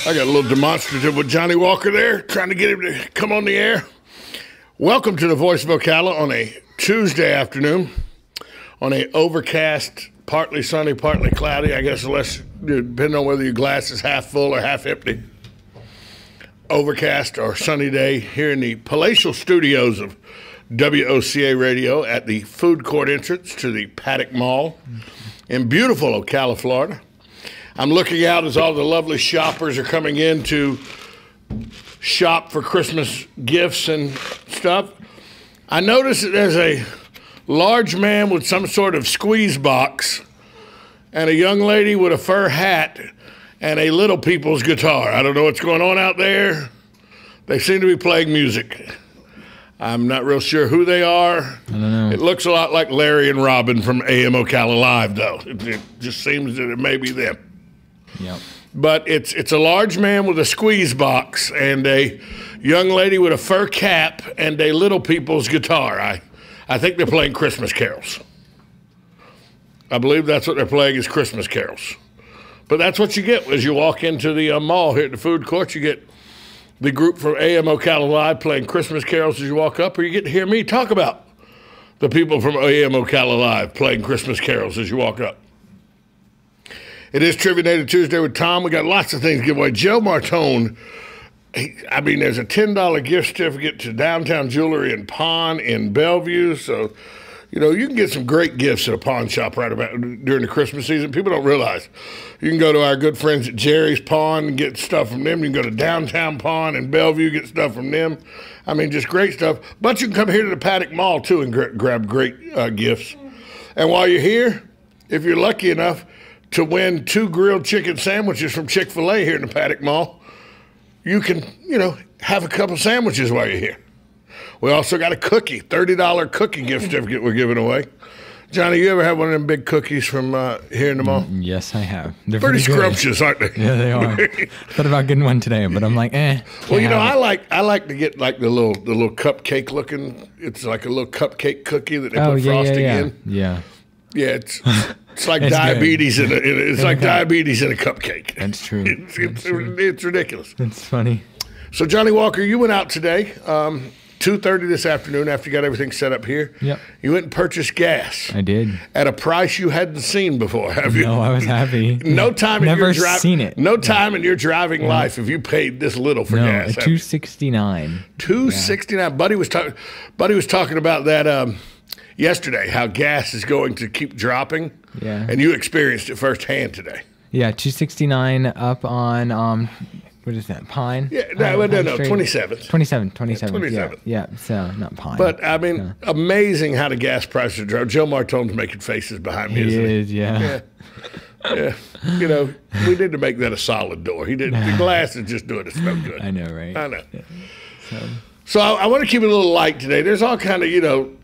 I got a little demonstrative with Johnny Walker there, trying to get him to come on the air. Welcome to the Voice of Ocala on a Tuesday afternoon, on a overcast, partly sunny, partly cloudy, I guess, unless, depending on whether your glass is half full or half empty. Overcast or sunny day here in the palatial studios of WOCA Radio at the food court entrance to the Paddock Mall in beautiful Ocala, Florida. I'm looking out as all the lovely shoppers are coming in to shop for Christmas gifts and stuff. I noticed that there's a large man with some sort of squeeze box and a young lady with a fur hat and a little people's guitar. I don't know what's going on out there. They seem to be playing music. I'm not real sure who they are. I don't know. It looks a lot like Larry and Robin from AM Ocala Live, though. It just seems that it may be them. Yep. But it's a large man with a squeeze box and a young lady with a fur cap and a little people's guitar. I think they're playing Christmas carols. I believe that's what they're playing is Christmas carols. But that's what you get as you walk into the mall here at the food court. You get the group from AM Ocala Live playing Christmas carols as you walk up, or you get to hear me talk about the people from AM Ocala Live playing Christmas carols as you walk up. It is Trivia Native Tuesday with Tom. We got lots of things to give away. Joe Martone, there's a $10 gift certificate to Downtown Jewelry and Pawn in Bellevue. So, you can get some great gifts at a pawn shop right about during the Christmas season. People don't realize. You can go to our good friends at Jerry's Pawn and get stuff from them. You can go to Downtown Pawn in Bellevue, get stuff from them. Just great stuff. But you can come here to the Paddock Mall, too, and grab great gifts. And while you're here, if you're lucky enough to win 2 grilled chicken sandwiches from Chick-fil-A here in the Paddock Mall, you can, have a couple sandwiches while you're here. We also got a cookie, $30 cookie gift certificate we're giving away. Johnny, you ever have one of them big cookies from here in the mall? Yes, I have. They're pretty scrumptious, aren't they? Yeah, they are. Thought about getting one today, but I'm like, Well, I like to get like the little cupcake looking. It's like a little cupcake cookie that they put frosting in. Yeah. Yeah, it's like diabetes in it's like diabetes in a cupcake. That's true. It's ridiculous. It's funny. So Johnny Walker, you went out today, 2:30 this afternoon after you got everything set up here. Yep. You went and purchased gas. I did. At a price you hadn't seen before, have you? No, I was happy. No time Never in your seen it. No time in your driving life have you paid this little for gas. $2.69. $2.69. Yeah. Buddy was talking about that yesterday, how gas is going to keep dropping. Yeah. And you experienced it firsthand today. Yeah, $2.69 up on what is that? Pine? Yeah, no, 27. 27. Yeah, so not Pine. But amazing how the gas prices drop. Joe Martone's making faces behind me. He is, yeah. We need to make that a solid door. He did. The glass is just doing us no good. I know, right? I know. Yeah. So I want to keep it a little light today. There's all kind of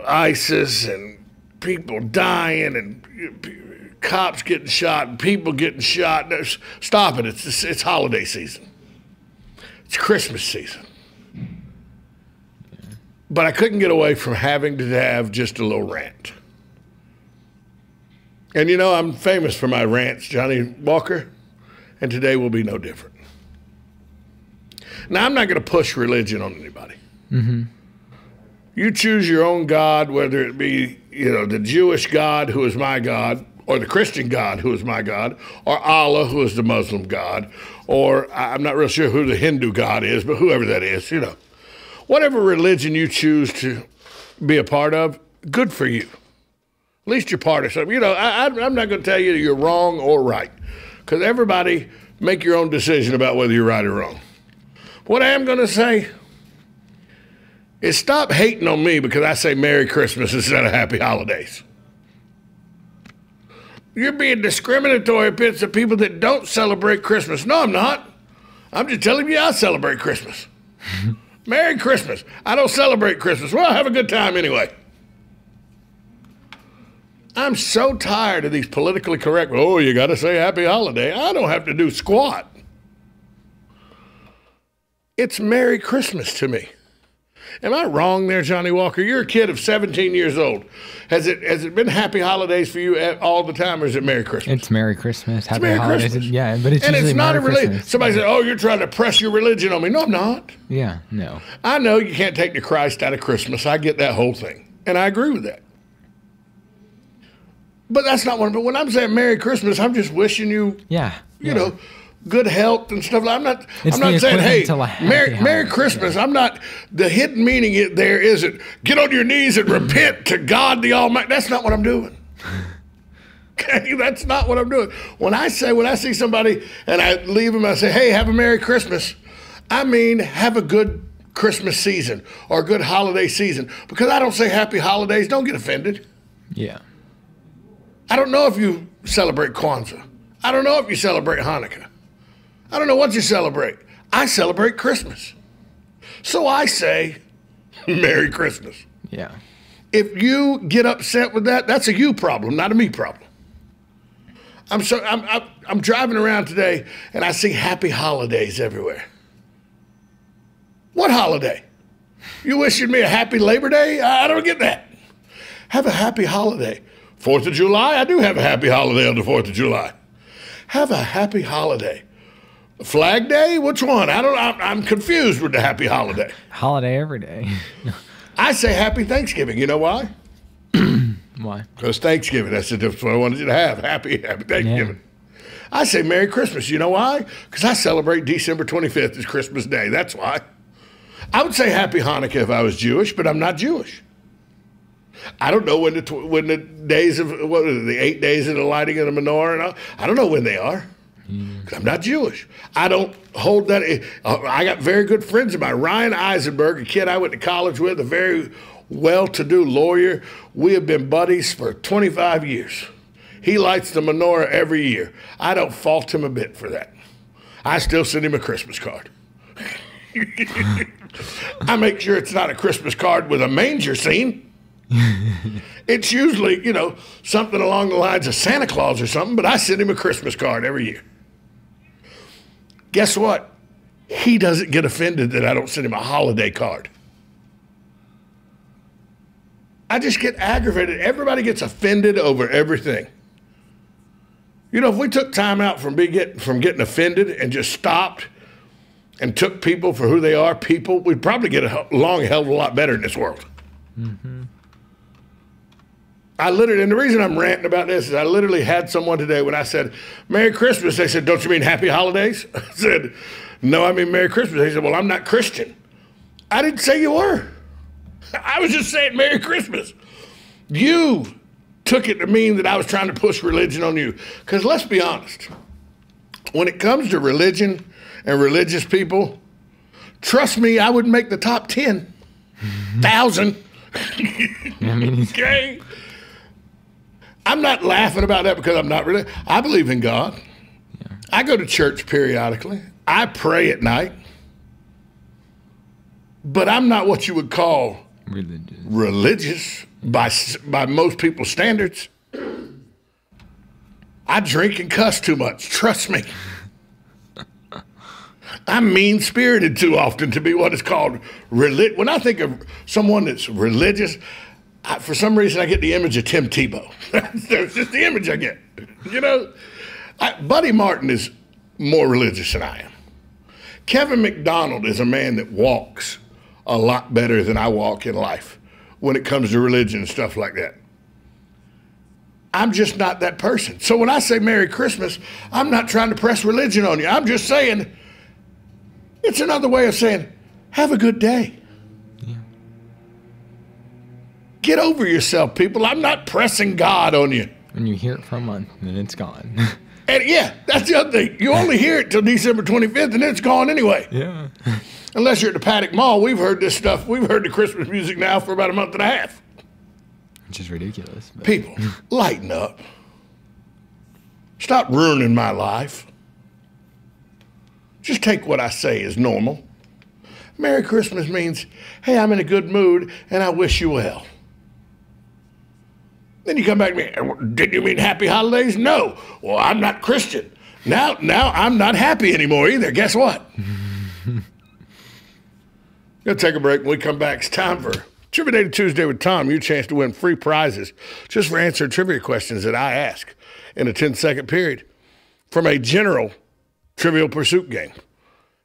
ISIS and people dying and cops getting shot and people getting shot. Stop it. It's holiday season. It's Christmas season. But I couldn't get away from having to have just a little rant. And I'm famous for my rants, Johnny Walker, and today will be no different. Now, I'm not going to push religion on anybody. Mm-hmm. You choose your own God, whether it be, the Jewish God, who is my God, or the Christian God, who is my God, or Allah, who is the Muslim God, or I'm not real sure who the Hindu God is, but whoever that is, Whatever religion you choose to be a part of, good for you. At least you're part of something. I'm not going to tell you that you're wrong or right, because everybody make your own decision about whether you're right or wrong. What I am going to say is stop hating on me because I say Merry Christmas instead of Happy Holidays. You're being discriminatory against the people that don't celebrate Christmas. No, I'm not. I'm just telling you I celebrate Christmas. Merry Christmas. I don't celebrate Christmas. Well, have a good time anyway. I'm so tired of these politically correct, you got to say Happy Holiday. I don't have to do squat. It's Merry Christmas to me. Am I wrong there, Johnny Walker? You're a kid of 17 years old. Has it been happy holidays for you all the time, or is it Merry Christmas? It's Merry Christmas. Happy Merry holidays. Christmas. Yeah, but it's and usually it's not Merry a religion. Christmas. Somebody said, "Oh, you're trying to press your religion on me." No, I'm not. Yeah, no. I know you can't take the Christ out of Christmas. I get that whole thing, and I agree with that. But that's not what. But when I'm saying Merry Christmas, I'm just wishing you, you know, good health and stuff. I'm not saying, hey, Merry Christmas. I'm not. The hidden meaning there isn't get on your knees and repent to God the Almighty. That's not what I'm doing. Okay, that's not what I'm doing. When I see somebody and I leave them, I say, hey, have a Merry Christmas. I mean, have a good Christmas season or a good holiday season. Because I don't say happy holidays. Don't get offended. Yeah. I don't know if you celebrate Kwanzaa. I don't know if you celebrate Hanukkah. I don't know what you celebrate. I celebrate Christmas. So I say, Merry Christmas. Yeah. If you get upset with that, that's a you problem, not a me problem. I'm driving around today and I see happy holidays everywhere. What holiday? You wishing me a happy Labor Day? I don't get that. Have a happy holiday. 4th of July, I do have a happy holiday on the 4th of July. Have a happy holiday. Flag Day, which one? I'm confused with the happy holiday. Holiday every day. I say happy Thanksgiving. You know why? Why? Because Thanksgiving, that's what I wanted you to have. Happy Thanksgiving. Yeah. I say Merry Christmas. You know why? Because I celebrate December 25th as Christmas Day. That's why. I would say Happy Hanukkah if I was Jewish, but I'm not Jewish. I don't know when the days of, what is it, the 8 days of the lighting of the menorah, and all, I don't know when they are. I'm not Jewish. I don't hold that. I got very good friends of mine. Ryan Eisenberg, a kid I went to college with, a very well-to-do lawyer. We have been buddies for 25 years. He lights the menorah every year. I don't fault him a bit for that. I still send him a Christmas card. I make sure it's not a Christmas card with a manger scene. It's usually, something along the lines of Santa Claus or something, but I send him a Christmas card every year. Guess what? He doesn't get offended that I don't send him a holiday card. I just get aggravated. Everybody gets offended over everything. If we took time out from getting offended and just stopped and took people for who they are, people, we'd probably get along a hell of a lot better in this world. Mm-hmm. And the reason I'm ranting about this is I literally had someone today when I said, Merry Christmas, they said, don't you mean Happy Holidays? I said, no, I mean Merry Christmas. They said, well, I'm not Christian. I didn't say you were. I was just saying Merry Christmas. You took it to mean that I was trying to push religion on you. Because let's be honest, when it comes to religion and religious people, trust me, I wouldn't make the top 10,000. Okay? I'm not laughing about that because I'm not religious. I believe in God. Yeah. I go to church periodically. I pray at night. But I'm not what you would call religious by most people's standards. I drink and cuss too much. Trust me. I'm mean-spirited too often to be what is called religious. When I think of someone that's religious, for some reason I get the image of Tim Tebow. That's just the image I get. Buddy Martin is more religious than I am. Kevin McDonald is a man that walks a lot better than I walk in life when it comes to religion and stuff like that. I'm just not that person. So when I say Merry Christmas, I'm not trying to press religion on you. I'm just saying, it's another way of saying, have a good day. Yeah. Get over yourself, people. I'm not pressing God on you. And you hear it for a month, and then it's gone. And yeah, that's the other thing. You only hear it till December 25th, and then it's gone anyway. Yeah. Unless you're at the Paddock Mall, we've heard this stuff. We've heard the Christmas music now for about a month and a half. Which is ridiculous. But. People, lighten up. Stop ruining my life. Just take what I say as normal. Merry Christmas means, hey, I'm in a good mood, and I wish you well. Then you come back to me, did you mean Happy Holidays? No. Well, I'm not Christian. Now I'm not happy anymore either. Guess what? We'll take a break. When we come back, it's time for Trivia Day Tuesday with Tom. Your chance to win free prizes just for answering trivia questions that I ask in a 10-second period from a general Trivial Pursuit game.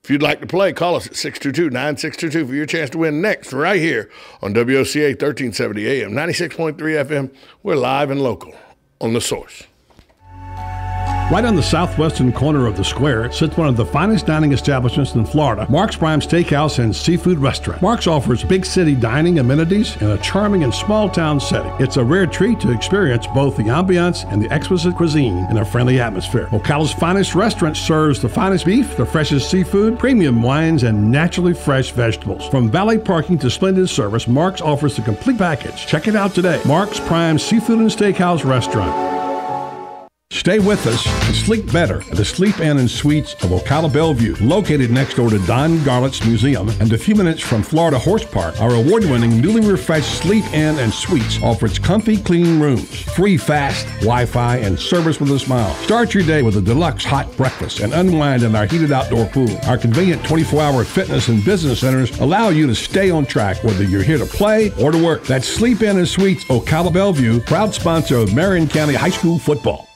If you'd like to play, call us at 622-9622 for your chance to win next, right here on WOCA 1370 AM, 96.3 FM. We're live and local on The Source. Right on the southwestern corner of the square sits one of the finest dining establishments in Florida, Mark's Prime Steakhouse and Seafood Restaurant. Mark's offers big city dining amenities in a charming and small town setting. It's a rare treat to experience both the ambiance and the exquisite cuisine in a friendly atmosphere. Ocala's finest restaurant serves the finest beef, the freshest seafood, premium wines, and naturally fresh vegetables. From valet parking to splendid service, Mark's offers the complete package. Check it out today. Mark's Prime Seafood and Steakhouse Restaurant. Stay with us and sleep better at the Sleep Inn and Suites of Ocala Bellevue. Located next door to Don Garlett's Museum and a few minutes from Florida Horse Park, our award-winning, newly refreshed Sleep Inn and Suites offers comfy, clean rooms, free fast Wi-Fi, and service with a smile. Start your day with a deluxe hot breakfast and unwind in our heated outdoor pool. Our convenient 24-hour fitness and business centers allow you to stay on track whether you're here to play or to work. That's Sleep Inn and Suites Ocala Bellevue, proud sponsor of Marion County High School football.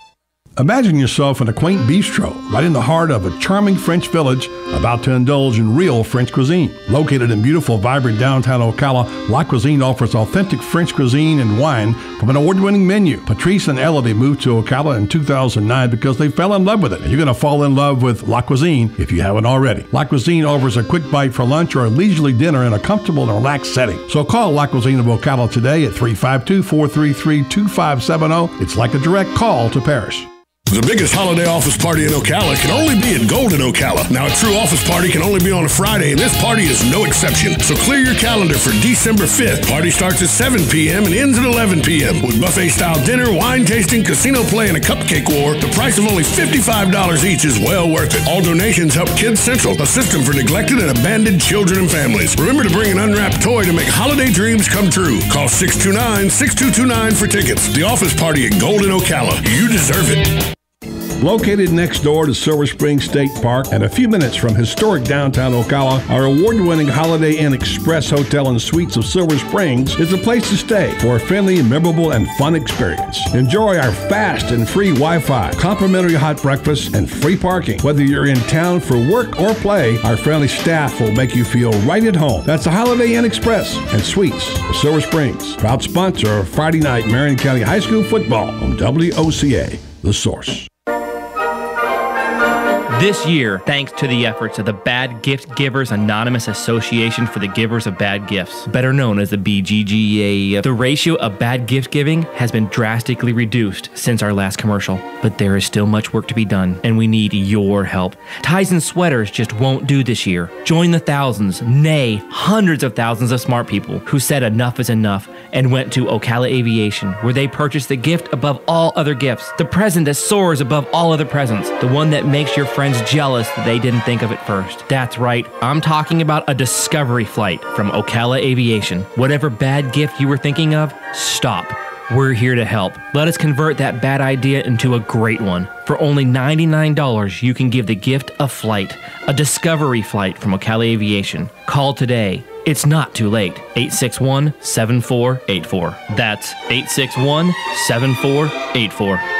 Imagine yourself in a quaint bistro right in the heart of a charming French village about to indulge in real French cuisine. Located in beautiful, vibrant downtown Ocala, La Cuisine offers authentic French cuisine and wine from an award-winning menu. Patrice and Elodie moved to Ocala in 2009 because they fell in love with it. And you're going to fall in love with La Cuisine if you haven't already. La Cuisine offers a quick bite for lunch or a leisurely dinner in a comfortable and relaxed setting. So call La Cuisine of Ocala today at 352-433-2570. It's like a direct call to Paris. The biggest holiday office party in Ocala can only be at Golden Ocala. Now, a true office party can only be on a Friday, and this party is no exception. So clear your calendar for December 5th. Party starts at 7 p.m. and ends at 11 p.m. With buffet-style dinner, wine tasting, casino play, and a cupcake war, the price of only $55 each is well worth it. All donations help Kids Central, a system for neglected and abandoned children and families. Remember to bring an unwrapped toy to make holiday dreams come true. Call 629-6229 for tickets. The office party at Golden Ocala. You deserve it. Located next door to Silver Spring State Park and a few minutes from historic downtown Ocala, our award-winning Holiday Inn Express Hotel and Suites of Silver Springs is a place to stay for a friendly, memorable, and fun experience. Enjoy our fast and free Wi-Fi, complimentary hot breakfast, and free parking. Whether you're in town for work or play, our friendly staff will make you feel right at home. That's the Holiday Inn Express and Suites of Silver Springs, proud sponsor of Friday night Marion County High School football on WOCA, The Source. This year, thanks to the efforts of the Bad Gift Givers Anonymous Association for the Givers of Bad Gifts, better known as the BGGA, the ratio of bad gift giving has been drastically reduced since our last commercial. But there is still much work to be done, and we need your help. Ties and sweaters just won't do this year. Join the thousands, nay, hundreds of thousands of smart people who said enough is enough and went to Ocala Aviation, where they purchased the gift above all other gifts, the present that soars above all other presents, the one that makes your friends jealous that they didn't think of it first. That's right, I'm talking about a discovery flight from Ocala Aviation. Whatever bad gift you were thinking of, stop. We're here to help. Let us convert that bad idea into a great one. For only $99, you can give the gift of flight, a discovery flight from Ocala Aviation. Call today. It's not too late. 861-7484. That's 861-7484.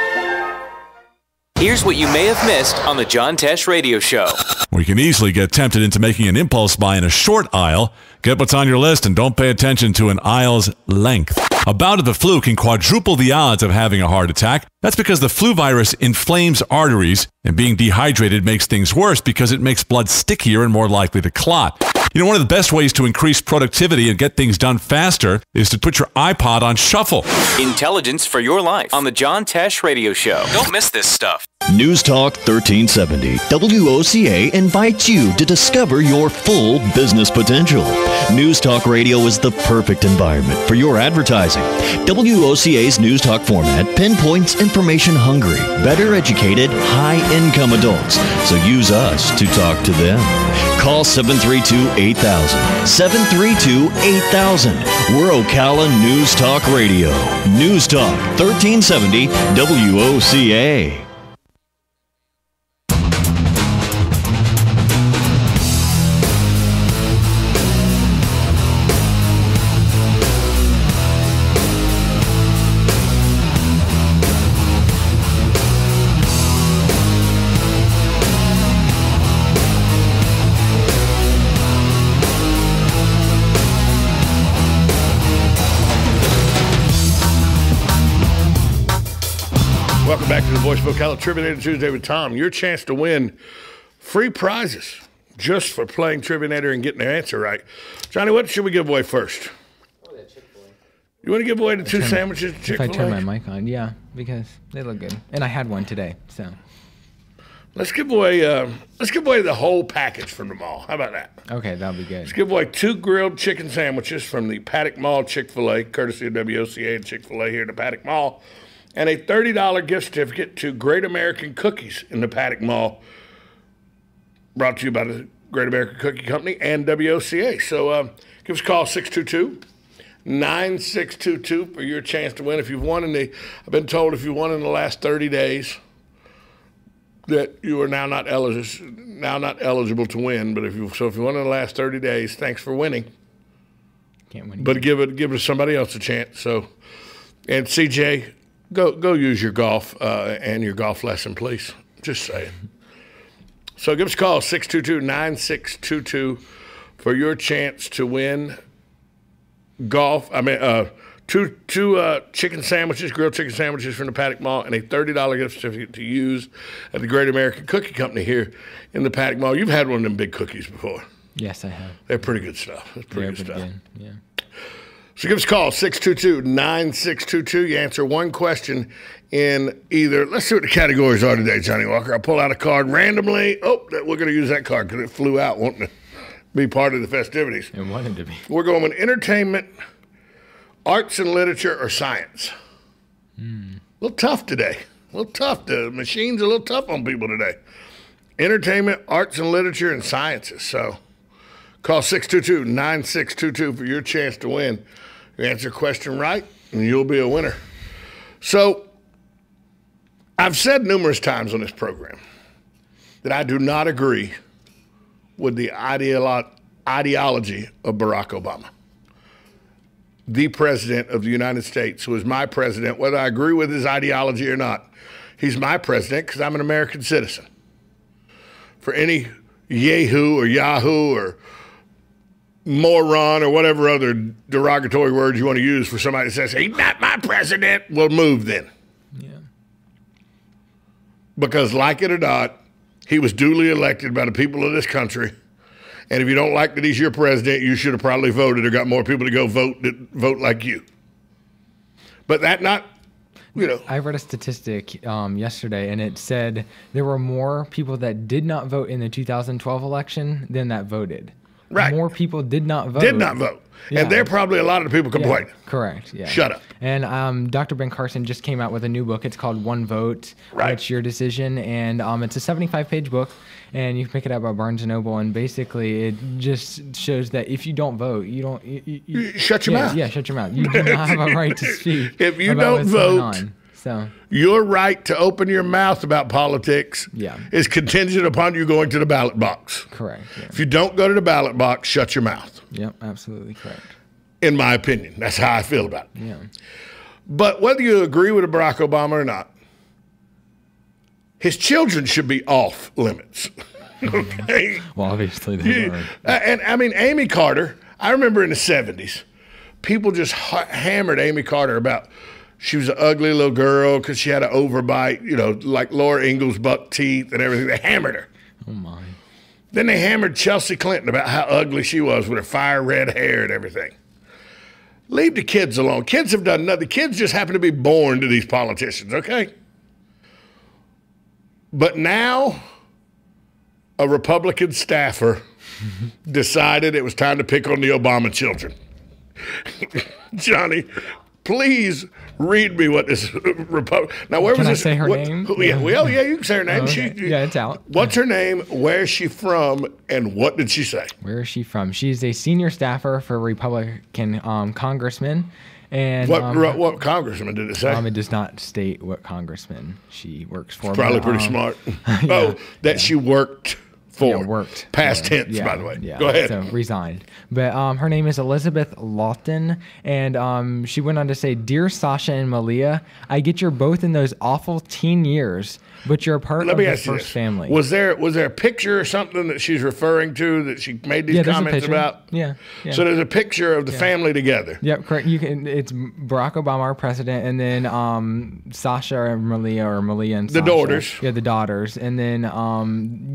Here's what you may have missed on the John Tesh Radio Show. We can easily get tempted into making an impulse buy in a short aisle. Get what's on your list and don't pay attention to an aisle's length. A bout of the flu can quadruple the odds of having a heart attack. That's because the flu virus inflames arteries, and being dehydrated makes things worse because it makes blood stickier and more likely to clot. You know, one of the best ways to increase productivity and get things done faster is to put your iPod on shuffle. Intelligence for your life on the John Tesh Radio Show. Don't miss this stuff. News Talk 1370 WOCA invites you to discover your full business potential. News Talk Radio is the perfect environment for your advertising. WOCA's News Talk format pinpoints information-hungry, better educated, high-income adults. So use us to talk to them. Call 732-8000. 732-8000. We're Ocala News Talk Radio. News Talk 1370 WOCA. Welcome back to the Voice of Ocala Trivia Tuesday with Tom. Your chance to win free prizes just for playing Trivia and getting the answer right. Johnny, what should we give away first? You want to give away the two sandwiches at Chick-fil-A? If I turn my mic on, yeah, because they look good. And I had one today, so. Let's give away the whole package from the mall. How about that? Okay, that'll be good. Let's give away 2 grilled chicken sandwiches from the Paddock Mall Chick-fil-A, courtesy of WOCA and Chick-fil-A here at the Paddock Mall, and a $30 gift certificate to Great American Cookies in the Paddock Mall, brought to you by the Great American Cookie Company and WOCA. So give us a call, 622-9622 for your chance to win. If you've won I've been told if you won in the last 30 days that you are now not eligible to win. But if you won in the last 30 days, thanks for winning. Can't win. But give it somebody else a chance. So, and CJ, go use your golf and your golf lesson, please. Just saying. So give us a call, 622-9622 for your chance to win two chicken sandwiches, grilled chicken sandwiches from the Paddock Mall, and a $30 gift certificate to use at the Great American Cookie Company here in the Paddock Mall. You've had one of them big cookies before. Yes, I have. They're pretty good stuff. That's pretty good stuff. Good. Yeah. So give us a call, 622-9622. You answer one question in either, let's see what the categories are today, Johnny Walker. I'll pull out a card randomly. Oh, we're going to use that card because it flew out, wanting to be part of the festivities. It wanted to be. We're going with entertainment, arts and literature, or science. A little tough today. A little tough. The machine's a little tough on people today. Entertainment, arts and literature, and sciences. So call 622-9622 for your chance to win. You answer a question right, and you'll be a winner. So I've said numerous times on this program that I do not agree with the ideology of Barack Obama, the president of the United States, who is my president, whether I agree with his ideology or not. He's my president because I'm an American citizen. For any yahoo or moron or whatever other derogatory words you want to use for somebody that says, he's not my president, we'll move then. Yeah. Because like it or not, he was duly elected by the people of this country. And if you don't like that he's your president, you should have probably voted or got more people to go vote that vote like you. But that not, I read a statistic yesterday, and it said there were more people that did not vote in the 2012 election than that voted. Right. More people did not vote. Did not vote. Yeah. And they're probably a lot of the people complaining. Yeah, correct. Yeah. Shut up. And Dr. Ben Carson just came out with a new book. It's called One Vote. Right. It's Your Decision. And it's a 75-page book. And you can pick it up at Barnes & Noble. And basically, it just shows that if you don't vote, you don't... You shut your mouth. Yeah, shut your mouth. You do not have a right to speak if you about don't what's vote, going on. So your right to open your mouth about politics is contingent upon you going to the ballot box. Correct. Yeah. If you don't go to the ballot box, shut your mouth. Yep, absolutely correct. In my opinion. That's how I feel about it. Yeah. But whether you agree with Barack Obama or not, his children should be off limits. Okay? Well, obviously they are. And I mean, Amy Carter, I remember in the 70s, people just hammered Amy Carter about she was an ugly little girl because she had an overbite, like Laura Ingalls buck teeth and everything. They hammered her. Oh, my. Then they hammered Chelsea Clinton about how ugly she was with her fire red hair and everything. Leave the kids alone. Kids have done nothing. Kids just happen to be born to these politicians, okay? But now a Republican staffer decided it was time to pick on the Obama children. Johnny, please read me what this Republican. Now, where was Can I this? say her name? Yeah, well, yeah, you can say her name. Okay. Yeah, it's out. What's her name? Where is she from? And what did she say? Where is she from? She's a senior staffer for Republican congressman. And what congressman did it say? It does not state what congressman she works for. Probably pretty smart. She worked for. Yeah, worked. Past for, tense, yeah, by the way. Yeah, Go ahead. So resigned. But her name is Elizabeth Lawton, and she went on to say, "Dear Sasha and Malia, I get you're both in those awful teen years, but you're a part of the first family." Was there a picture or something that she's referring to that she made these comments about? Yeah. So there's a picture of the family together. Yep, correct. It's Barack Obama, our president, and then Sasha and Malia, or Malia and Sasha. The daughters. Yeah, the daughters, and then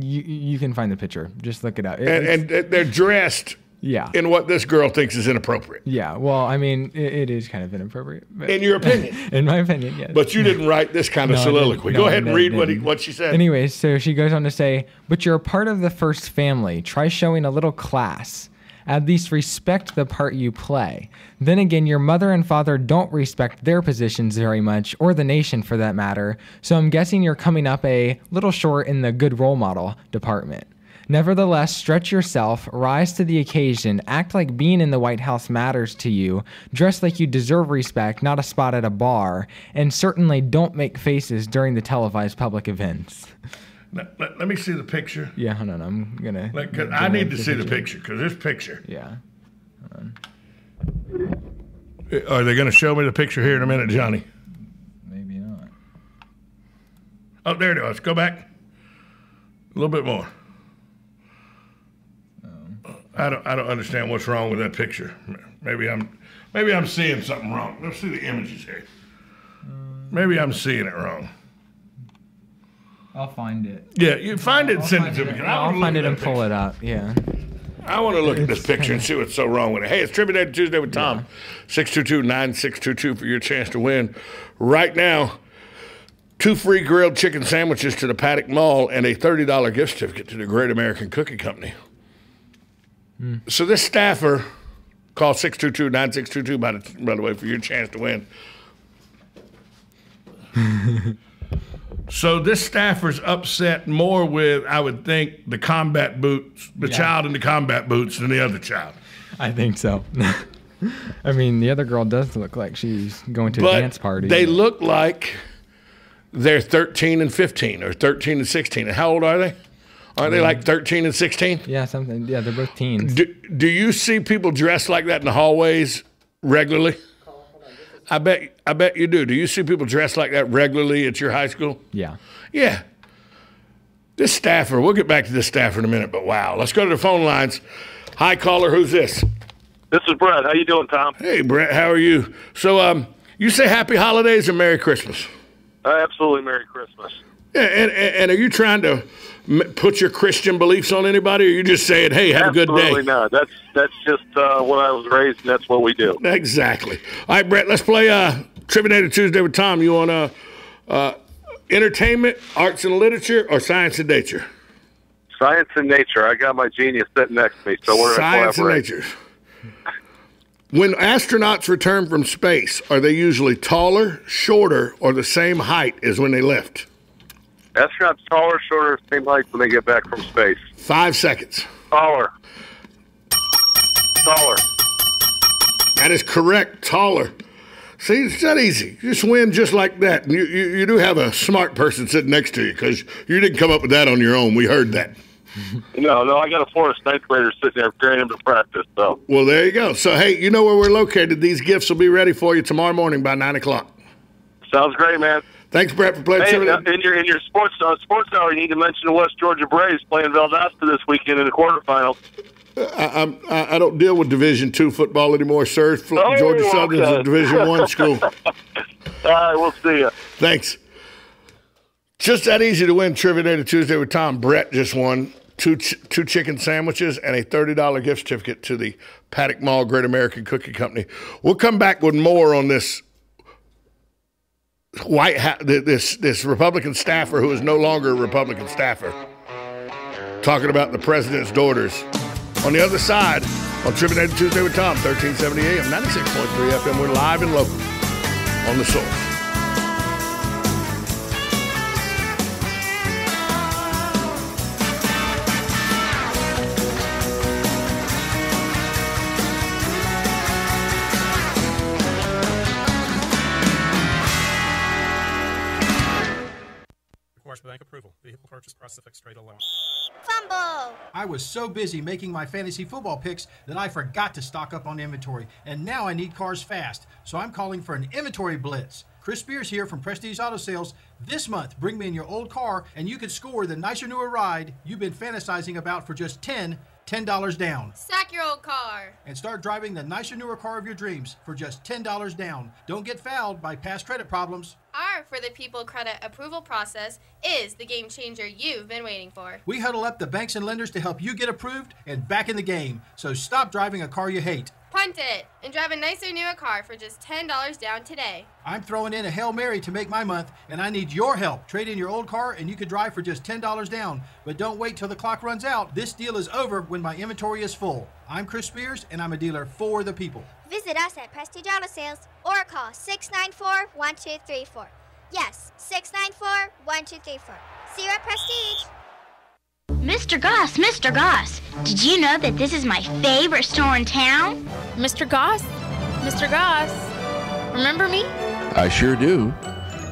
you can find the picture. Just look it up. And they're dressed. Yeah. In what this girl thinks is inappropriate. Yeah. Well, I mean, it is kind of inappropriate. But in your opinion? In my opinion, yes. But you didn't write this kind of soliloquy. Go ahead and read what she said. Anyway, so she goes on to say, "But you're a part of the first family. Try showing a little class. At least respect the part you play. Then again, your mother and father don't respect their positions very much, or the nation for that matter. So I'm guessing you're coming up a little short in the good role model department. Nevertheless, stretch yourself, rise to the occasion, act like being in the White House matters to you, dress like you deserve respect, not a spot at a bar, and certainly don't make faces during the televised public events." Let me see the picture. Yeah, hold on, I'm gonna. I need to see the picture, because this picture. Yeah. Hold on. Are they going to show me the picture here in a minute, Johnny? Maybe not. Oh, there it is. Go back. A little bit more. I don't understand what's wrong with that picture. Maybe I'm seeing something wrong. Let's see the images here. Maybe I'm seeing it wrong. I'll find it. Yeah, you find it and send it to me. I'll find it and pull it up. Yeah. I want to look at this picture and see what's so wrong with it. Hey, it's Trivia Day Tuesday with Tom. 622-9622 for your chance to win. Right now, 2 free grilled chicken sandwiches to the Paddock Mall and a $30 gift certificate to the Great American Cookie Company. So this staffer, call 622-9622, by the way, for your chance to win. So this staffer's upset more with, I would think, the combat boots, the child in the combat boots than the other child. I think so. I mean, the other girl does look like she's going to a dance party. They look like they're 13 and 15 or 13 and 16. And how old are they? Aren't they like 13 and 16? Yeah, something. Yeah, they're both teens. Do you see people dressed like that in the hallways regularly? I bet you do. Do you see people dressed like that regularly at your high school? Yeah. Yeah. This staffer, we'll get back to this staffer in a minute, but wow. Let's go to the phone lines. Hi, caller. Who's this? This is Brett. How you doing, Tom? Hey, Brett. How are you? So, you say Happy Holidays or Merry Christmas? Absolutely Merry Christmas. Yeah, and are you trying to put your Christian beliefs on anybody, or you just saying, hey, have a good day? Absolutely not. That's just what I was raised, and that's what we do. Exactly. All right, Brett, let's play Trivia Day Tuesday with Tom. You want entertainment, arts and literature, or science and nature? Science and nature. I got my genius sitting next to me, so we're going to collaborate. Science and nature. When astronauts return from space, are they usually taller, shorter, or the same height as when they left? Astronauts taller, shorter, same height when they get back from space. 5 seconds. Taller. Taller. That is correct. Taller. See, it's that easy. You just win just like that. And you do have a smart person sitting next to you, because you didn't come up with that on your own. We heard that. No, I got a Forest ninth grader sitting there preparing him to practice. So. Well, there you go. So, hey, you know where we're located. These gifts will be ready for you tomorrow morning by 9 o'clock. Sounds great, man. Thanks, Brett, for playing. Hey, in your sports hour, you need to mention the West Georgia Braves playing Valdosta this weekend in the quarterfinals. I don't deal with Division II football anymore, sir. Georgia Southern's a Division I school. All right, we'll see you. Thanks. Just that easy to win Trivia Day Tuesday with Tom. Brett just won two chicken sandwiches and a $30 gift certificate to the Paddock Mall Great American Cookie Company. We'll come back with more on this this Republican staffer who is no longer a Republican staffer, talking about the president's daughters. On the other side, on Trivia Day Tuesday with Tom, 1370 AM, 96.3 FM. We're live and local on the Source. Requires bank approval. Vehicle purchase process effects trade allowance. Fumble! I was so busy making my fantasy football picks that I forgot to stock up on inventory, and now I need cars fast, so I'm calling for an inventory blitz. Chris Spears here from Prestige Auto Sales. This month, bring me in your old car, and you could score the nicer, newer ride you've been fantasizing about for just $10 down. Sack your old car. And start driving the nicer, newer car of your dreams for just $10 down. Don't get fouled by past credit problems. Our For the People credit approval process is the game changer you've been waiting for. We huddle up the banks and lenders to help you get approved and back in the game. So stop driving a car you hate. Punt it and drive a nicer, newer car for just $10 down today. I'm throwing in a Hail Mary to make my month, and I need your help. Trade in your old car, and you could drive for just $10 down. But don't wait till the clock runs out. This deal is over when my inventory is full. I'm Chris Spears, and I'm a dealer for the people. Visit us at Prestige Auto Sales or call 694-1234. Yes, 694-1234. See you at Prestige. Mr. Goss, did you know that this is my favorite store in town? Mr. Goss, remember me? I sure do.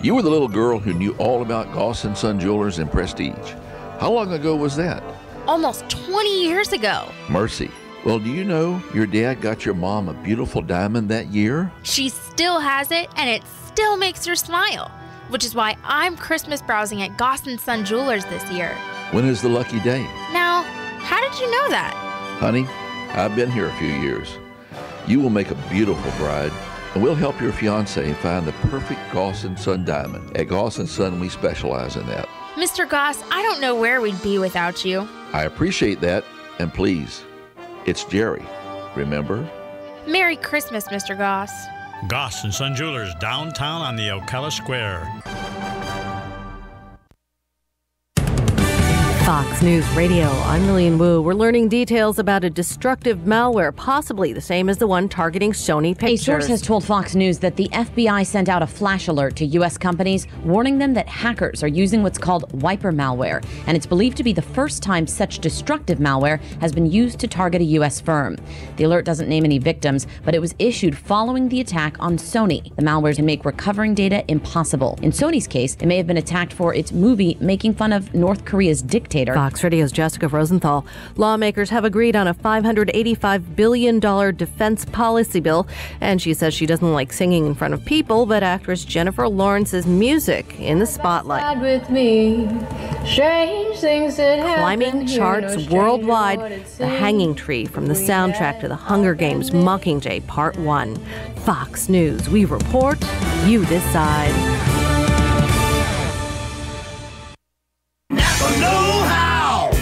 You were the little girl who knew all about Goss & Son Jewelers and Prestige. How long ago was that? Almost 20 years ago. Mercy. Well, do you know your dad got your mom a beautiful diamond that year? She still has it, and it still makes her smile, which is why I'm Christmas browsing at Goss & Son Jewelers this year. When is the lucky day? Now, how did you know that? Honey, I've been here a few years. You will make a beautiful bride, and we'll help your fiancé find the perfect Goss & Son diamond. At Goss & Son, we specialize in that. Mr. Goss, I don't know where we'd be without you. I appreciate that, and please, it's Jerry, remember? Merry Christmas, Mr. Goss. Goss & Son Jewelers, downtown on the Ocala Square. Fox News Radio, I'm Lillian Wu. We're learning details about a destructive malware, possibly the same as the one targeting Sony Pictures. A source has told Fox News that the FBI sent out a flash alert to U.S. companies, warning them that hackers are using what's called wiper malware, and it's believed to be the first time such destructive malware has been used to target a U.S. firm. The alert doesn't name any victims, but it was issued following the attack on Sony. The malware can make recovering data impossible. In Sony's case, it may have been attacked for its movie making fun of North Korea's dictator. Fox Radio's Jessica Rosenthal. Lawmakers have agreed on a $585 billion defense policy bill, and she says she doesn't like singing in front of people, but actress Jennifer Lawrence's music in the spotlight. With me. Strange things that climbing charts worldwide, The Hanging Tree from the soundtrack to The Hunger Games Mockingjay Part 1. Fox News, we report, you decide.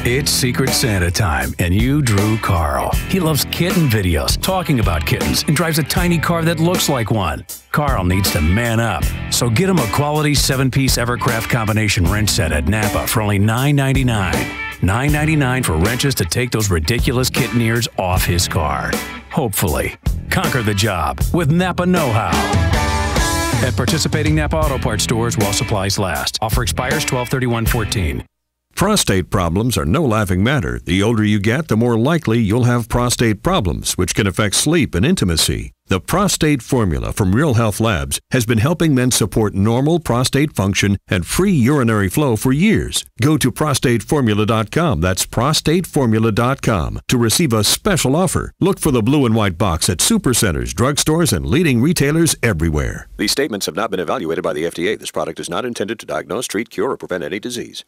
It's Secret Santa time, and you drew Carl. He loves kitten videos, talking about kittens, and drives a tiny car that looks like one. Carl needs to man up, so get him a quality 7-piece Evercraft combination wrench set at Napa for only $9.99. $9.99 for wrenches to take those ridiculous kitten ears off his car. Hopefully. Conquer the job with Napa Know-How. At participating Napa Auto Parts stores while supplies last. Offer expires 12/31/14. Prostate problems are no laughing matter. The older you get, the more likely you'll have prostate problems, which can affect sleep and intimacy. The Prostate Formula from Real Health Labs has been helping men support normal prostate function and free urinary flow for years. Go to prostateformula.com, that's prostateformula.com, to receive a special offer. Look for the blue and white box at supercenters, drugstores, and leading retailers everywhere. These statements have not been evaluated by the FDA. This product is not intended to diagnose, treat, cure, or prevent any disease.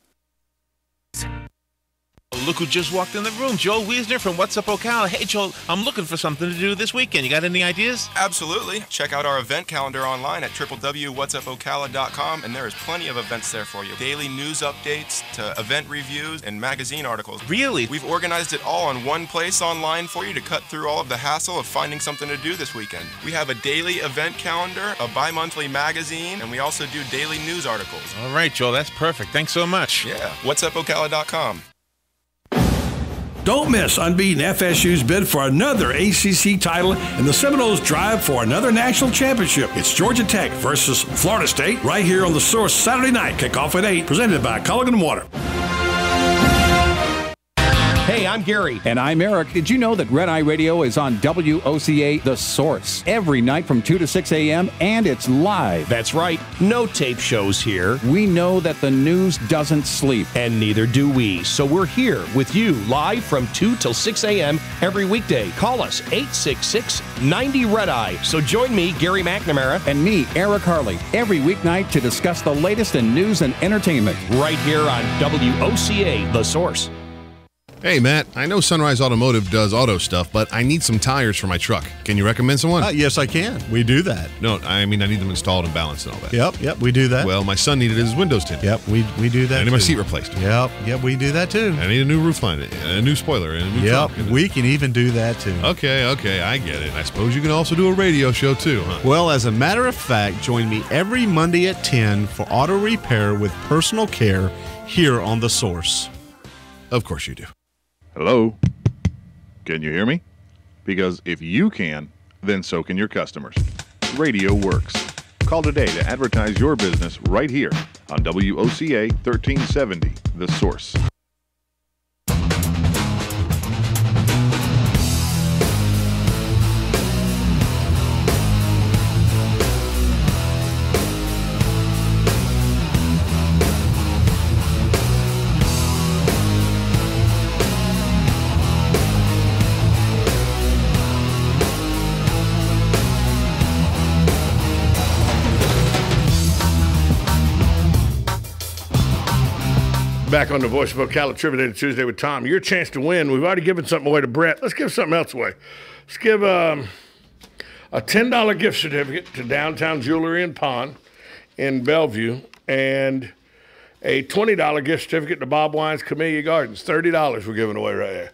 Look who just walked in the room. Joel Wiesner from What's Up Ocala. Hey, Joel, I'm looking for something to do this weekend. You got any ideas? Absolutely. Check out our event calendar online at www.whatsupocala.com, and there is plenty of events there for you. Daily news updates to event reviews and magazine articles. Really? We've organized it all in one place online for you to cut through all of the hassle of finding something to do this weekend. We have a daily event calendar, a bi-monthly magazine, and we also do daily news articles. All right, Joel, that's perfect. Thanks so much. Yeah, whatsupocala.com. Don't miss unbeaten FSU's bid for another ACC title and the Seminoles drive for another national championship. It's Georgia Tech versus Florida State right here on The Source Saturday night. Kickoff at 8, presented by Culligan Water. Hey, I'm Gary. And I'm Eric. Did you know that Red Eye Radio is on WOCA The Source every night from 2 to 6 a.m. and it's live? That's right. No tape shows here. We know that the news doesn't sleep. And neither do we. So we're here with you live from 2 till 6 a.m. every weekday. Call us 866-90-RED-EYE. So join me, Gary McNamara. And me, Eric Harley, every weeknight to discuss the latest in news and entertainment. Right here on WOCA The Source. Hey, Matt, I know Sunrise Automotive does auto stuff, but I need some tires for my truck. Can you recommend someone? Yes, I can. We do that. No, I mean, I need them installed and balanced and all that. Yep, we do that. Well, my son needed his windows tinted. Yep, we do that. I need my seat replaced. Yep, we do that too. I need a new roof line, a new spoiler, and a new trunk. We can even do that too. Okay, I get it. I suppose you can also do a radio show too, huh? Well, as a matter of fact, join me every Monday at 10 for auto repair with personal care here on The Source. Of course you do. Hello? Can you hear me? Because if you can, then so can your customers. Radio works. Call today to advertise your business right here on WOCA 1370, The Source. Back on the Voice of Ocala Trivia Tuesday with Tom. Your chance to win. We've already given something away to Brett. Let's give something else away. Let's give a $10 gift certificate to Downtown Jewelry and Pawn in Bellevue and a $20 gift certificate to Bob Wine's Camellia Gardens. $30 we're giving away right there.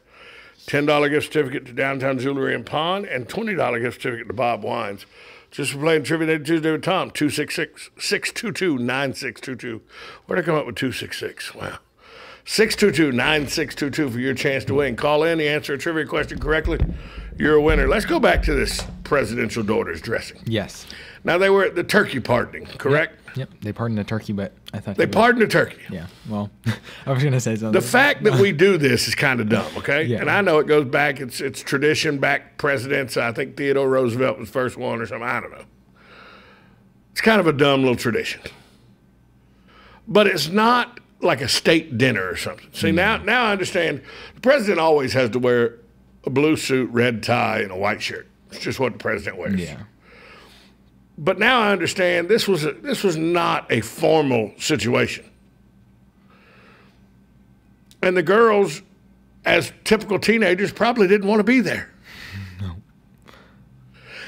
$10 gift certificate to Downtown Jewelry and Pawn and $20 gift certificate to Bob Wine's. Just for playing Trivia Tuesday with Tom, 266-622-9622. Where'd I come up with 266? Wow. 622-9622 for your chance to win. Call in, you answer a trivia question correctly, you're a winner. Let's go back to this presidential daughter's dressing. Yes. Now, they were at the turkey pardoning, correct? Yep. They pardoned the turkey, but I thought they pardoned the turkey. Yeah. Well, I was going to say something. The fact that we do this is kind of dumb, okay? Yeah. And I know it goes back, it's tradition, back presidents. I think Theodore Roosevelt was the first one or something. I don't know. It's kind of a dumb little tradition. But it's not like a state dinner or something. See, now I understand the president always has to wear a blue suit, red tie, and a white shirt. It's just what the president wears. Yeah. But now I understand this was not a formal situation. And the girls, as typical teenagers, probably didn't want to be there. No.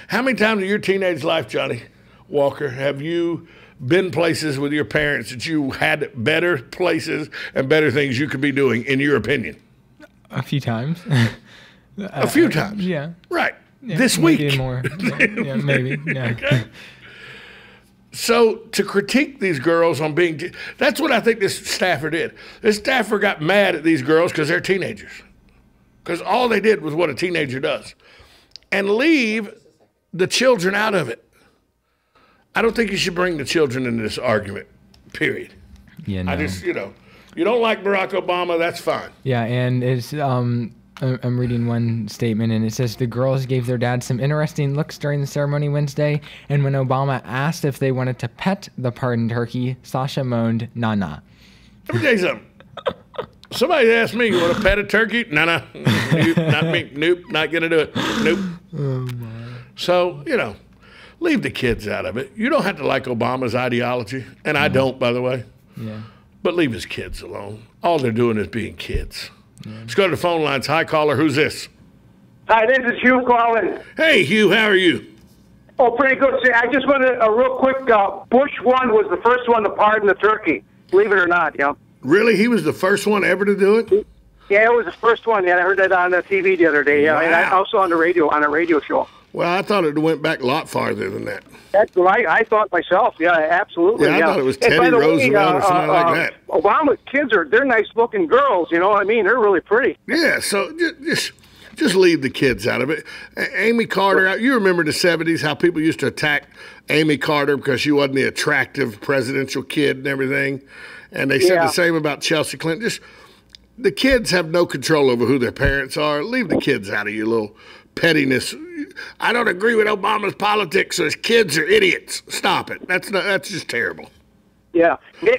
How many times in your teenage life, Johnny Walker, have you been places with your parents that you had better places and better things you could be doing, in your opinion? A few times. A few times? Yeah. Right. Yeah, this maybe week. More. Yeah, maybe. Yeah. Okay. So to critique these girls on being, that's what I think this staffer did. This staffer got mad at these girls because they're teenagers. Because all they did was what a teenager does. And leave the children out of it. I don't think you should bring the children into this argument, period. Yeah, no. I just, you don't like Barack Obama, that's fine. Yeah, and it's I'm reading one statement, and it says the girls gave their dad some interesting looks during the ceremony Wednesday, and when Obama asked if they wanted to pet the pardoned turkey, Sasha moaned, nah. Let me tell you something. Somebody asked me, you want to pet a turkey? Nah. Nope, not me. Nope, not going to do it. Nope. Oh, my. So, leave the kids out of it. You don't have to like Obama's ideology, and I don't, by the way. Yeah. But leave his kids alone. All they're doing is being kids. Yeah. Let's go to the phone lines. Hi, caller. Who's this? Hi, this is Hugh calling. Hey, Hugh. How are you? Oh, pretty good. See, I just wanted a real quick. Bush 1 was the first one to pardon the turkey. Believe it or not, Really? He was the first one ever to do it? Yeah, it was the first one. Yeah, I heard that on the TV the other day. Yeah, wow. And also on a radio show. Well, I thought it went back a lot farther than that. That's what I thought myself. Yeah, absolutely. Yeah, I thought it was Teddy Roosevelt or something like that. Obama's kids they're nice-looking girls. You know what I mean? They're really pretty. Yeah, so just leave the kids out of it. Amy Carter, you remember the 70s, how people used to attack Amy Carter because she wasn't the attractive presidential kid and everything. And they said the same about Chelsea Clinton. Just the kids have no control over who their parents are. Leave the kids out of your little pettiness. I don't agree with Obama's politics, so his kids are idiots. Stop it. That's just terrible. Yeah,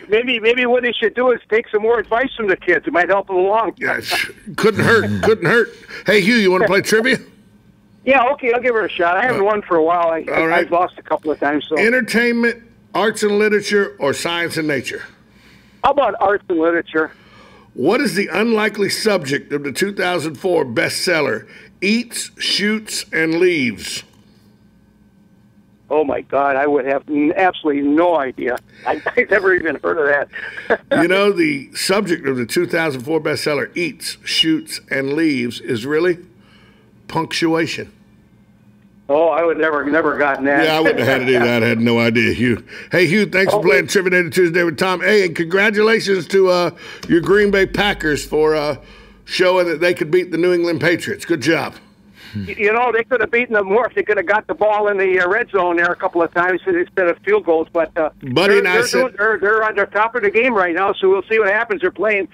maybe what they should do is take some more advice from the kids. It might help them along. Yes, couldn't hurt. Hey, Hugh, you want to play trivia? Yeah, okay, I'll give it a shot. I haven't won for a while. I've lost a couple of times. So. Entertainment, arts and literature, or science and nature? How about arts and literature? What is the unlikely subject of the 2004 bestseller, Eats, Shoots, and Leaves? Oh, my God, I would have absolutely no idea. I've never even heard of that. You know, the subject of the 2004 bestseller, Eats, Shoots, and Leaves, is really punctuation. Oh, I would never gotten that. Yeah, I wouldn't have had it either. I had no idea, Hugh. Hey, Hugh, thanks for playing Trivia Day Tuesday with Tom. Hey, and congratulations to your Green Bay Packers for showing that they could beat the New England Patriots. Good job. You know, they could have beaten them more if they could have got the ball in the red zone there a couple of times instead of field goals. But Buddy and I said they're on the top of the game right now, so we'll see what happens. They're playing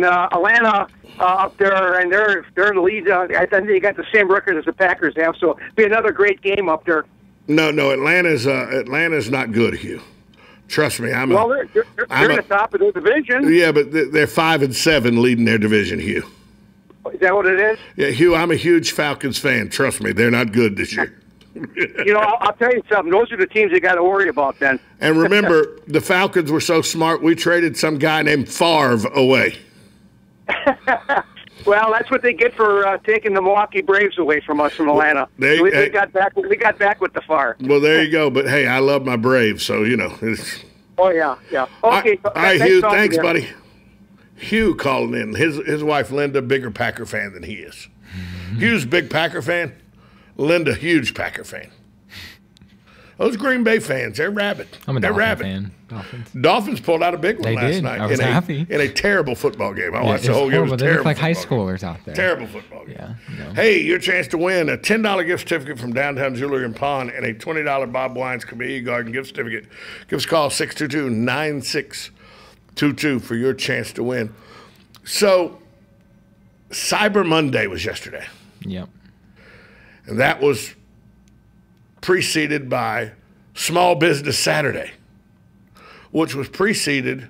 Atlanta up there, and they're in the lead. I think they got the same record as the Packers have, so it'll be another great game up there. No, Atlanta's not good, Hugh. Trust me, they're in the top of the division. Yeah, but they're 5-7 leading their division, Hugh. Is that what it is? Yeah, Hugh, I'm a huge Falcons fan. Trust me, they're not good this year. You know, I'll tell you something. Those are the teams you got to worry about then. And remember, the Falcons were so smart, we traded some guy named Favre away. Well, that's what they get for taking the Milwaukee Braves away from us from Atlanta. We got back with the Favre. Well, there you go. But, hey, I love my Braves, so, you know. Oh, yeah. Okay. All right, Hugh, thanks, buddy. Hugh calling in. His wife, Linda, bigger Packer fan than he is. Hugh's big Packer fan. Linda, huge Packer fan. Those Green Bay fans, they're rabid. I'm a Dolphin fan. Dolphins pulled out a big one last night. I was happy. In a terrible football game. I watched the whole game. It was they terrible. look like high schoolers out there. Terrible football game. Yeah. No. Hey, your chance to win a $10 gift certificate from Downtown Jewelry and Pawn and a $20 Bob Wine's Community Garden gift certificate. Give us a call, 622-9622 for your chance to win. So, Cyber Monday was yesterday. Yep. And that was preceded by Small Business Saturday, which was preceded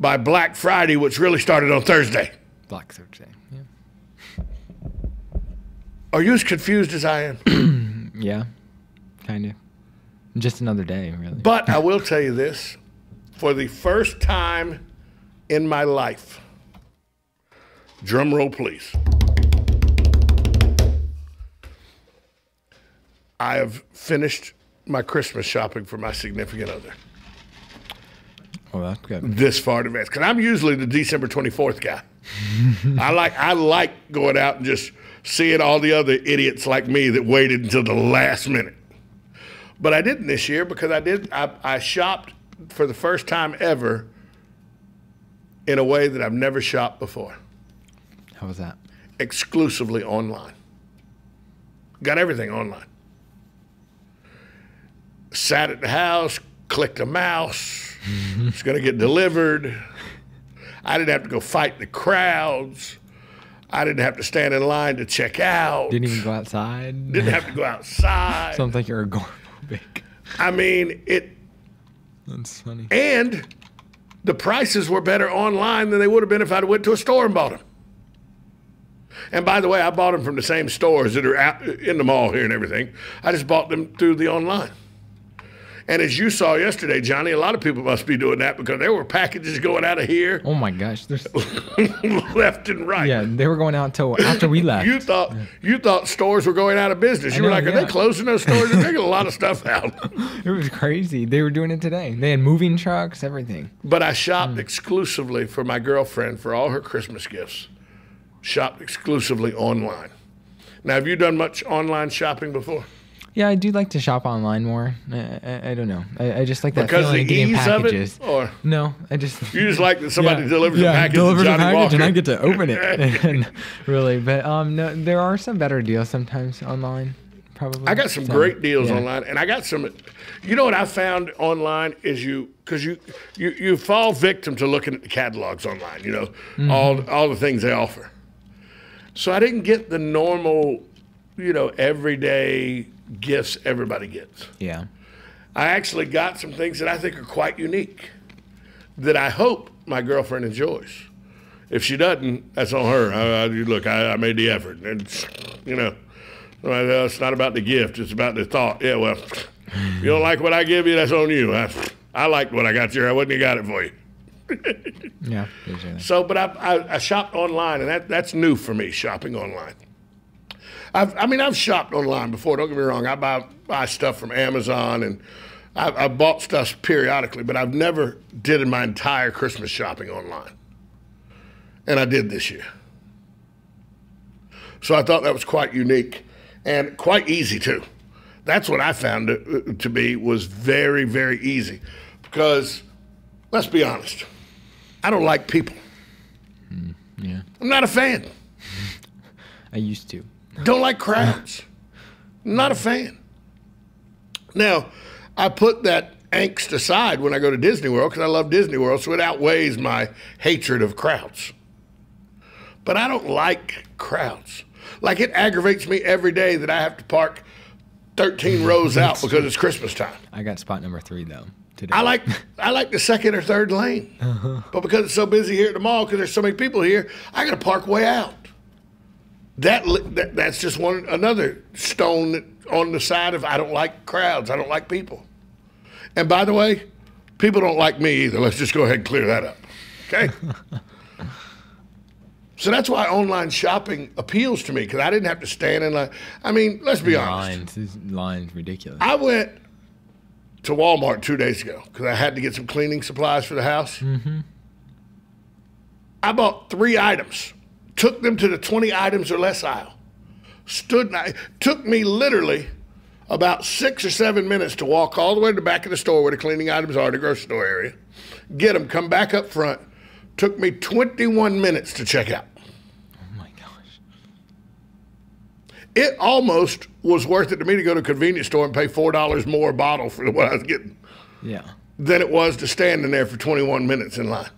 by Black Friday, which really started on Thursday. Black Thursday, yeah. Are you as confused as I am? Yeah, kind of. Just another day, really. But I will tell you this. For the first time in my life, drum roll, please. I have finished my Christmas shopping for my significant other. Oh, that's good. This far in advance. Because I'm usually the December 24th guy. I like going out and just seeing all the other idiots like me that waited until the last minute. But I didn't this year because I shopped for the first time ever in a way that I've never shopped before. How was that? Exclusively online. Got everything online. Sat at the house, clicked a mouse. It's going to get delivered. I didn't have to go fight the crowds. I didn't have to stand in line to check out. Didn't even go outside. Didn't have to go outside. Sounds like you're agoraphobic. I mean, That's funny. And the prices were better online than they would have been if I'd went to a store and bought them. And by the way, I bought them from the same stores that are out in the mall here and everything. I just bought them through the online. And as you saw yesterday, Johnny, a lot of people must be doing that because there were packages going out of here. Oh my gosh, there's left and right. Yeah, they were going out until after we left. You thought stores were going out of business. You were like, are they closing those stores? They're taking a lot of stuff out. It was crazy. They were doing it today. They had moving trucks, everything. But I shopped exclusively for my girlfriend for all her Christmas gifts. Shopped exclusively online. Now, have you done much online shopping before? Yeah, I do like to shop online more. I don't know. I just like that because feeling of getting packages. Of it, or no, I just you just like that somebody delivers a package. Delivers to Johnny a package Walker. and I get to open it. And really, but no, there are some better deals sometimes online. probably. I got some great deals online, and I got some. You know what I found online is because you fall victim to looking at the catalogs online. You know, all the things they offer. So I didn't get the normal, everyday gifts everybody gets. Yeah. I actually got some things that I think are quite unique that I hope my girlfriend enjoys. If she doesn't, that's on her. Look, I made the effort. And, it's not about the gift. It's about the thought. Yeah, well, you don't like what I give you, that's on you. I liked what I got you. I wouldn't have got it for you. Yeah. So, but I shopped online, and that's new for me, shopping online. I've shopped online before, don't get me wrong. I buy stuff from Amazon, and I bought stuff periodically, but I've never did my entire Christmas shopping online. And I did this year. So I thought that was quite unique and quite easy, too. That's what I found it to be, was very, very easy. Because, let's be honest, I don't like people. Yeah. I'm not a fan. I used to. Don't like crowds. Not a fan. Now, I put that angst aside when I go to Disney World because I love Disney World, so it outweighs my hatred of crowds. But I don't like crowds. Like, it aggravates me every day that I have to park 13 rows out because it's Christmas time. I got spot number 3, though, today. I like the second or third lane. But because it's so busy here at the mall, because there's so many people here, I got to park way out. That's just another stone on the side of I don't like crowds. I don't like people. And by the way, people don't like me either. Let's just go ahead and clear that up. Okay? So that's why online shopping appeals to me, because I didn't have to stand in line. I mean, let's be honest. This line's ridiculous. I went to Walmart 2 days ago because I had to get some cleaning supplies for the house. I bought 3 items. Took them to the 20 items or less aisle. Took me literally about 6 or 7 minutes to walk all the way to the back of the store where the cleaning items are, the grocery store area, get them, come back up front. Took me 21 minutes to check out. Oh my gosh. It almost was worth it to me to go to a convenience store and pay $4 more a bottle for what I was getting. Yeah. Than it was to stand in there for 21 minutes in line.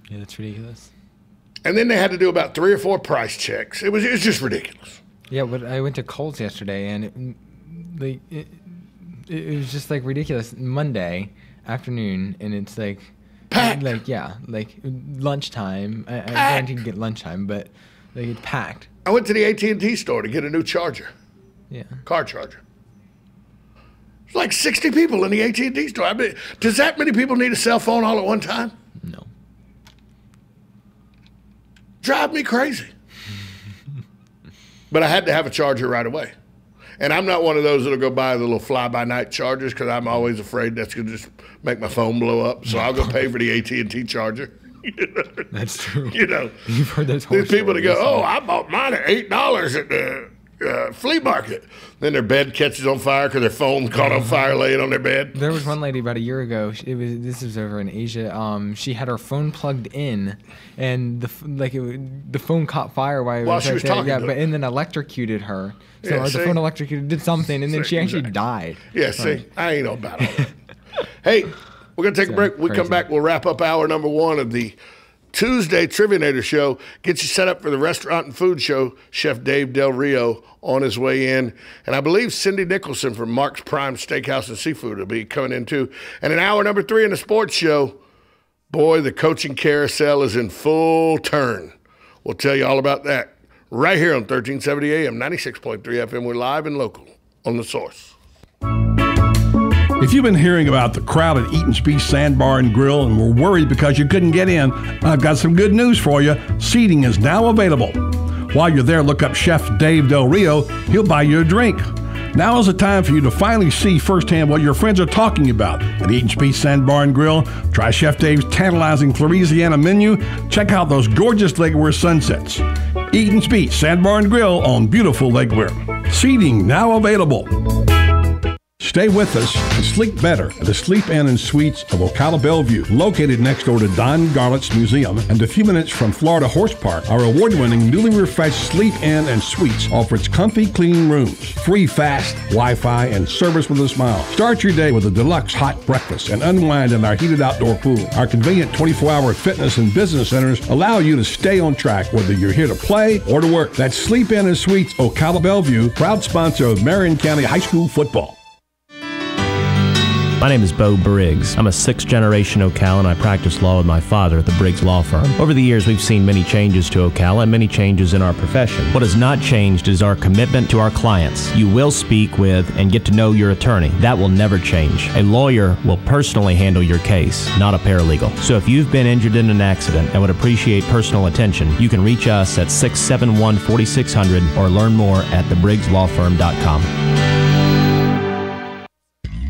Yeah, that's ridiculous. And then they had to do about 3 or 4 price checks. It was just ridiculous. Yeah, but I went to Kohl's yesterday, and it was just like ridiculous. Monday afternoon, and it's like packed. Like lunchtime. I guarantee you get lunchtime, but like it's packed. I went to the AT&T store to get a new charger. Yeah. Car charger. It's like 60 people in the AT&T store. I mean, does that many people need a cell phone all at one time? No. Drive me crazy. But I had to have a charger right away. And I'm not one of those that'll go buy the little fly-by-night chargers because I'm always afraid that's going to just make my phone blow up. So I'll go pay for the AT&T charger. That's true. You've heard those horror people that go, I bought mine at $8 at the flea market. Then their bed catches on fire because their phone caught on fire laying on their bed. There was one lady about a year ago. This was over in Asia. She had her phone plugged in, and the phone caught fire while she was talking. Yeah, and then electrocuted her. So the phone electrocuted, did something, and then she actually died. Yeah, see, I ain't know about all that. Hey, we're gonna take a break. When we come back, we'll wrap up hour number 1 of the Tuesday Trivianator Show. Get you set up for the restaurant and food show. Chef Dave Del Rio on his way in. And I believe Cindy Nicholson from Mark's Prime Steakhouse and Seafood will be coming in too. And in hour number 3 in the sports show, boy, the coaching carousel is in full turn. We'll tell you all about that right here on 1370 AM, 96.3 FM. We're live and local on The Source. If you've been hearing about the crowd at Eaton's Beach Sandbar and Grill and were worried because you couldn't get in, I've got some good news for you. Seating is now available. While you're there, look up Chef Dave Del Rio. He'll buy you a drink. Now is the time for you to finally see firsthand what your friends are talking about at Eaton's Beach Sandbar and Grill. Try Chef Dave's tantalizing Louisiana menu. Check out those gorgeous Lakeware sunsets. Eaton's Beach Sandbar and Grill on beautiful Lakeware. Seating now available. Stay with us and sleep better at the Sleep Inn and Suites of Ocala Bellevue, located next door to Don Garlett's Museum and a few minutes from Florida Horse Park. Our award-winning, newly refreshed Sleep Inn and Suites offers comfy, clean rooms, free fast Wi-Fi, and service with a smile. Start your day with a deluxe hot breakfast and unwind in our heated outdoor pool. Our convenient 24-hour fitness and business centers allow you to stay on track whether you're here to play or to work. That's Sleep Inn and Suites Ocala Bellevue, proud sponsor of Marion County High School football. My name is Bo Briggs. I'm a sixth-generation Ocala, and I practice law with my father at the Briggs Law Firm. Over the years, we've seen many changes to Ocala and many changes in our profession. What has not changed is our commitment to our clients. You will speak with and get to know your attorney. That will never change. A lawyer will personally handle your case, not a paralegal. So if you've been injured in an accident and would appreciate personal attention, you can reach us at 671-4600 or learn more at thebriggslawfirm.com.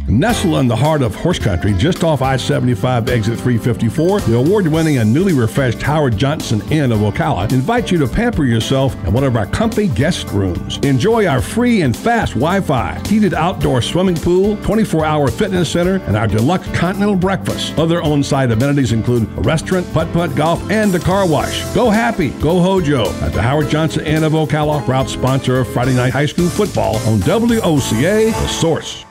Nestled in the heart of horse country, just off I-75 exit 354, the award-winning and newly refreshed Howard Johnson Inn of Ocala invites you to pamper yourself in one of our comfy guest rooms. Enjoy our free and fast Wi-Fi, heated outdoor swimming pool, 24-hour fitness center, and our deluxe continental breakfast. Other on-site amenities include a restaurant, putt-putt golf, and a car wash. Go happy, go Hojo at the Howard Johnson Inn of Ocala, proud sponsor of Friday Night High School football on WOCA, The Source.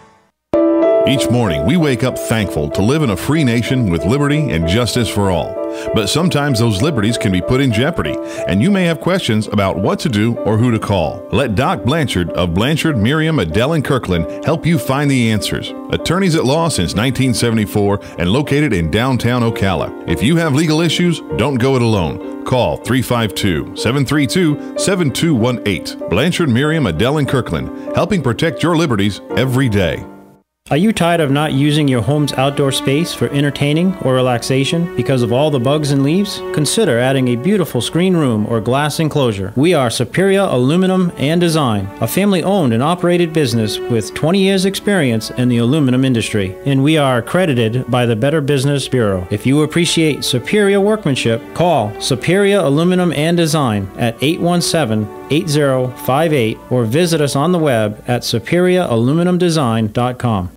Each morning, we wake up thankful to live in a free nation with liberty and justice for all. But sometimes those liberties can be put in jeopardy, and you may have questions about what to do or who to call. Let Doc Blanchard of Blanchard, Miriam, Adele, and Kirkland help you find the answers. Attorneys at law since 1974 and located in downtown Ocala. If you have legal issues, don't go it alone. Call 352-732-7218. Blanchard, Miriam, Adele, and Kirkland, helping protect your liberties every day. Are you tired of not using your home's outdoor space for entertaining or relaxation because of all the bugs and leaves? Consider adding a beautiful screen room or glass enclosure. We are Superior Aluminum and Design, a family-owned and operated business with 20 years experience in the aluminum industry, and we are accredited by the Better Business Bureau. If you appreciate superior workmanship, call Superior Aluminum and Design at 817-8058 or visit us on the web at superiораluminumdesign.com.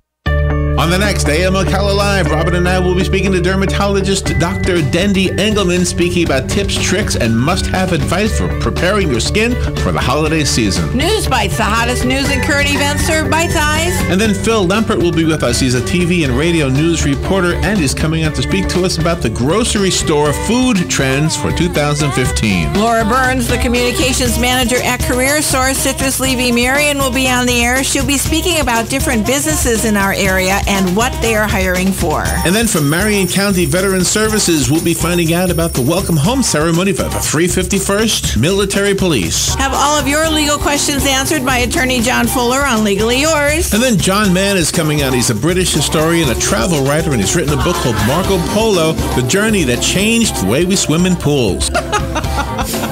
On the next AM Ocala Live, Robin and I will be speaking to dermatologist Dr. Dendy Engelman, speaking about tips, tricks, and must-have advice for preparing your skin for the holiday season. News Bites, the hottest news and current events served bite-sized. And then Phil Lempert will be with us. He's a TV and radio news reporter, and he's coming out to speak to us about the grocery store food trends for 2015. Laura Burns, the communications manager at Career Source Citrus Levy Marion, will be on the air. She'll be speaking about different businesses in our area and what they are hiring for. And then from Marion County Veteran Services, we'll be finding out about the welcome home ceremony for the 351st Military Police. Have all of your legal questions answered by attorney John Fuller on Legally Yours. And then John Mann is coming out. He's a British historian, a travel writer, and he's written a book called Marco Polo, The Journey That Changed the Way We Swim in Pools.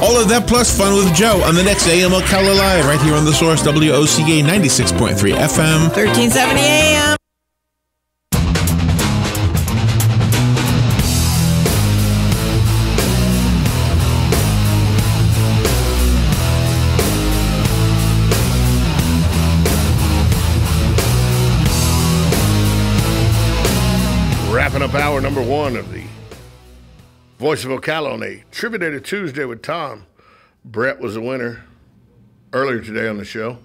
All of that plus fun with Joe on the next AM Ocala Live right here on The Source, WOCA 96.3 FM. 1370 AM. Wrapping up hour number one of the Voice of Ocala on a Trivia Tuesday with Tom. Brett was the winner earlier today on the show.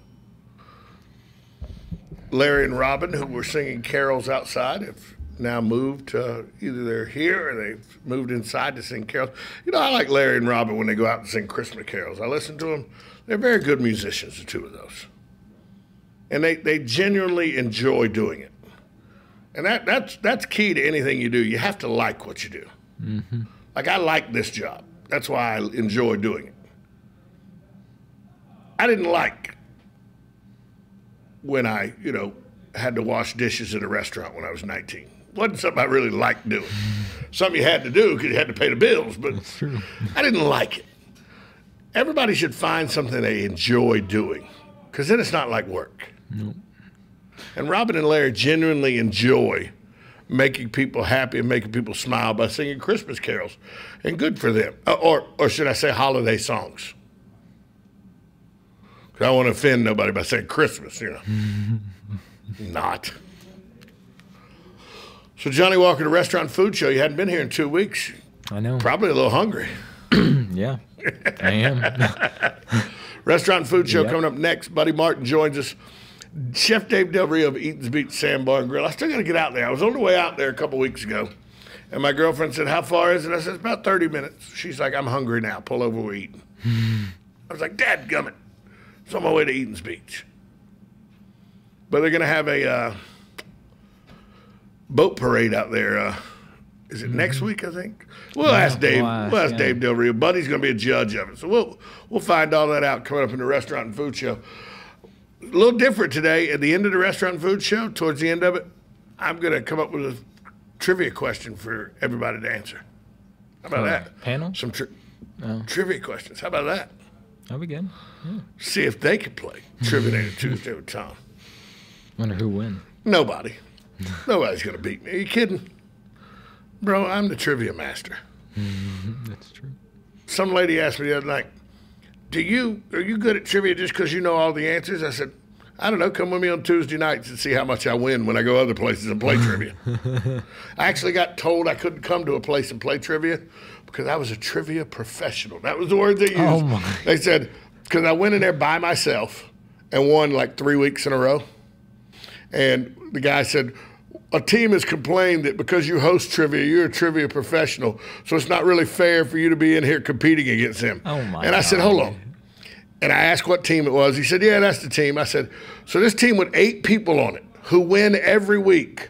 Larry and Robin, who were singing carols outside, have now moved. Either they're here or they've moved inside to sing carols. You know, I like Larry and Robin when they go out and sing Christmas carols. I listen to them. They're very good musicians, the two of those. And they genuinely enjoy doing it. And that's key to anything you do. You have to like what you do. Mm-hmm. Like, I like this job. That's why I enjoy doing it. I didn't like when I, had to wash dishes at a restaurant when I was 19. It wasn't something I really liked doing. Something you had to do because you had to pay the bills, but I didn't like it. Everybody should find something they enjoy doing, because then it's not like work. Nope. And Robin and Larry genuinely enjoy making people happy and making people smile by singing Christmas carols. And good for them. Or should I say holiday songs? Because I don't want to offend nobody by saying Christmas, Not. So Johnny Walker, the restaurant food show. You hadn't been here in 2 weeks. I know. Probably a little hungry. Yeah, I am. Restaurant food show coming up next. Buddy Martin joins us. Chef Dave Del Rio of Eaton's Beach Sandbar and Grill. I still got to get out there. I was on the way out there a couple weeks ago, and my girlfriend said, "How far is it?" I said, "It's about 30 minutes." She's like, "I'm hungry now. Pull over, we're eating." I was like, "Dadgummit. It's on my way to Eaton's Beach." But they're going to have a boat parade out there. Is it next week, I think? We'll ask Dave. We'll ask Dave Del Rio. Buddy's going to be a judge of it. So we'll find all that out coming up in the restaurant and food show. A little different today. At the end of the restaurant and food show, towards the end of it, I'm going to come up with a trivia question for everybody to answer. How about that? Panel? Some trivia questions. How about that? That'll be good. Yeah. See if they can play Trivia Tuesday with Tom. Wonder who win. Nobody. Nobody's going to beat me. Are you kidding? Bro, I'm the trivia master. That's true. Some lady asked me the other night, are you good at trivia just because you know all the answers? I said, I don't know. Come with me on Tuesday nights and see how much I win when I go other places and play trivia. I actually got told I couldn't come to a place and play trivia because I was a trivia professional. That was the word they used. Oh, my. They said, because I went in there by myself and won like 3 weeks in a row. And the guy said, a team has complained that because you host trivia, you're a trivia professional, so it's not really fair for you to be in here competing against them. Oh, my And I said, God. hold on. And I asked what team it was. He said, yeah, that's the team. I said, so this team with 8 people on it who win every week,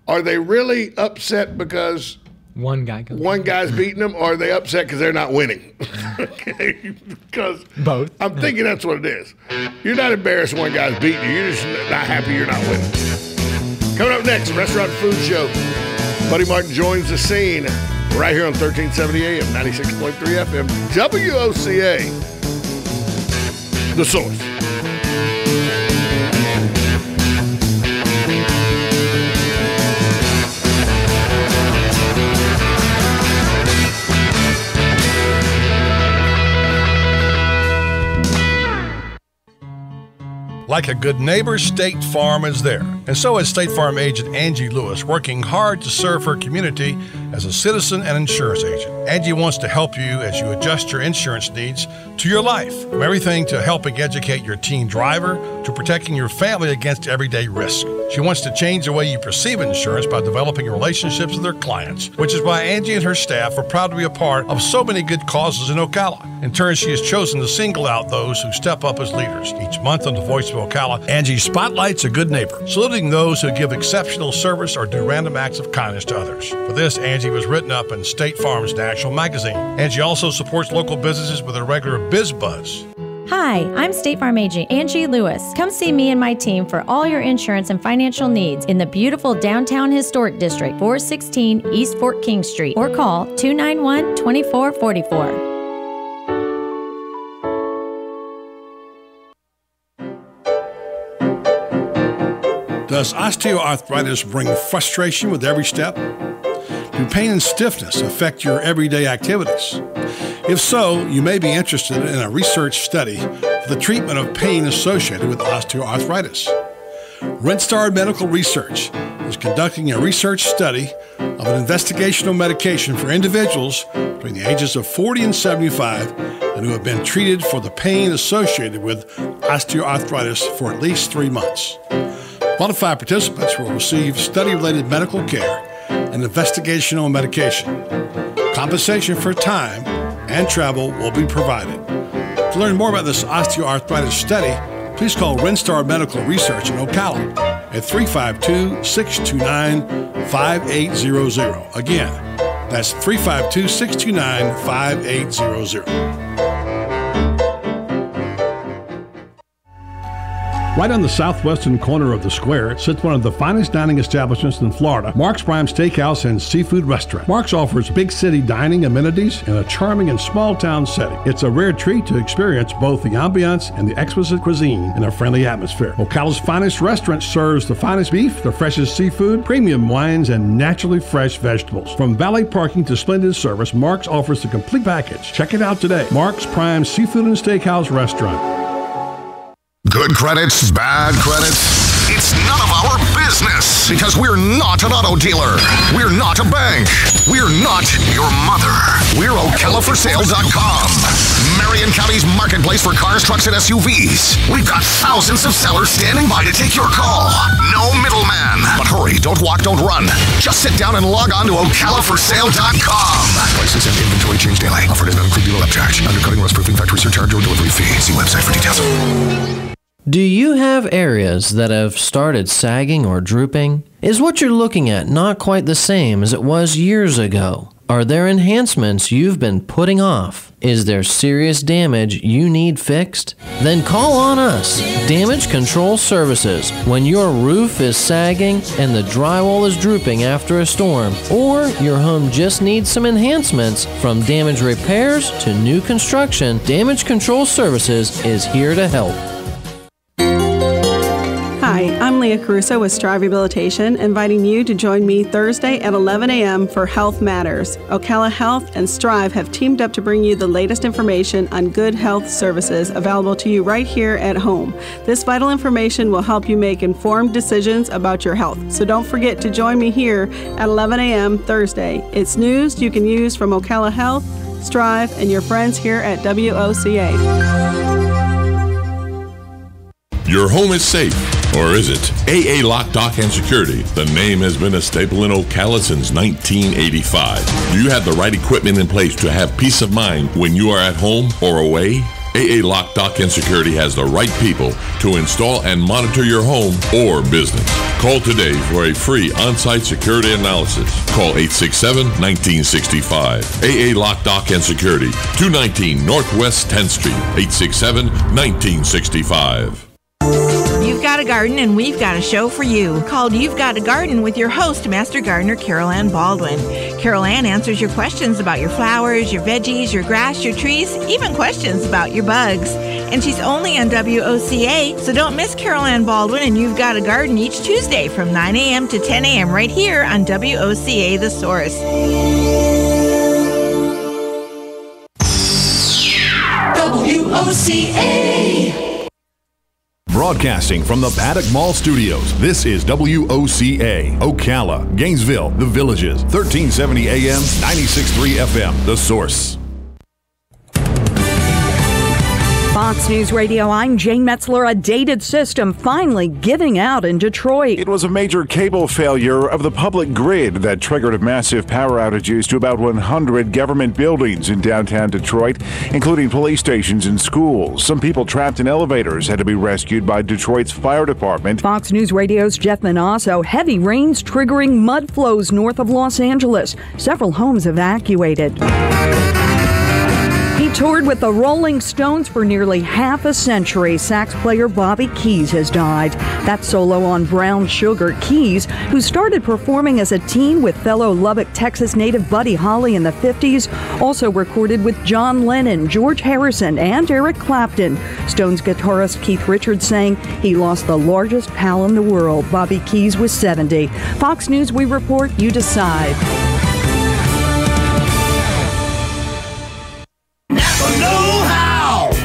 are they really upset because one guy's beating them, or are they upset because they're not winning? Okay, because both. I'm thinking that's what it is. You're not embarrassed one guy's beating you. You're just not happy you're not winning. Coming up next, Restaurant Food Show. Buddy Martin joins the scene right here on 1370 AM, 96.3 FM, WOCA, The Source. Like a good neighbor, State Farm is there. And so is State Farm agent Angie Lewis, working hard to serve her community as a citizen and insurance agent. Angie wants to help you as you adjust your insurance needs to your life. From everything to helping educate your teen driver to protecting your family against everyday risk. She wants to change the way you perceive insurance by developing relationships with her clients, which is why Angie and her staff are proud to be a part of so many good causes in Ocala. In turn, she has chosen to single out those who step up as leaders. Each month on the Voice of Ocala, Angie spotlights a good neighbor, saluting those who give exceptional service or do random acts of kindness to others. For this, Angie was written up in State Farm's National Magazine. Angie also supports local businesses with a regular Biz Buzz. Hi, I'm State Farm agent Angie Lewis. Come see me and my team for all your insurance and financial needs in the beautiful downtown historic district, 416 East Fort King Street, or call 291-2444. Does osteoarthritis bring frustration with every step? Do pain and stiffness affect your everyday activities? If so, you may be interested in a research study for the treatment of pain associated with osteoarthritis. Renstar Medical Research is conducting a research study of an investigational medication for individuals between the ages of 40 and 75 and who have been treated for the pain associated with osteoarthritis for at least 3 months. Qualified participants will receive study-related medical care and investigational medication. Compensation for time and travel will be provided. To learn more about this osteoarthritis study, please call Renstar Medical Research in Ocala at 352-629-5800. Again, that's 352-629-5800. Right on the southwestern corner of the square sits one of the finest dining establishments in Florida, Mark's Prime Steakhouse and Seafood Restaurant. Mark's offers big city dining amenities in a charming and small town setting. It's a rare treat to experience both the ambiance and the exquisite cuisine in a friendly atmosphere. Ocala's finest restaurant serves the finest beef, the freshest seafood, premium wines, and naturally fresh vegetables. From valet parking to splendid service, Mark's offers the complete package. Check it out today. Mark's Prime Seafood and Steakhouse Restaurant. Good credits, bad credits. It's none of our business because we're not an auto dealer. We're not a bank. We're not your mother. We're ocalaforsale.com. Marion County's marketplace for cars, trucks, and SUVs. We've got thousands of sellers standing by to take your call. No middleman. But hurry, don't walk, don't run. Just sit down and log on to ocalaforsale.com. Prices and inventory change daily. Offered at an include dealer upcharge. Undercutting, rust-proofing, factory surcharge, or delivery fee. See website for details. Do you have areas that have started sagging or drooping? Is what you're looking at not quite the same as it was years ago? Are there enhancements you've been putting off? Is there serious damage you need fixed? Then call on us, Damage Control Services. When your roof is sagging and the drywall is drooping after a storm, or your home just needs some enhancements, from damage repairs to new construction, Damage Control Services is here to help. Hi, I'm Leah Caruso with Strive Rehabilitation, inviting you to join me Thursday at 11 a.m. for Health Matters. Ocala Health and Strive have teamed up to bring you the latest information on good health services available to you right here at home. This vital information will help you make informed decisions about your health. So don't forget to join me here at 11 a.m. Thursday. It's news you can use from Ocala Health, Strive, and your friends here at WOCA. Your home is safe, or is it? AA Lock, Dock, and Security. The name has been a staple in Ocala since 1985. Do you have the right equipment in place to have peace of mind when you are at home or away? AA Lock, Dock, and Security has the right people to install and monitor your home or business. Call today for a free on-site security analysis. Call 867-1965. AA Lock, Dock, and Security, 219 Northwest 10th Street, 867-1965. You've got a garden and we've got a show for you called You've Got a Garden with your host, Master Gardener Carol Ann Baldwin. Carol Ann answers your questions about your flowers, your veggies, your grass, your trees, even questions about your bugs. And she's only on WOCA, so don't miss Carol Ann Baldwin and You've Got a Garden each Tuesday from 9 a.m. to 10 a.m. right here on WOCA The Source. WOCA. Broadcasting from the Paddock Mall Studios, this is WOCA, Ocala, Gainesville, The Villages, 1370 AM, 96.3 FM, The Source. Fox News Radio, I'm Jane Metzler. A dated system finally giving out in Detroit. It was a major cable failure of the public grid that triggered massive power outages to about 100 government buildings in downtown Detroit, including police stations and schools. Some people trapped in elevators had to be rescued by Detroit's fire department. Fox News Radio's Jeff Manasso. Heavy rains triggering mud flows north of Los Angeles. Several homes evacuated. He toured with the Rolling Stones for nearly half a century. Sax player Bobby Keys has died. That solo on Brown Sugar. Keys, who started performing as a teen with fellow Lubbock, Texas native Buddy Holly in the 50s, also recorded with John Lennon, George Harrison, and Eric Clapton. Stones guitarist Keith Richards saying he lost the largest pal in the world. Bobby Keys was 70. Fox News, we report, you decide.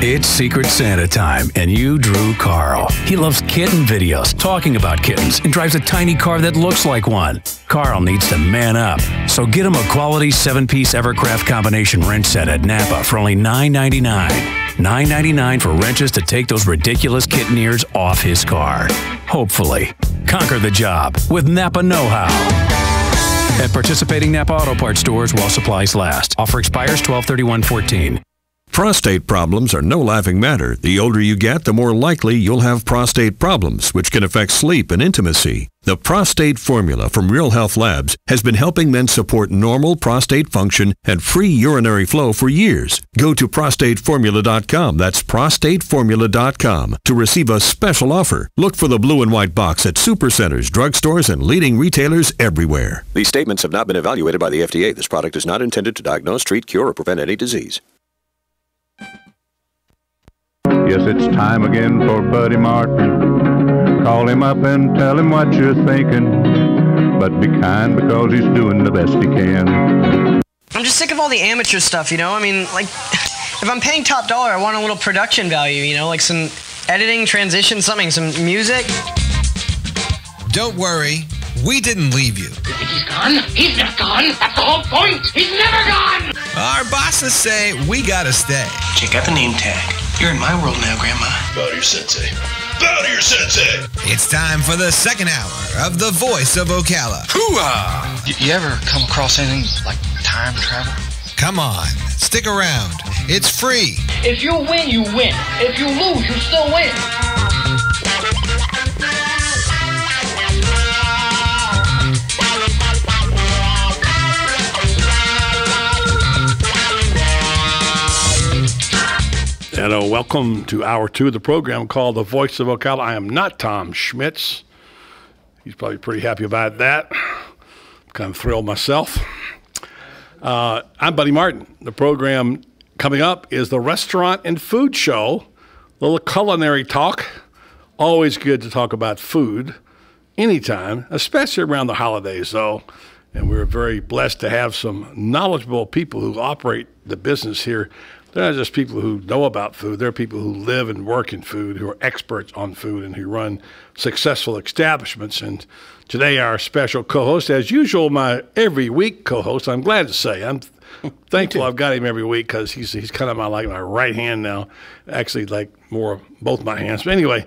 It's Secret Santa time, and you drew Carl. He loves kitten videos, talking about kittens, and drives a tiny car that looks like one. Carl needs to man up, so get him a quality 7-piece Evercraft combination wrench set at Napa for only $9.99. $9.99 for wrenches to take those ridiculous kitten ears off his car. Hopefully. Conquer the job with Napa Know-How. At participating Napa Auto Parts stores while supplies last. Offer expires 12/31/14. Prostate problems are no laughing matter. The older you get, the more likely you'll have prostate problems, which can affect sleep and intimacy. The Prostate Formula from Real Health Labs has been helping men support normal prostate function and free urinary flow for years. Go to prostateformula.com, that's prostateformula.com, to receive a special offer. Look for the blue and white box at supercenters, drugstores, and leading retailers everywhere. These statements have not been evaluated by the FDA. This product is not intended to diagnose, treat, cure, or prevent any disease. Yes, it's time again for Buddy Martin. Call him up and tell him what you're thinking. But be kind because he's doing the best he can. I'm just sick of all the amateur stuff, you know? I mean, like, if I'm paying top dollar, I want a little production value, you know? Like some editing, transition, something, some music. Don't worry, we didn't leave you. You think he's gone? He's not gone. That's the whole point. He's never gone. Our bosses say we gotta stay. Check out the name tag. You're in my world now, Grandma. Bow to your sensei. Bow to your sensei. It's time for the second hour of The Voice of Ocala. Hoo-ah! You ever come across anything like time travel? Come on, stick around. It's free. If you win, you win. If you lose, you still win. And welcome to hour 2 of the program called The Voice of Ocala. I am not Tom Schmitz. He's probably pretty happy about that. I'm kind of thrilled myself. I'm Buddy Martin. The program coming up is the Restaurant and Food Show, a little culinary talk. Always good to talk about food anytime, especially around the holidays, though. And we're very blessed to have some knowledgeable people who operate the business here. They're not just people who know about food. They're people who live and work in food, who are experts on food, and who run successful establishments. And today, our special co-host, as usual, my every week co-host, I'm glad to say. I'm thankful I've got him every week because he's kind of my right hand now. Actually, like more both my hands. But anyway,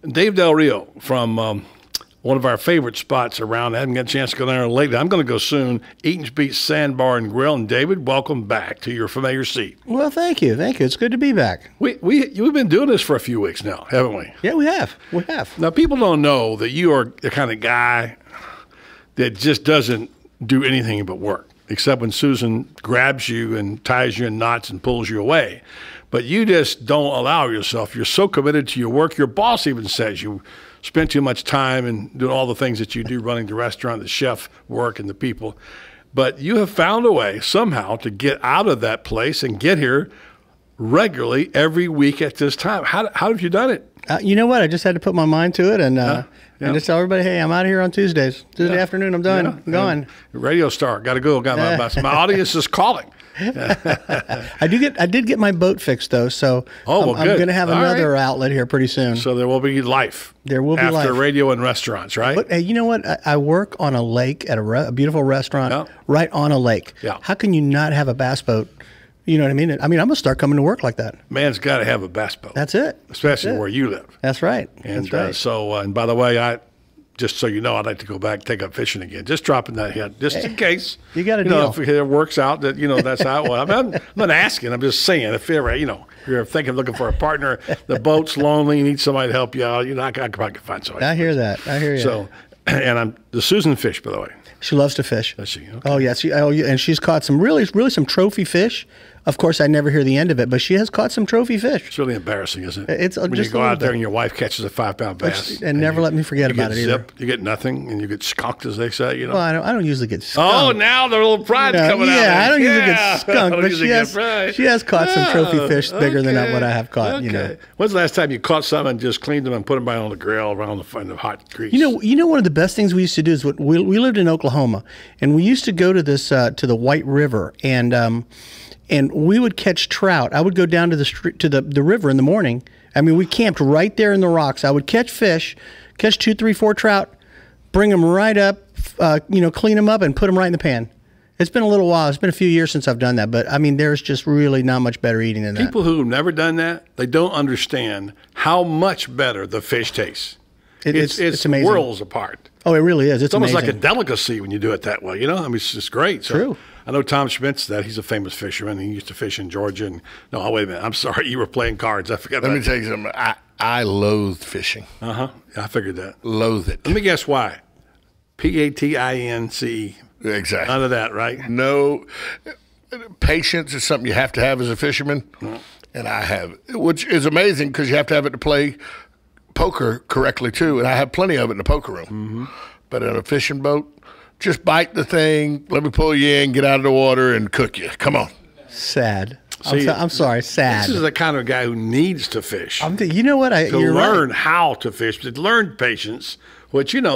Dave Del Rio from one of our favorite spots around. I haven't got a chance to go there lately. I'm going to go soon. Eaton's Beach Sandbar and Grill. And David, welcome back to your familiar seat. Well, thank you. Thank you. It's good to be back. We've been doing this for a few weeks now, haven't we? Yeah, we have. We have. Now, people don't know that you are the kind of guy that just doesn't do anything but work, except when Susan grabs you and ties you in knots and pulls you away. But you just don't allow yourself. You're so committed to your work. Your boss even says you spend too much time and doing all the things that you do, running the restaurant, the chef work, and the people. But you have found a way somehow to get out of that place and get here regularly every week at this time. How have you done it? You know what? I just had to put my mind to it and just tell everybody, hey, I'm out of here on Tuesdays. Tuesday afternoon, I'm done. I'm going. Radio star, got to go. Got my audience is calling. I did get my boat fixed though, so I'm going to have another outlet here pretty soon. So there will be life. There will be life after radio and restaurants, right? But hey, you know what? I work on a lake at a beautiful restaurant right on a lake. Yeah. How can you not have a bass boat? You know what I mean? I'm going to start coming to work like that. Man's got to have a bass boat. That's it. Especially where you live. That's right. And That's right. And by the way, just so you know, I'd like to go back, take up fishing again. Just dropping that hint, just in case. You got to if it works out, that that's how it was. I'm not asking. I'm just saying, if you're looking for a partner, the boat's lonely, you need somebody to help you out. I probably can find somebody. I hear that. I hear you. So, and I'm the Susan fish, by the way. She loves to fish. Does she? Okay. Oh yes. And she's caught some really some trophy fish. Of course, I never hear the end of it, but she has caught some trophy fish. It's really embarrassing, isn't it? It's when just you go out there and your wife catches a 5-pound bass, and never let me forget about it either. You get nothing, and you get skunked, as they say. Well, I don't usually get skunked. Oh, now the little pride's coming out. Yeah, I don't usually get skunked, but she has caught some trophy fish bigger than what I have caught. Okay. When's the last time you caught some and just cleaned them and put them right on the grill around the hot grease? You know, one of the best things we used to do is we lived in Oklahoma, and we used to go to this to the White River, and we would catch trout. I would go down to the river in the morning. I mean, we camped right there in the rocks. I would catch fish, catch 2, 3, 4 trout, bring them right up, clean them up and put them right in the pan. It's been a little while. It's been a few years since I've done that, but I mean, there's just really not much better eating than that. People who've never done that, they don't understand how much better the fish tastes. It's amazing. Worlds apart. Oh, it really is. It's almost like a delicacy when you do it that way. I mean, it's just great. So, true. I know Tom Schmitz, he's a famous fisherman. He used to fish in Georgia. And no, wait a minute. I'm sorry. You were playing cards. I forgot. Let me tell you something. I loathe fishing. Yeah, I figured that. Loathe it. Let me guess why. PATINCE. Exactly. None of that, right? No. Patience is something you have to have as a fisherman. And I have it, which is amazing because you have to have it to play poker correctly, too. And I have plenty of it in the poker room. Mm-hmm. But in a fishing boat, just bite the thing, let me pull you in, get out of the water, and cook you. Come on. Sad. I'm sorry, sad. This is the kind of guy who needs to fish. You know what? To learn how to fish, to learn patience, which, you can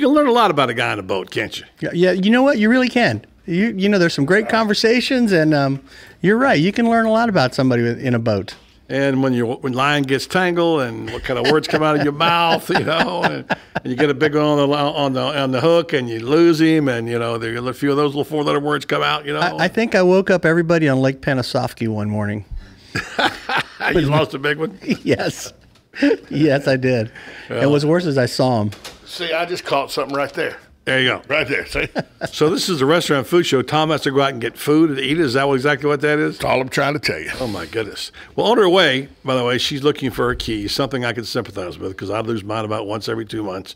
learn a lot about a guy in a boat, can't you? Yeah, you know what? You really can. There's some great conversations, and you're right. You can learn a lot about somebody in a boat. And when line gets tangled, and what kind of words come out of your mouth, and you get a big one on the hook, and you lose him, and there a few of those little 4-letter words come out. I think I woke up everybody on Lake Penasofsky one morning. You lost a big one. Yes, yes, I did. And what's worse is I saw him. See, I just caught something right there. There you go. Right there, see? So this is a restaurant food show. Tom has to go out and get food and eat. Is that exactly what that is? That's all I'm trying to tell you. Oh, my goodness. Well, on her way, by the way, she's looking for her keys, something I can sympathize with because I lose mine about once every 2 months.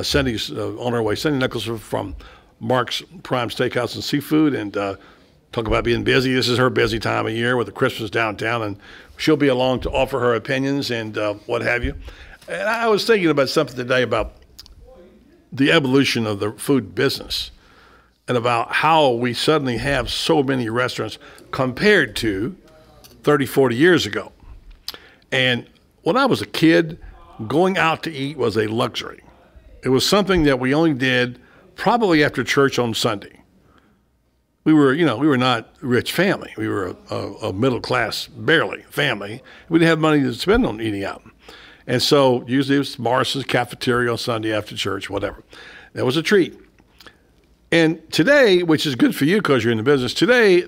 Cindy's on her way. Cindy Nichols from Mark's Prime Steakhouse and Seafood, and talk about being busy. This is her busy time of year with the Christmas downtown, and she'll be along to offer her opinions and what have you. And I was thinking about something today about the evolution of the food business and about how we suddenly have so many restaurants compared to 30, 40 years ago. And when I was a kid, going out to eat was a luxury. It was something that we only did probably after church on Sunday. We were not a rich family. We were a middle class, barely, family. We didn't have money to spend on eating out. And so usually it was Morrison's cafeteria on Sunday after church, whatever. That was a treat. And today, which is good for you because you're in the business, today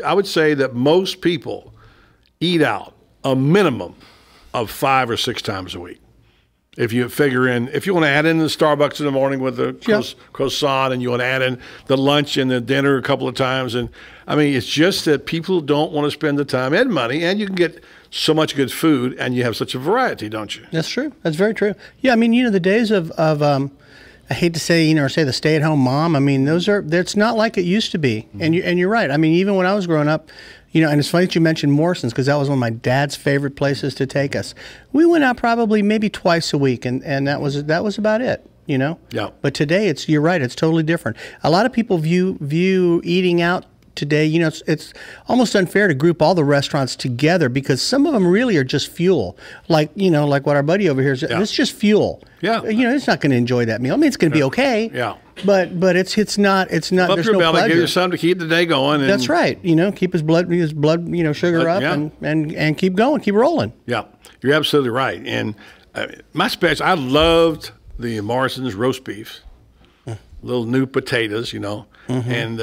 I would say that most people eat out a minimum of 5 or 6 times a week. If you figure in, if you want to add in the Starbucks in the morning with the croissant, and you want to add in the lunch and the dinner a couple of times. And I mean, it's just that people don't want to spend the time and money, and you can get so much good food, and you have such a variety, don't you? That's true. That's very true. Yeah, I mean, the days of I hate to say, say the stay-at-home mom. I mean, it's not like it used to be. Mm-hmm. And you're right. I mean, even when I was growing up, and it's funny that you mentioned Morrison's because that was one of my dad's favorite places to take us. We went out probably maybe twice a week, and that was about it. Yeah. But today, you're right. It's totally different. A lot of people view eating out today, it's almost unfair to group all the restaurants together because some of them really are just fuel. Like what our buddy over here is. Yeah. It's just fuel. Yeah. It's not going to enjoy that meal. I mean, it's going to be okay. Yeah. But it's not. Up there's your no belly, pleasure. Give you something to keep the day going. And that's right. Keep his blood sugar up and keep going, keep rolling. Yeah, you're absolutely right. And my special, I loved the Morrison's roast beef. Little new potatoes, mm-hmm. and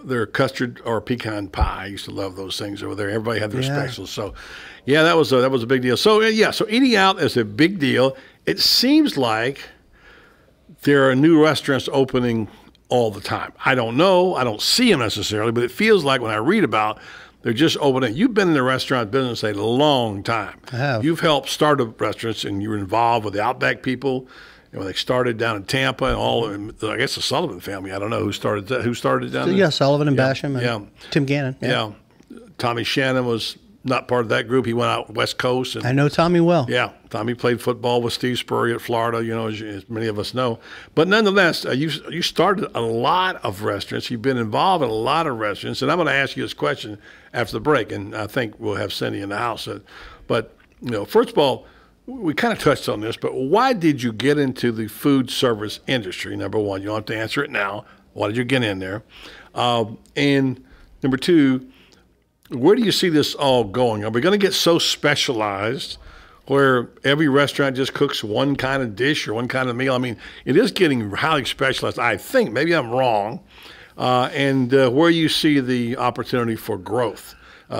their custard or pecan pie. I used to love those things over there. Everybody had their specials. So, yeah, that was a big deal. So, so eating out is a big deal. It seems like there are new restaurants opening all the time. I don't know. I don't see them necessarily, but it feels like when I read about they're just opening. You've been in the restaurant business a long time. I have. You've helped start up restaurants, and you were involved with the Outback people. When they started down in Tampa, and I guess the Sullivan family. I don't know who started that. Who started down there? Yeah, Sullivan and Basham and Tim Gannon. Yeah. Tommy Shannon was not part of that group. He went out West Coast. And, I know Tommy well. Yeah, Tommy played football with Steve Spurrier at Florida, as many of us know. But nonetheless, you started a lot of restaurants. You've been involved in a lot of restaurants. And I'm going to ask you this question after the break, and I think we'll have Cindy in the house. But, first of all, we kind of touched on this, but why did you get into the food service industry? Number one, you don't have to answer it now. Why did you get in there? And number two, where do you see this all going? Are we going to get so specialized where every restaurant just cooks one kind of dish or one kind of meal? I mean, it is getting highly specialized, I think. Maybe I'm wrong. And where you see the opportunity for growth.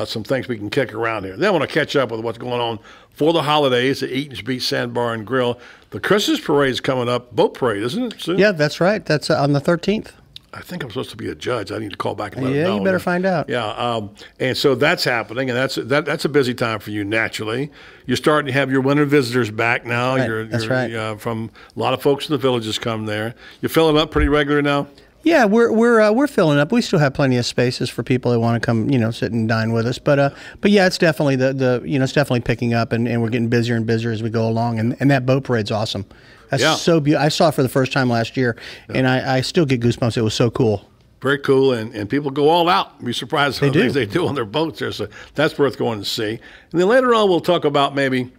Some things we can kick around here. Then I want to catch up with what's going on for the holidays at Eaton's Beach Sandbar and Grill. The Christmas parade is coming up. Boat parade, isn't it? Soon? Yeah, that's right. That's on the 13th. I think I'm supposed to be a judge. I need to call back and let them know. Yeah, you better find out. Yeah, and so that's happening, and that's a busy time for you naturally. You're starting to have your winter visitors back now. Right. That's right. From a lot of folks in the villages come there. You're filling up pretty regular now? Yeah, we're filling up. We still have plenty of spaces for people that want to come, sit and dine with us. But yeah, it's definitely it's definitely picking up, and we're getting busier and busier as we go along. And that boat parade's awesome. That's so beautiful. I saw it for the first time last year, and I still get goosebumps. It was so cool. Very cool, and people go all out. You'd be surprised how things they do on their boats there. So that's worth going to see. And then later on, we'll talk about maybe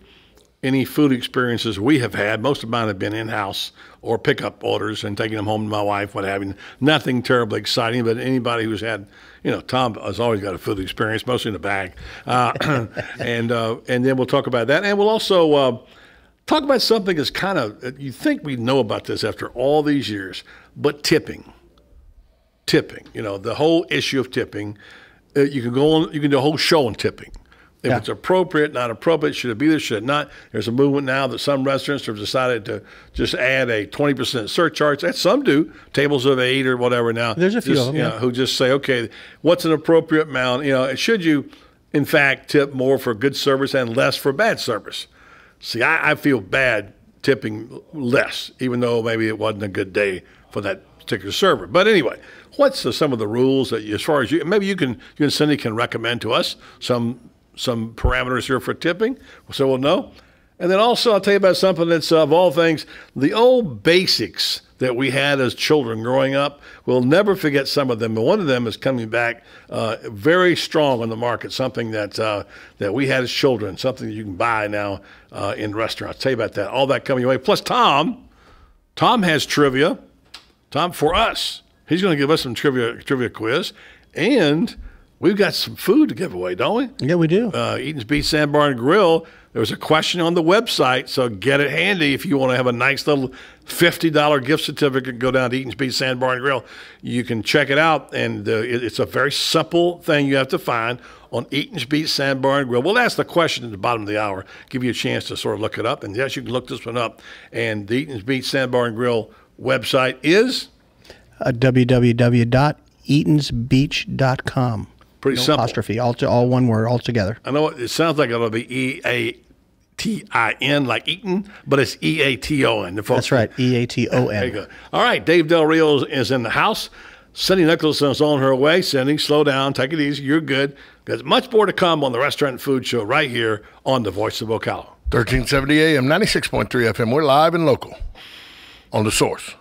any food experiences we have had. Most of mine have been in-house or pickup orders and taking them home to my wife, what have you. Nothing terribly exciting, but anybody who's had, Tom has always got a food experience, mostly in the bag. And then we'll talk about that. And we'll also talk about something that's kind of, you think we know about this after all these years, but tipping. Tipping, the whole issue of tipping. You can do a whole show on tipping. If it's appropriate, not appropriate, should it be there, should it not? There's a movement now that some restaurants have decided to just add a 20% surcharge. That some do, tables of 8 or whatever now. There's a few of them, who just say, okay, what's an appropriate amount? Should you, in fact, tip more for good service and less for bad service? See, I feel bad tipping less, even though maybe it wasn't a good day for that particular server. But anyway, what's some of the rules that, as far as you and Cindy can recommend to us some parameters here for tipping, so we'll know. And then also I'll tell you about something that's, of all things, the old basics that we had as children growing up. We'll never forget some of them, but one of them is coming back very strong on the market, something that we had as children, something that you can buy now in restaurants. I'll tell you about that. All that coming your way. Plus Tom has trivia. Tom, for us, he's going to give us some trivia quiz, and we've got some food to give away, don't we? Yeah, we do. Eaton's Beach Sandbar and Grill. There was a question on the website, so get it handy if you want to have a nice little $50 gift certificate. Go down to Eaton's Beach Sandbar and Grill. You can check it out, and it's a very simple thing you have to find on Eaton's Beach Sandbar and Grill. We'll ask the question at the bottom of the hour, give you a chance to sort of look it up. And yes, you can look this one up. And the Eaton's Beach Sandbar and Grill website is? www.eatonsbeach.com. Pretty simple. Apostrophe, all one word, all together. I know it sounds like it'll be E-A-T-I-N, like Eaton, but it's E-A-T-O-N. That's right, E-A-T-O-N. There you go. All right, Dave Del Rio is in the house. Cindy Nicholson is on her way. Cindy, slow down, take it easy, you're good. There's much more to come on the Restaurant and Food Show right here on the Voice of Ocala. 1370 AM, 96.3 FM. We're live and local on The Source.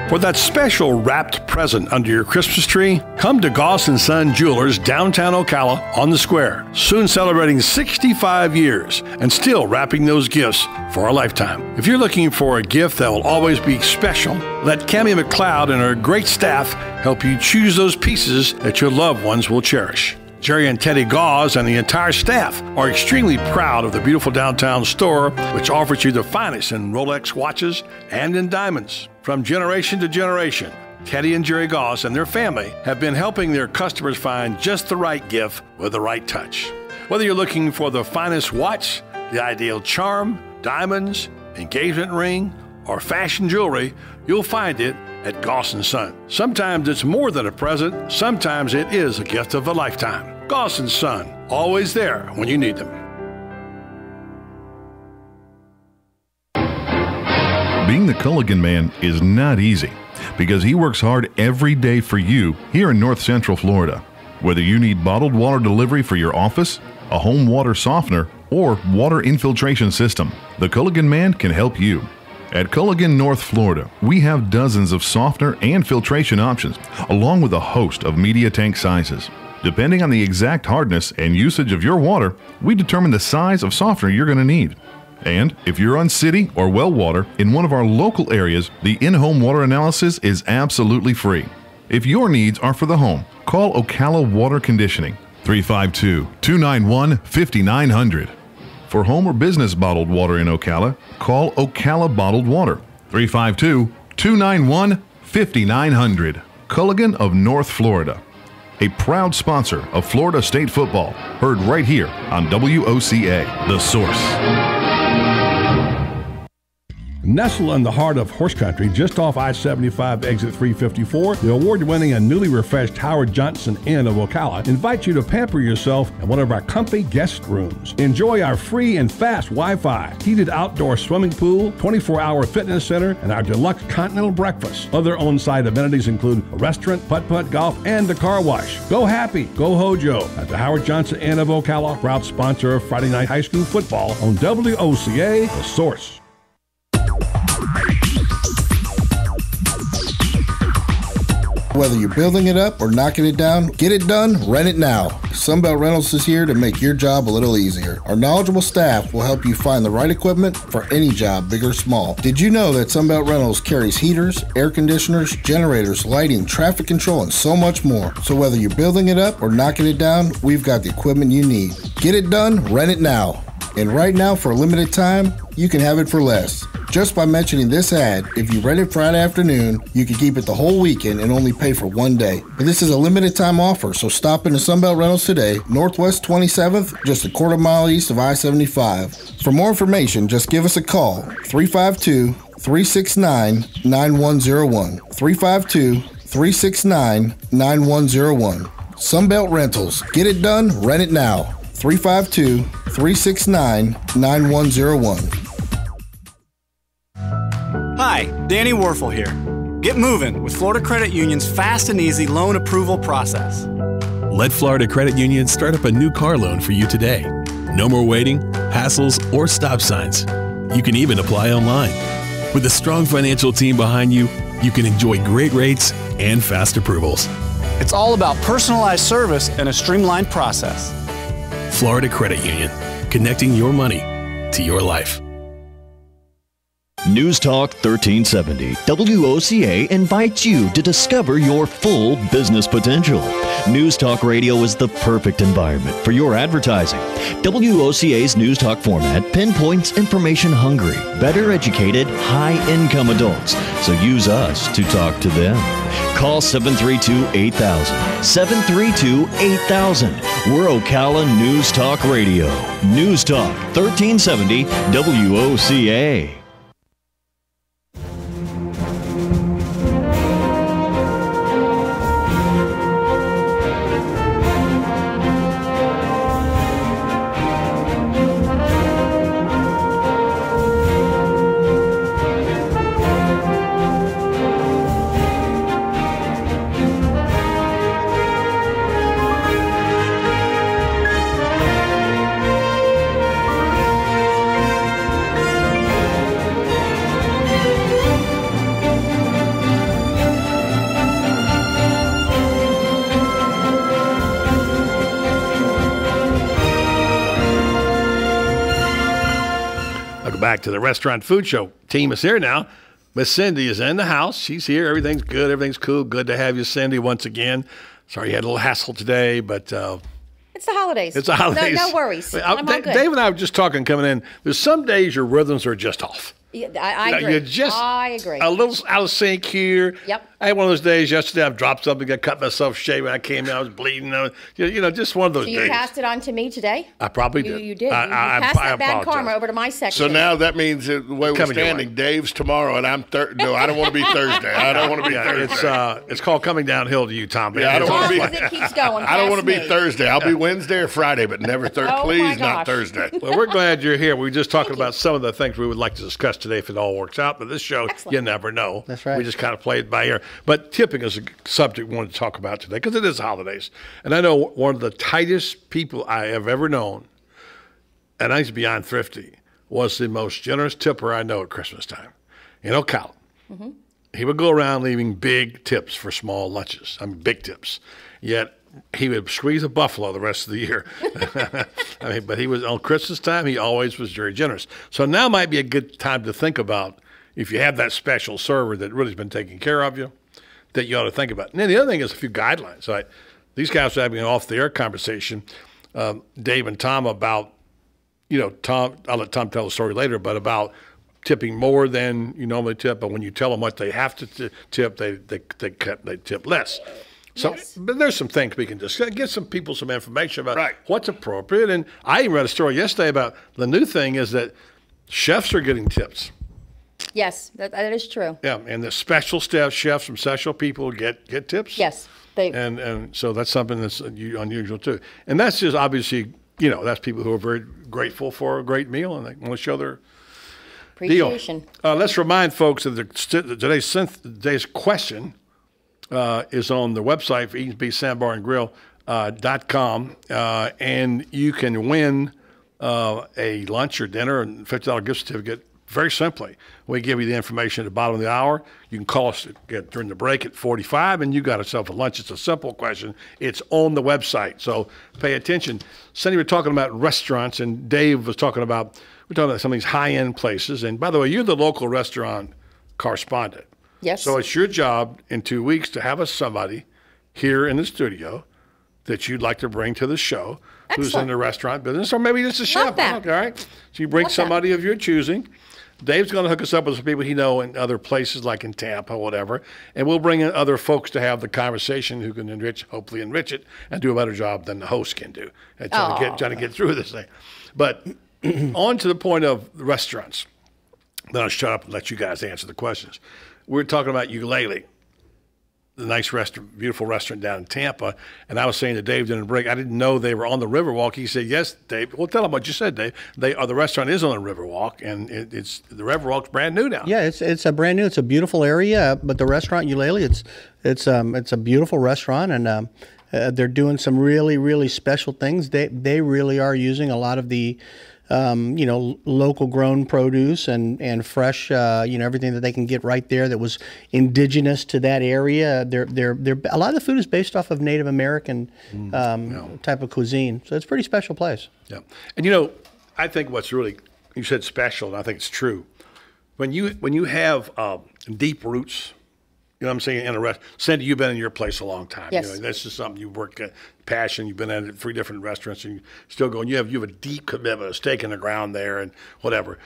For that special wrapped present under your Christmas tree, come to Goss & Son Jewelers, downtown Ocala on the square. Soon celebrating 65 years and still wrapping those gifts for a lifetime. If you're looking for a gift that will always be special, let Cammie McLeod and her great staff help you choose those pieces that your loved ones will cherish. Jerry and Teddy Gauze and the entire staff are extremely proud of the beautiful downtown store, which offers you the finest in Rolex watches and in diamonds. From generation to generation, Teddy and Jerry Gauze and their family have been helping their customers find just the right gift with the right touch. Whether you're looking for the finest watch, the ideal charm, diamonds, engagement ring, or fashion jewelry, you'll find it at Goss & Son. Sometimes it's more than a present, sometimes it is a gift of a lifetime. Goss & Son, always there when you need them. Being the Culligan Man is not easy because he works hard every day for you here in North Central Florida. Whether you need bottled water delivery for your office, a home water softener, or water infiltration system, the Culligan Man can help you. At Culligan, North Florida, we have dozens of softener and filtration options, along with a host of media tank sizes. Depending on the exact hardness and usage of your water, we determine the size of softener you're going to need. And if you're on city or well water in one of our local areas, the in-home water analysis is absolutely free. If your needs are for the home, call Ocala Water Conditioning, 352-291-5900. For home or business bottled water in Ocala, call Ocala Bottled Water, 352-291-5900. Culligan of North Florida, a proud sponsor of Florida State football, heard right here on WOCA, The Source. Nestled in the heart of horse country, just off I-75 exit 354, the award-winning and newly refreshed Howard Johnson Inn of Ocala invites you to pamper yourself in one of our comfy guest rooms. Enjoy our free and fast Wi-Fi, heated outdoor swimming pool, 24-hour fitness center, and our deluxe continental breakfast. Other on-site amenities include a restaurant, putt-putt golf, and a car wash. Go happy, go Hojo at the Howard Johnson Inn of Ocala, proud sponsor of Friday Night High School football on WOCA, The Source. whether you're building it up or knocking it down, get it done, rent it now. Sunbelt Rentals is here to make your job a little easier. Our knowledgeable staff will help you find the right equipment for any job, big or small. Did you know that Sunbelt Rentals carries heaters, air conditioners, generators, lighting, traffic control, and so much more? So whether you're building it up or knocking it down, we've got the equipment you need. Get it done, rent it now. And right now, for a limited time, you can have it for less. Just by mentioning this ad, if you rent it Friday afternoon, you can keep it the whole weekend and only pay for one day. But this is a limited time offer, so stop into Sunbelt Rentals today, Northwest 27th, just a quarter mile east of I-75. For more information, just give us a call, 352-369-9101. 352-369-9101. Sunbelt Rentals. Get it done, rent it now. 352-369-9101. Hi, Danny Warfel here. Get moving with Florida Credit Union's fast and easy loan approval process. Let Florida Credit Union start up a new car loan for you today. No more waiting, hassles, or stop signs. You can even apply online. With a strong financial team behind you, you can enjoy great rates and fast approvals. It's all about personalized service and a streamlined process. Florida Credit Union, connecting your money to your life. News Talk 1370, WOCA invites you to discover your full business potential. News Talk Radio is the perfect environment for your advertising. WOCA's News Talk format pinpoints information-hungry, better educated, high-income adults, so use us to talk to them. Call 732-8000, 732-8000. We're Ocala News Talk Radio. News Talk 1370, WOCA. Back to the Restaurant Food Show. Team is here now. Miss Cindy is in the house. She's here. Everything's good. Everything's cool. Good to have you, Cindy, once again. Sorry you had a little hassle today, but it's the holidays. It's the holidays. No worries. I'm all good. Dave and I were just talking coming in. There's some days your rhythms are just off. Yeah, I agree. You're just I agree. a little out of sync here. Yep. I had one of those days yesterday. I dropped something, got cut myself shaving. I came in, I was bleeding. Just one of those so days. You passed it on to me today? I probably did. You did. You passed that bad karma over to my section. So now that means that the way we're standing, Dave's tomorrow, and I'm No, I don't want to be Thursday. I don't want to be Thursday. It's called coming downhill to you, Tom. Yeah, I don't want to be. It keeps going. I don't want to be Thursday. I'll be Wednesday or Friday, but never Thursday. Oh, please, not Thursday. Well, we're glad you're here. We were just talking about some of the things we would like to discuss today if it all works out. But this show, you never know. That's right. We just kind of play it by ear. But tipping is a subject we wanted to talk about today because it is holidays. And I know one of the tightest people I have ever known, and he's beyond thrifty, was the most generous tipper I know at Christmas time. In Ocala. Mm-hmm. He would go around leaving big tips for small lunches. I mean, big tips. Yet he would squeeze a buffalo the rest of the year. But he was on Christmas time, he always was very generous. So now might be a good time to think about if you have that special server that really has been taking care of you, that you ought to think about. And then the other thing is a few guidelines. Right? These guys are having an off-the-air conversation, Dave and Tom, about, Tom, I'll let Tom tell the story later, but about tipping more than you normally tip, but when you tell them what they have to tip, they tip less. So, yes. But there's some things we can discuss. Get some people some information about what's appropriate. And I even read a story yesterday about the new thing is that chefs are getting tips. Yes, that is true. Yeah, and the special chefs from special people get tips. Yes. And so that's something that's unusual too. And that's just obviously, that's people who are very grateful for a great meal and they want to show their appreciation. Let's remind folks that today's question is on the website for Eaton's Sandbar and Grill.com, and you can win a lunch or dinner and $50 gift certificate Very simply, we give you the information at the bottom of the hour. You can call us during the break at 45, and you got yourself a lunch. It's a simple question. It's on the website, so pay attention. Cindy, we're talking about restaurants, and Dave was talking about, we're talking about some of these high-end places. And by the way, you're the local restaurant correspondent. Yes. So it's your job in 2 weeks to have somebody here in the studio that you'd like to bring to the show who's in the restaurant business, or maybe just a chef. All right. So you bring somebody of your choosing. Dave's going to hook us up with some people he knows in other places, like in Tampa, whatever, and we'll bring in other folks to have the conversation who can hopefully enrich it, and do a better job than the host can do at trying to get through this thing. But on to the point of the restaurants. Then I'll shut up and let you guys answer the questions. We're talking about Eulalie, the nice restaurant, beautiful restaurant down in Tampa. And I was saying to Dave during the break, I didn't know they were on the Riverwalk. He said, yes, Dave. Well, tell him what you said, Dave. The restaurant is on the Riverwalk, and it's the Riverwalk's brand new now. Yeah, it's a brand new. It's a beautiful area, but the restaurant Eulalie, it's a beautiful restaurant, and they're doing some really, really special things. They really are using a lot of the local grown produce and fresh, everything that they can get right there that was indigenous to that area. They're a lot of the food is based off of Native American type of cuisine, so it's a pretty special place. Yeah, and I think what's really, you said special, and I think it's true. When you have deep roots, you know what I'm saying, in a restaurant. Cindy, you've been in your place a long time. Yes. This is something you work at, passion. You've been at 3 different restaurants, and you still going. You have a deep commitment, a stake in the ground there, and whatever.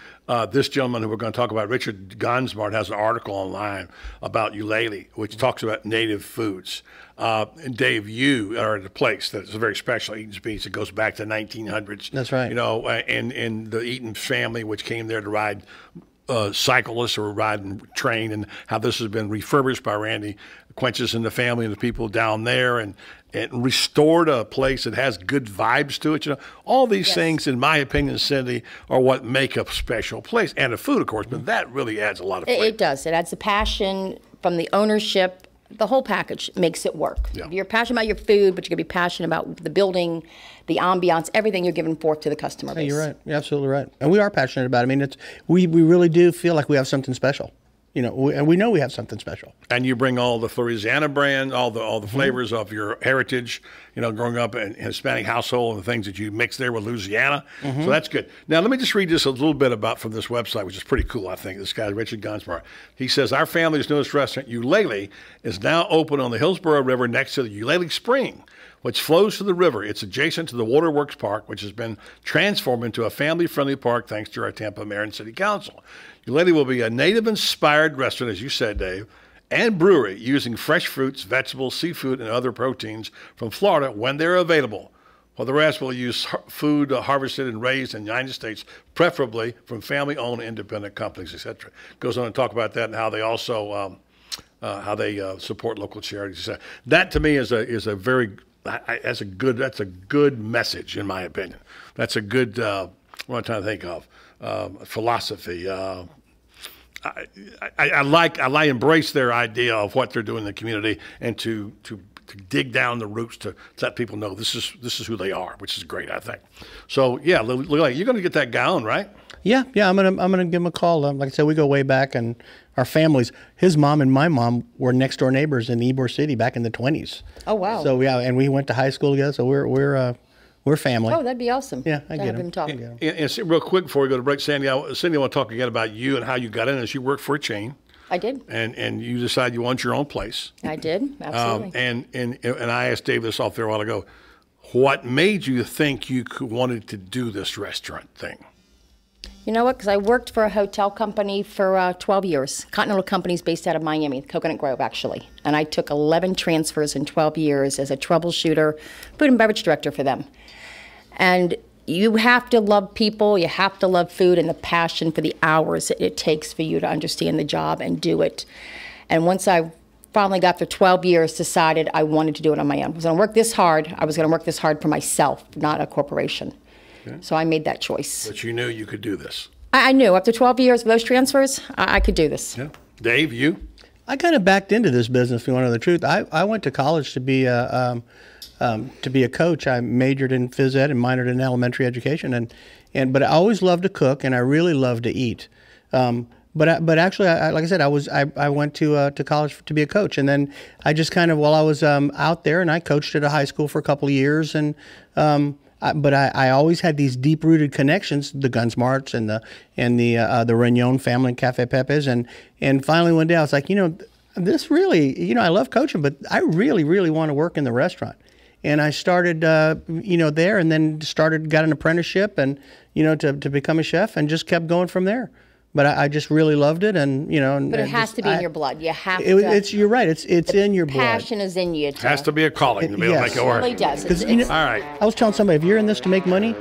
This gentleman who we're going to talk about, Richard Gansmart, has an article online about Eulalie, which talks about native foods. And Dave, you are at a place that's very special, Eaton's Beach. It goes back to the 1900s. That's right. And the Eaton family, which came there to ride cyclists or ride and train, and how this has been refurbished by Randy Quenches and the family and the people down there, and restored a place that has good vibes to it. All these things, in my opinion, Cindy, are what make a special place, and the food, of course. But that really adds a lot of flavor. It does. It adds the passion from the ownership. The whole package makes it work. Yeah. You're passionate about your food, but you're going to be passionate about the building, the ambiance, everything you're giving forth to the customer base. You're right. You're absolutely right. And we are passionate about it. I mean, we really do feel like we have something special. And we know we have something special. And you bring all the Louisiana brand, all the flavors of your heritage, growing up in a Hispanic household, and the things that you mix there with Louisiana. So that's good. Now, let me just read this a little bit from this website, which is pretty cool, I think. This guy, Richard Gansmart. He says, our family's newest restaurant, Eulalie, is now open on the Hillsborough River next to the Eulalie Spring, which flows to the river. It's adjacent to the Waterworks Park, which has been transformed into a family-friendly park thanks to our Tampa Mayor and City Council. Eulalie will be a native-inspired restaurant, as you said, Dave, and brewery using fresh fruits, vegetables, seafood, and other proteins from Florida when they're available. While the rest will use food harvested and raised in the United States, preferably from family-owned independent companies, etc. Goes on to talk about that and how they also support local charities. That to me is a very that's a good message, in my opinion. That's a good what I'm trying to think of philosophy. I embrace their idea of what they're doing in the community, and to dig down the roots to let people know this is who they are, which is great, I think. So yeah, you're going to get that going, right? Yeah. I'm gonna give him a call. Like I said, we go way back, and our families. His mom and my mom were next door neighbors in Ybor City back in the 20s. Oh wow! So yeah, and we went to high school together. So we're family. Oh, that'd be awesome. Yeah, I get him. Talk. And real quick before we go to break, Cindy, I want to talk again about you and how you got in this. You worked for a chain. I did. And you decided you want your own place. I did, absolutely. And I asked Dave this off there a while ago. What made you think you wanted to do this restaurant thing? You know what? Because I worked for a hotel company for 12 years. Continental Company's based out of Miami, Coconut Grove, actually. And I took 11 transfers in 12 years as a troubleshooter, food and beverage director for them. And you have to love people, you have to love food, and the passion for the hours it takes for you to understand the job and do it. And once I finally got through 12 years, decided I wanted to do it on my own. I was going to work this hard. I was going to work this hard for myself, not a corporation. Okay. So I made that choice. But you knew you could do this. I knew. After 12 years of those transfers, I could do this. Yeah. Dave, you? I kind of backed into this business, if you want to know the truth. I went to college to be a coach. I majored in phys ed and minored in elementary education, but I always loved to cook, and I really loved to eat. But actually, like I said, I went to college to be a coach, and then I just kind of, while I was out there, and I coached at a high school for a couple of years, and but I always had these deep rooted connections, the Gunsmarts and the Regnon family and Cafe Pepe's, and finally one day I was like, this really, I love coaching, but I really, really want to work in the restaurant. And I started, there, and then got an apprenticeship, and to become a chef, and just kept going from there. But I just really loved it, and But it has to be in your blood. You have to. You're right. It's in your blood. Passion is in you. It has to be a calling to be able to make it work. It really does. All right. I was telling somebody, if you're in this to make money,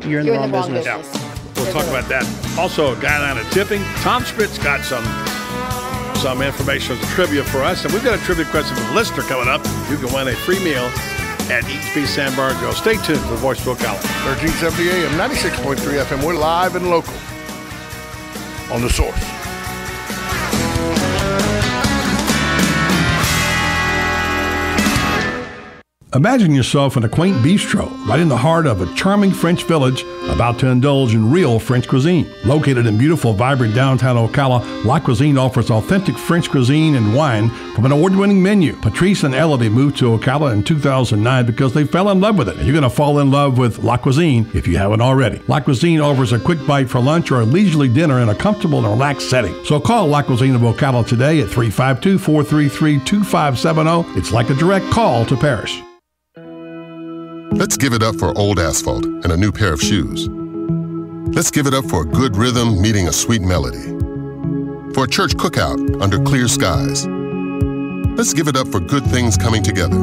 you're in the wrong business. Yeah. We'll talk about that. Also, a guideline of tipping. Tom Spitz got some information, some trivia for us, and we've got a trivia question from the listener coming up. You can win a free meal at Eats Beef San Bar Grill. Stay tuned for the Voice of Ocala. 1370 AM, 96.3 FM. We're live and local on The Source. Imagine yourself in a quaint bistro right in the heart of a charming French village about to indulge in real French cuisine. Located in beautiful, vibrant downtown Ocala, La Cuisine offers authentic French cuisine and wine from an award-winning menu. Patrice and Elodie moved to Ocala in 2009 because they fell in love with it. And you're going to fall in love with La Cuisine if you haven't already. La Cuisine offers a quick bite for lunch or a leisurely dinner in a comfortable and relaxed setting. So call La Cuisine of Ocala today at 352-433-2570. It's like a direct call to Paris. Let's give it up for old asphalt and a new pair of shoes. Let's give it up for a good rhythm meeting a sweet melody. For a church cookout under clear skies. Let's give it up for good things coming together,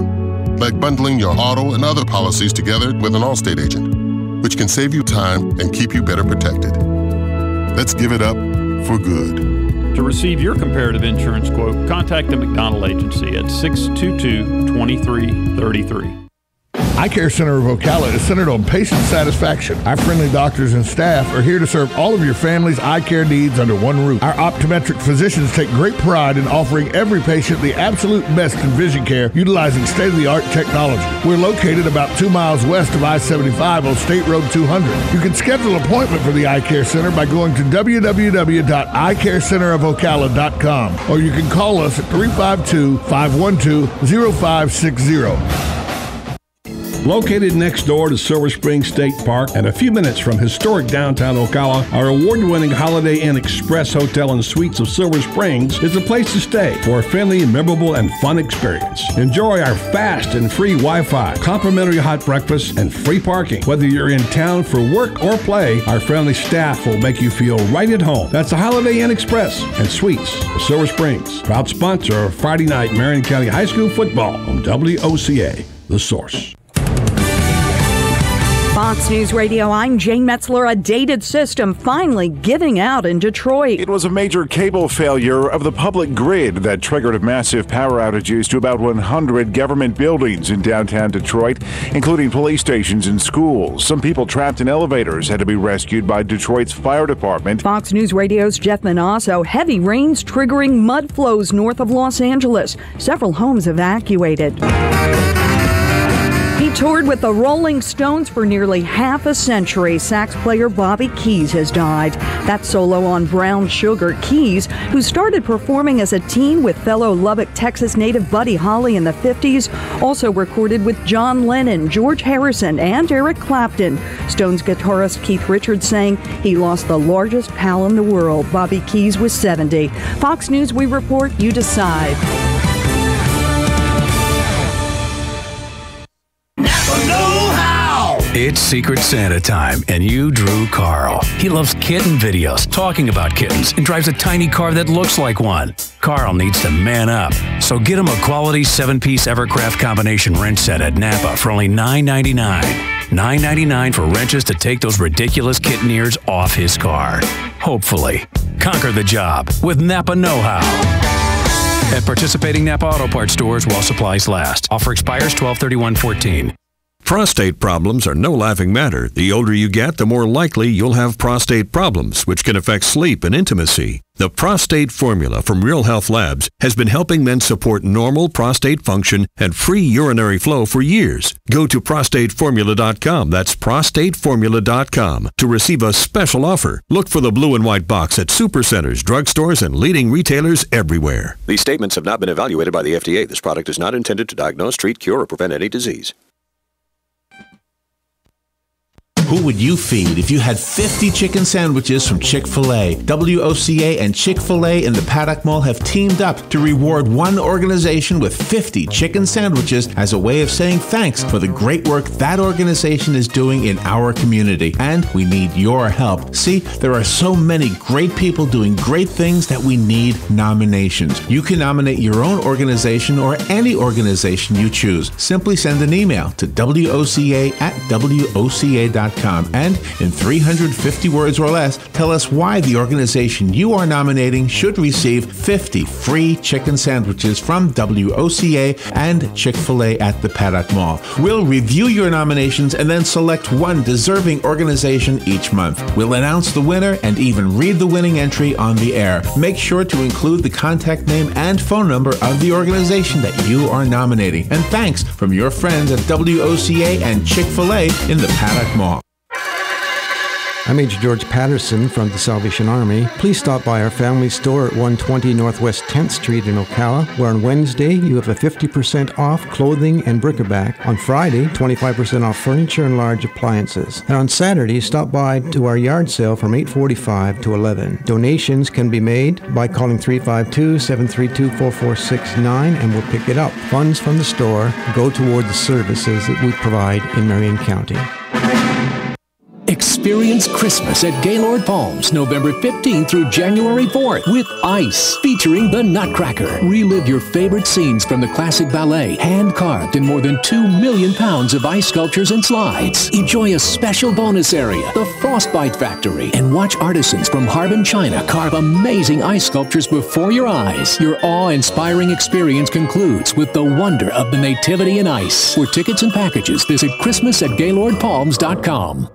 like bundling your auto and other policies together with an Allstate agent, which can save you time and keep you better protected. Let's give it up for good. To receive your comparative insurance quote, contact the McDonald Agency at 622-2333. Eye Care Center of Ocala is centered on patient satisfaction. Our friendly doctors and staff are here to serve all of your family's eye care needs under one roof. Our optometric physicians take great pride in offering every patient the absolute best in vision care utilizing state-of-the-art technology. We're located about 2 miles west of I-75 on State Road 200. You can schedule an appointment for the Eye Care Center by going to www.eyecarecenterofocala.com, or you can call us at 352-512-0560. Located next door to Silver Spring State Park and a few minutes from historic downtown Ocala, our award-winning Holiday Inn Express Hotel and Suites of Silver Springs is a place to stay for a friendly, memorable, and fun experience. Enjoy our fast and free Wi-Fi, complimentary hot breakfast, and free parking. Whether you're in town for work or play, our friendly staff will make you feel right at home. That's the Holiday Inn Express and Suites of Silver Springs, proud sponsor of Friday night Marion County High School football on WOCA, The Source. Fox News Radio, I'm Jane Metzler. A dated system finally giving out in Detroit. It was a major cable failure of the public grid that triggered massive power outages to about 100 government buildings in downtown Detroit, including police stations and schools. Some people trapped in elevators had to be rescued by Detroit's fire department. Fox News Radio's Jeff Manasso. Heavy rains triggering mud flows north of Los Angeles. Several homes evacuated. He toured with the Rolling Stones for nearly half a century. Sax player Bobby Keys has died. That's solo on Brown Sugar. Keys, who started performing as a teen with fellow Lubbock, Texas native Buddy Holly in the 50s, also recorded with John Lennon, George Harrison, and Eric Clapton. Stones guitarist Keith Richards saying he lost the largest pal in the world. Bobby Keys was 70. Fox News, we report, you decide. It's Secret Santa time, and you drew Carl. He loves kitten videos, talking about kittens, and drives a tiny car that looks like one. Carl needs to man up, so get him a quality 7-piece Evercraft combination wrench set at Napa for only $9.99. $9.99 for wrenches to take those ridiculous kitten ears off his car. Hopefully. Conquer the job with Napa Know-How. At participating Napa Auto Parts stores while supplies last. Offer expires 12/31/14. Prostate problems are no laughing matter. The older you get, the more likely you'll have prostate problems, which can affect sleep and intimacy. The Prostate Formula from Real Health Labs has been helping men support normal prostate function and free urinary flow for years. Go to prostateformula.com, that's prostateformula.com, to receive a special offer. Look for the blue and white box at supercenters, drugstores, and leading retailers everywhere. These statements have not been evaluated by the FDA. This product is not intended to diagnose, treat, cure, or prevent any disease. Who would you feed if you had 50 chicken sandwiches from Chick-fil-A? WOCA and Chick-fil-A in the Paddock Mall have teamed up to reward one organization with 50 chicken sandwiches as a way of saying thanks for the great work that organization is doing in our community. And we need your help. See, there are so many great people doing great things that we need nominations. You can nominate your own organization or any organization you choose. Simply send an email to WOCA@WOCA.com. And in 350 words or less, tell us why the organization you are nominating should receive 50 free chicken sandwiches from WOCA and Chick-fil-A at the Paddock Mall. We'll review your nominations and then select one deserving organization each month. We'll announce the winner and even read the winning entry on the air. Make sure to include the contact name and phone number of the organization that you are nominating. And thanks from your friends at WOCA and Chick-fil-A in the Paddock Mall. I'm Major George Patterson from the Salvation Army. Please stop by our family store at 120 Northwest 10th Street in Ocala, where on Wednesday you have a 50% off clothing and bric-a-brac. On Friday, 25% off furniture and large appliances. And on Saturday, stop by to our yard sale from 8:45 to 11. Donations can be made by calling 352-732-4469 and we'll pick it up. Funds from the store go toward the services that we provide in Marion County. Experience Christmas at Gaylord Palms, November 15th through January 4th with Ice, featuring the Nutcracker. Relive your favorite scenes from the classic ballet, hand-carved in more than 2 million pounds of ice sculptures and slides. Enjoy a special bonus area, the Frostbite Factory, and watch artisans from Harbin, China carve amazing ice sculptures before your eyes. Your awe-inspiring experience concludes with the wonder of the Nativity in Ice. For tickets and packages, visit christmas@gaylordpalms.com.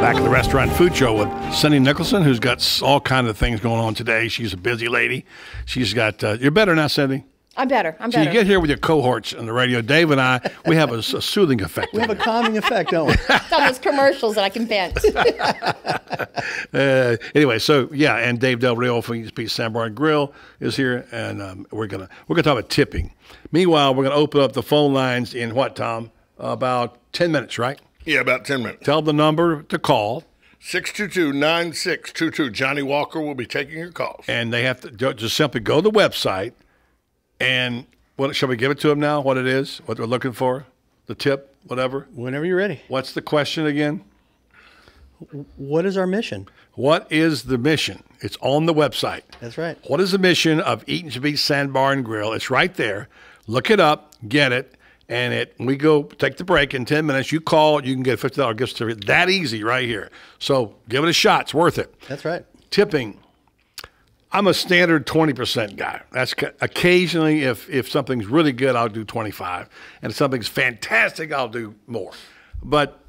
Back at the Restaurant Food Show with Cindy Nicholson, who's got all kinds of things going on today. She's a busy lady. She's got, you're better now, Cindy? I'm better. So you get here with your cohorts on the radio. Dave and I, we have a soothing effect. We have a calming effect, don't we? It's on those commercials that I can vent. Anyway, so yeah, and Dave Del Rio from East Beach Sandbar and Grill is here, and we're gonna talk about tipping. Meanwhile, we're gonna open up the phone lines in what, Tom? About 10 minutes, right? Yeah, about 10 minutes. Tell the number to call. 622-9622. Johnny Walker will be taking your calls. And they have to just simply go to the website. And what shall we give it to them now? What it is? What they're looking for? The tip? Whatever? Whenever you're ready. What's the question again? What is our mission? What is the mission? It's on the website. That's right. What is the mission of Eaton's Beach Sandbar and Grill? It's right there. Look it up. Get it. And we go take the break in 10 minutes. You call. You can get a $50 gift certificate. That easy right here. So give it a shot. It's worth it. That's right. Tipping. I'm a standard 20% guy. That's occasionally if something's really good, I'll do 25, and if something's fantastic, I'll do more. But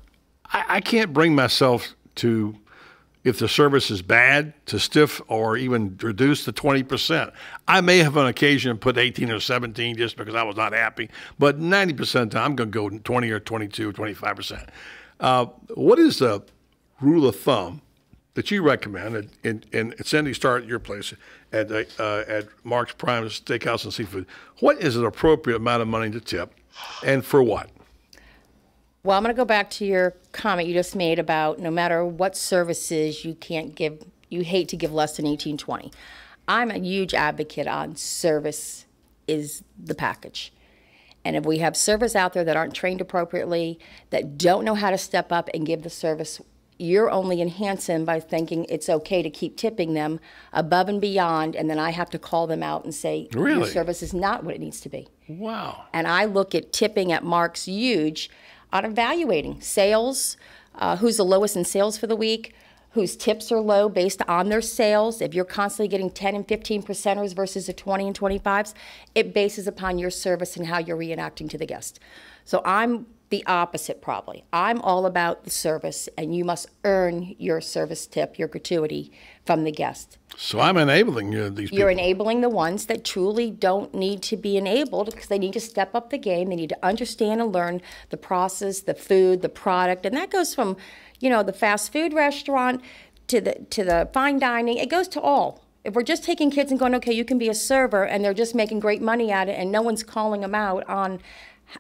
I can't bring myself to, if the service is bad, to stiff or even reduce the 20%. I may have on occasion put 18 or 17 just because I was not happy, but 90% of the time I'm going to go 20 or 22 or 25%. What is the rule of thumb that you recommend, and Cindy, start at your place at Mark's Prime Steakhouse and Seafood. What is an appropriate amount of money to tip, and for what? Well, I'm going to go back to your comment you just made about no matter what services you can't give, you hate to give less than $18.20. I'm a huge advocate on service is the package. And if we have servers out there that aren't trained appropriately, that don't know how to step up and give the service you're only enhancing by thinking it's okay to keep tipping them above and beyond, and then I have to call them out and say, Really? your service is not what it needs to be. Wow. And I look at tipping at Mark's huge on evaluating sales, who's the lowest in sales for the week, whose tips are low based on their sales. If you're constantly getting 10 and 15%ers versus the 20 and 25s, it bases upon your service and how you're reacting to the guest. So I'm the opposite probably. I'm all about the service, and you must earn your service tip, your gratuity from the guest. So I'm enabling these people. You're enabling the ones that truly don't need to be enabled because they need to step up the game. They need to understand and learn the process, the food, the product, and that goes from, the fast food restaurant to the fine dining. It goes to all. If we're just taking kids and going, okay, you can be a server, and they're just making great money at it, and no one's calling them out on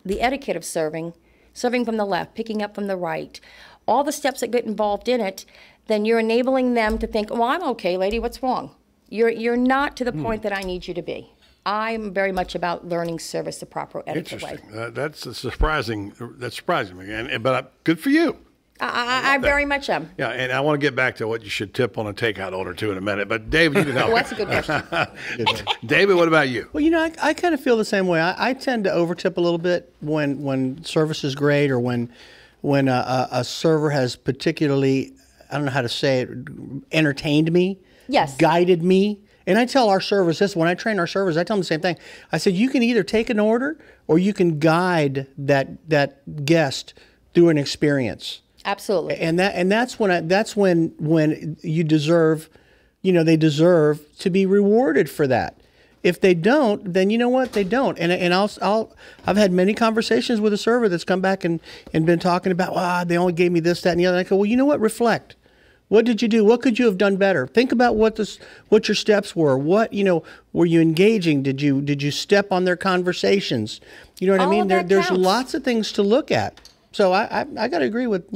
the etiquette of serving from the left, picking up from the right, all the steps that get involved in it, then you're enabling them to think, well, I'm okay, lady, what's wrong? You're not to the point that I need you to be. I'm very much about learning service the proper etiquette way. Interesting. That's surprising. That's surprising me, but good for you. I very much am. Yeah, and I want to get back to what you should tip on a takeout order too in a minute. But Dave, you can help. Well, that's a good question. David, what about you? Well, I kind of feel the same way. I tend to overtip a little bit when service is great, or when a server has particularly, I don't know how to say it, entertained me, yes, guided me. And I tell our servers this, when I train our servers, I tell them the same thing. I said, you can either take an order or you can guide that guest through an experience. Absolutely. And that's when you deserve, they deserve to be rewarded for that. If they don't, then you know what? They don't. And I've had many conversations with a server that's come back and been talking about, they only gave me this, that, and the other. And I go, well, you know what? Reflect. What did you do? What could you have done better? Think about what your steps were. What, were you engaging? Did you step on their conversations? You know what I mean? There's lots of things to look at. So I got to agree with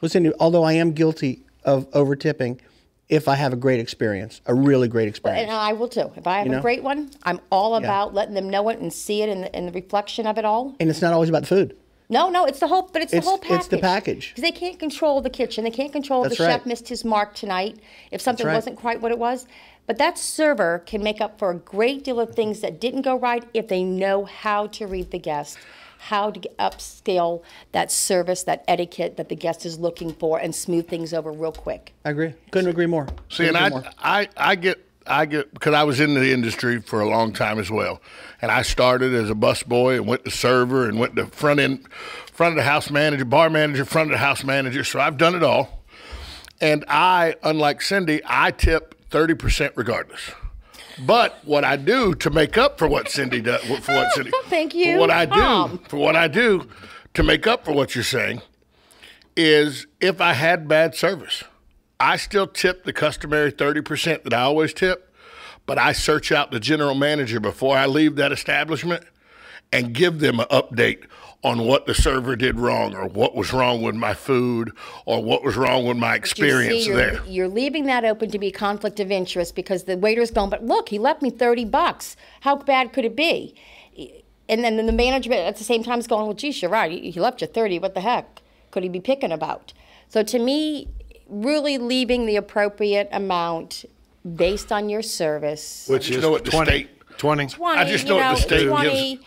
Cindy, although I am guilty of over tipping if I have a great experience, a really great experience. And I will too. If I have a great one, I'm all about letting them know it and see it in the reflection of it all. And it's not always about the food. No, it's the whole, but it's the whole package. It's the package. Because they can't control the kitchen. They can't control if the chef missed his mark tonight, if something wasn't quite what it was. But that server can make up for a great deal of things that didn't go right if they know how to read the guest, how to upscale that service, that etiquette that the guest is looking for, and smooth things over real quick. I agree. Couldn't agree more. See, and I get because I was in the industry for a long time as well, and I started as a busboy and went to server and went to front of the house manager, bar manager, front of the house manager. So I've done it all, and unlike Cindy, I tip 30% regardless. But what I do to make up for what Cindy does, thank you. For what I do to make up for what you're saying, is if I had bad service, I still tip the customary 30% that I always tip, but I search out the general manager before I leave that establishment and give them an update on what the server did wrong, or what was wrong with my food, or what was wrong with my experience there. You're leaving that open to be conflict of interest because the waiter's going, but look, he left me $30. How bad could it be? And then the management at the same time is going, well, geez, you're right. He left you 30. What the heck could he be picking about? So to me, really leaving the appropriate amount based on your service. Which is what the 20. 20. I just know what the state gives.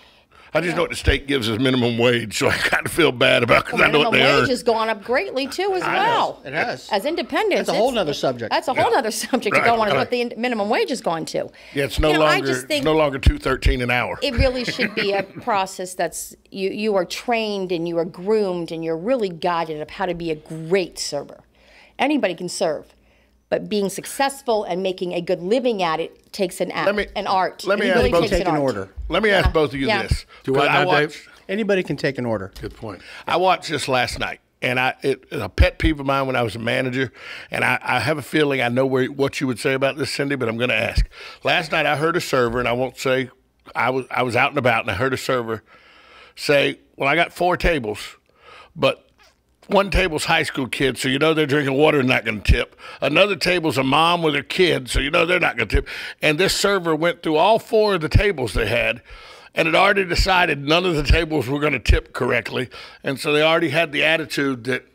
I just know what the state gives as minimum wage, so I kind of feel bad about because I know what they earn. Minimum wage has gone up greatly too, as well. It has. As independents, that's a whole other subject. That's a whole other subject to go on. Is what the minimum wage has gone to. Yeah, it's no longer $2.13 an hour. It really should be a process that's you are trained and you are groomed and you're really guided of how to be a great server. Anybody can serve. But being successful and making a good living at it takes an art. Let me ask both. Take an order. Let me ask both of you this. Anybody can take an order. Good point. I watched this last night, and it's a pet peeve of mine when I was a manager, and I have a feeling I know what you would say about this, Cindy, but I'm going to ask. Last night I heard a server, and I won't say I was out and about, and I heard a server say, well, I got 4 tables, but one table's high school kids, so you know they're drinking water and not going to tip. Another table's a mom with her kid, so you know they're not going to tip. And this server went through all 4 of the tables they had and had already decided none of the tables were going to tip correctly. And so they already had the attitude that,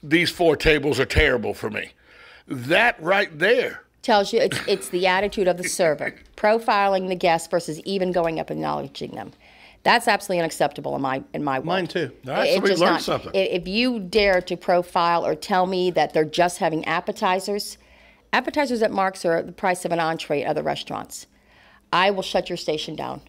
these 4 tables are terrible for me. That right there tells you it's the attitude of the server, profiling the guests versus even going up and acknowledging them. That's absolutely unacceptable in my world. Mine too. All right, somebody learned something. If you dare to profile or tell me that they're just having appetizers at Mark's are the price of an entree at other restaurants, I will shut your station down.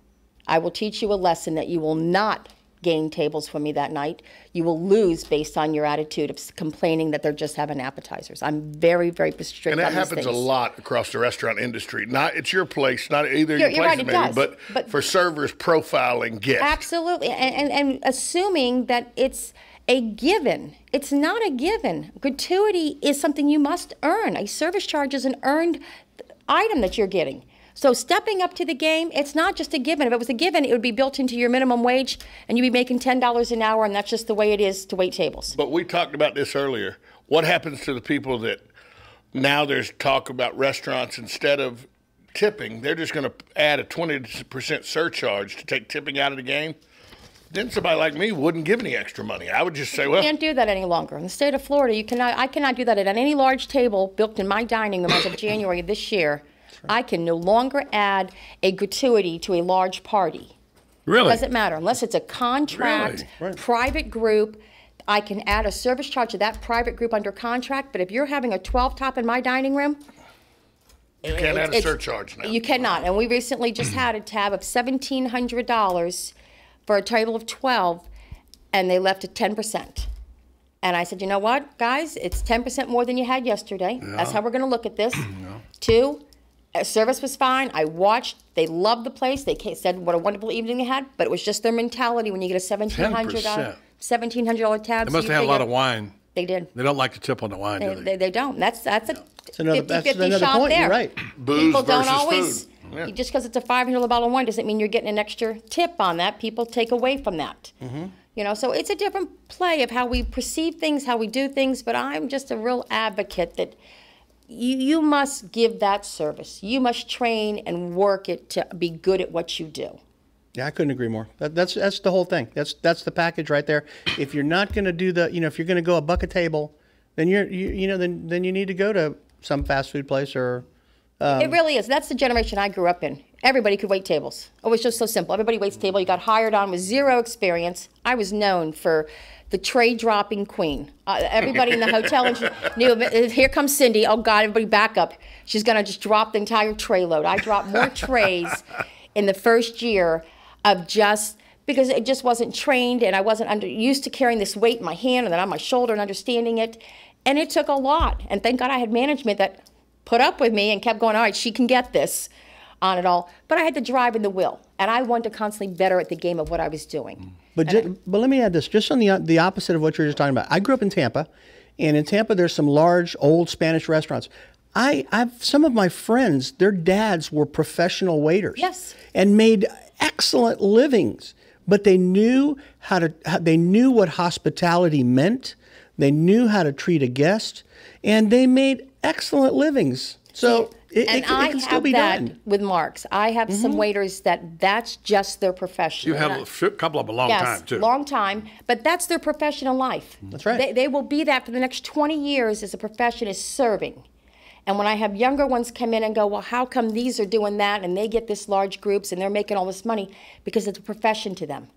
I will teach you a lesson that you will not gain tables for me that night. You will lose based on your attitude of complaining that they're just having appetizers. I'm very, very strict on these things. And that happens a lot across the restaurant industry. Not it's your place, not either your place right, maybe, but for servers profiling guests. Absolutely, and assuming that it's a given. It's not a given. Gratuity is something you must earn. A service charge is an earned item that you're getting. So stepping up to the game, it's not just a given. If it was a given, it would be built into your minimum wage, and you'd be making $10 an hour, and that's just the way it is to wait tables. But we talked about this earlier. What happens to the people that now there's talk about restaurants, instead of tipping, they're just going to add a 20% surcharge to take tipping out of the game? Then somebody like me wouldn't give any extra money. I would just say, well, you can't do that any longer. In the state of Florida, I cannot do that at any large table built in my dining room as of January of this year. I can no longer add a gratuity to a large party. Really? It doesn't matter. Unless it's a contract, private group, I can add a service charge to that private group under contract. But if you're having a 12-top in my dining room, you can't add a surcharge now. You cannot. And we recently just had a tab of $1,700 for a table of 12, and they left at 10%. And I said, you know what, guys? It's 10% more than you had yesterday. Yeah. That's how we're going to look at this. Yeah. 2, service was fine. I watched. They loved the place. They said what a wonderful evening they had. But it was just their mentality when you get a $1,700 tab. They must have had a lot of wine. They did. They don't like to tip on the wine, do they? They don't. That's a 50-50 another shot point. there. You're right. Booze People versus don't always. food. Yeah. Just because it's a $500 bottle of wine doesn't mean you're getting an extra tip on that. People take away from that. Mm-hmm. You know, so it's a different play of how we perceive things, how we do things. But I'm just a real advocate that you must give that service. You must train and work it to be good at what you do. Yeah, I couldn't agree more. That's the whole thing. That's the package right there. If you're not going to do if you're going to go a bucket table, then then you need to go to some fast food place or. It really is. That's the generation I grew up in. Everybody could wait tables. It was just so simple. Everybody waits table. You got hired on with zero experience. I was known for the tray dropping queen. Everybody in the hotel knew, here comes Cindy. Oh God, everybody back up. She's gonna just drop the entire tray load. I dropped more trays in the first year of because it just wasn't trained, and I wasn't used to carrying this weight in my hand and then on my shoulder and understanding it. And it took a lot. And thank God I had management that put up with me and kept going, all right, she can get this on it all. But I had to drive in the wheel, and I wanted to constantly better at the game of what I was doing. But let me add this, just on the opposite of what you were just talking about. I grew up in Tampa, and in Tampa there's some large old Spanish restaurants. I've some of my friends, their dads were professional waiters. Yes. And made excellent livings, but they knew what hospitality meant. They knew how to treat a guest, and they made excellent livings. So it can still be done. With Mark's. I have some waiters that's just their profession. You have a couple of them a long time, too. Yes, long time, but that's their professional life. That's right. They will be that for the next 20 years as a profession is serving. And when I have younger ones come in and go, well, how come these are doing that and they get this large groups and they're making all this money? Because it's a profession to them.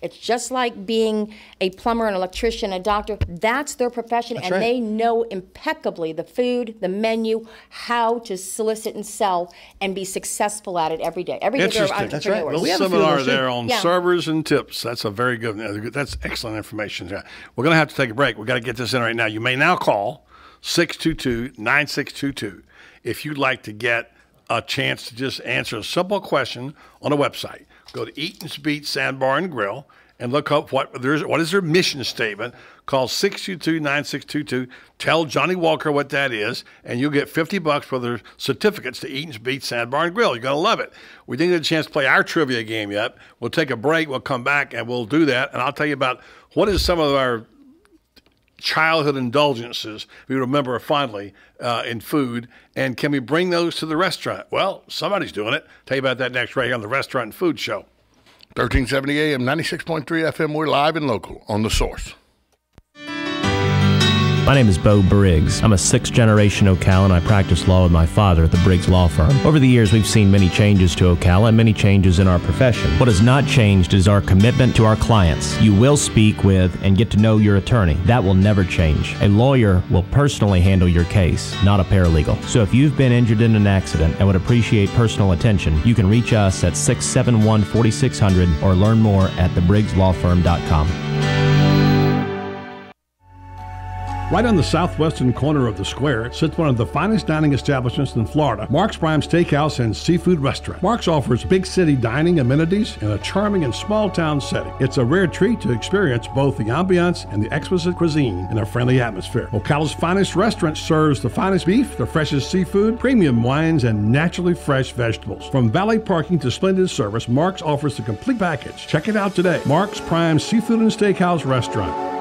It's just like being a plumber, an electrician, a doctor. That's their profession, and they know impeccably the food, the menu, how to solicit and sell, and be successful at it every day. Every day they're entrepreneurs. That's right. A little seminar there on servers and tips. That's a very good. That's excellent information. We're going to have to take a break. We've got to get this in right now. You may now call 622-9622 if you'd like to get a chance to just answer a simple question on a website. Go to Eaton's Beach Sandbar and Grill and look up what is their mission statement. Call 622-9622. Tell Johnny Walker what that is, and you'll get $50 for their certificates to Eaton's Beach Sandbar and Grill. You're going to love it. We didn't get a chance to play our trivia game yet. We'll take a break. We'll come back, and we'll do that. And I'll tell you about what is some of our childhood indulgences we remember fondly in food, and can we bring those to the restaurant? Well, somebody's doing it. Tell you about that next right here on the Restaurant and Food Show. 1370 AM, 96.3 FM. We're live and local on The Source. My name is Bo Briggs. I'm a sixth-generation Ocala, and I practice law with my father at the Briggs Law Firm. Over the years, we've seen many changes to Ocala and many changes in our profession. What has not changed is our commitment to our clients. You will speak with and get to know your attorney. That will never change. A lawyer will personally handle your case, not a paralegal. So if you've been injured in an accident and would appreciate personal attention, you can reach us at 671-4600 or learn more at thebriggslawfirm.com. Right on the southwestern corner of the square sits one of the finest dining establishments in Florida, Mark's Prime Steakhouse and Seafood Restaurant. Mark's offers big city dining amenities in a charming and small town setting. It's a rare treat to experience both the ambiance and the exquisite cuisine in a friendly atmosphere. Ocala's finest restaurant serves the finest beef, the freshest seafood, premium wines, and naturally fresh vegetables. From valet parking to splendid service, Mark's offers the complete package. Check it out today. Mark's Prime Seafood and Steakhouse Restaurant.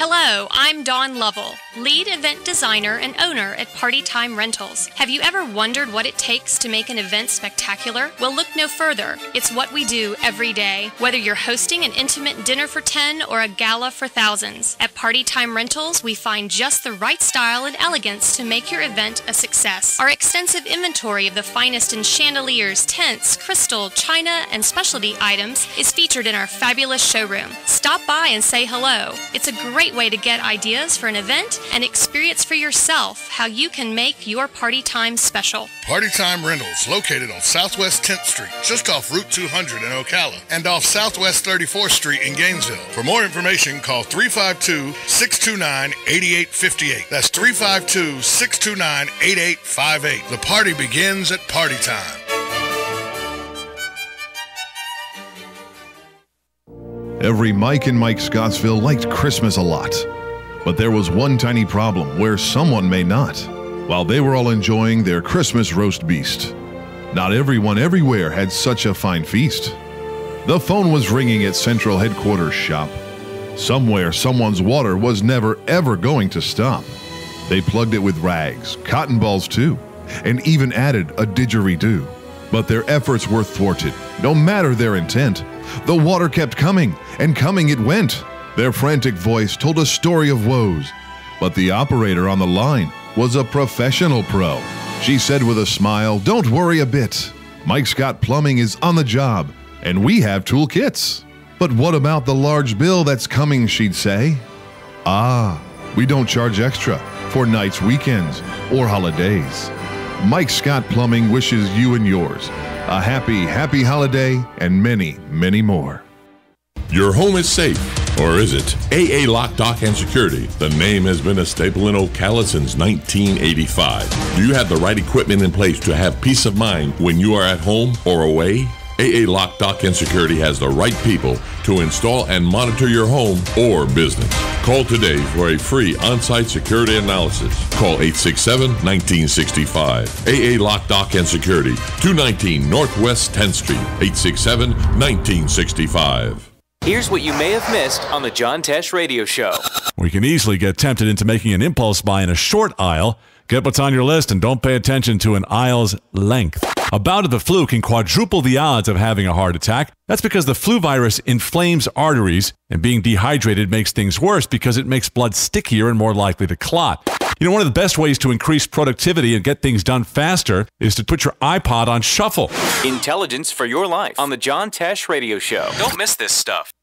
Hello, I'm Dawn Lovell, lead event designer and owner at Party Time Rentals. Have you ever wondered what it takes to make an event spectacular? Well, look no further. It's what we do every day, whether you're hosting an intimate dinner for 10 or a gala for thousands. At Party Time Rentals, we find just the right style and elegance to make your event a success. Our extensive inventory of the finest in chandeliers, tents, crystal, china, and specialty items is featured in our fabulous showroom. Stop by and say hello. It's a great way to get ideas for an event and experience for yourself how you can make your party time special. Party Time Rentals, located on Southwest 10th Street, just off Route 200 in Ocala, and off Southwest 34th Street in Gainesville. For more information, call 352-629-8858. That's 352-629-8858. The party begins at Party Time. Every Mike in Mike Scottsville liked Christmas a lot. But there was one tiny problem where someone may not, while they were all enjoying their Christmas roast beast. Not everyone everywhere had such a fine feast. The phone was ringing at Central Headquarters shop. Somewhere, someone's water was never ever going to stop. They plugged it with rags, cotton balls too, and even added a didgeridoo. But their efforts were thwarted, no matter their intent. The water kept coming, and coming it went. Their frantic voice told a story of woes, but the operator on the line was a professional pro. She said with a smile, "Don't worry a bit. Mike Scott Plumbing is on the job, and we have toolkits." "But what about the large bill that's coming?" she'd say. "Ah, we don't charge extra for nights, weekends, or holidays." Mike Scott Plumbing wishes you and yours a happy, happy holiday and many, many more. Your home is safe, or is it? AA Lock, Dock, and Security. The name has been a staple in Ocala since 1985. Do you have the right equipment in place to have peace of mind when you are at home or away? AA Lock, Dock, and Security has the right people to install and monitor your home or business. Call today for a free on-site security analysis. Call 867-1965. AA Lock, Dock, and Security, 219 Northwest 10th Street, 867-1965. Here's what you may have missed on the John Tesh Radio Show. We can easily get tempted into making an impulse buy in a short aisle. Get what's on your list and don't pay attention to an aisle's length. A bout of the flu can quadruple the odds of having a heart attack. That's because the flu virus inflames arteries, and being dehydrated makes things worse because it makes blood stickier and more likely to clot. You know, one of the best ways to increase productivity and get things done faster is to put your iPod on shuffle. Intelligence for your life on the John Tesh Radio Show. Don't miss this stuff.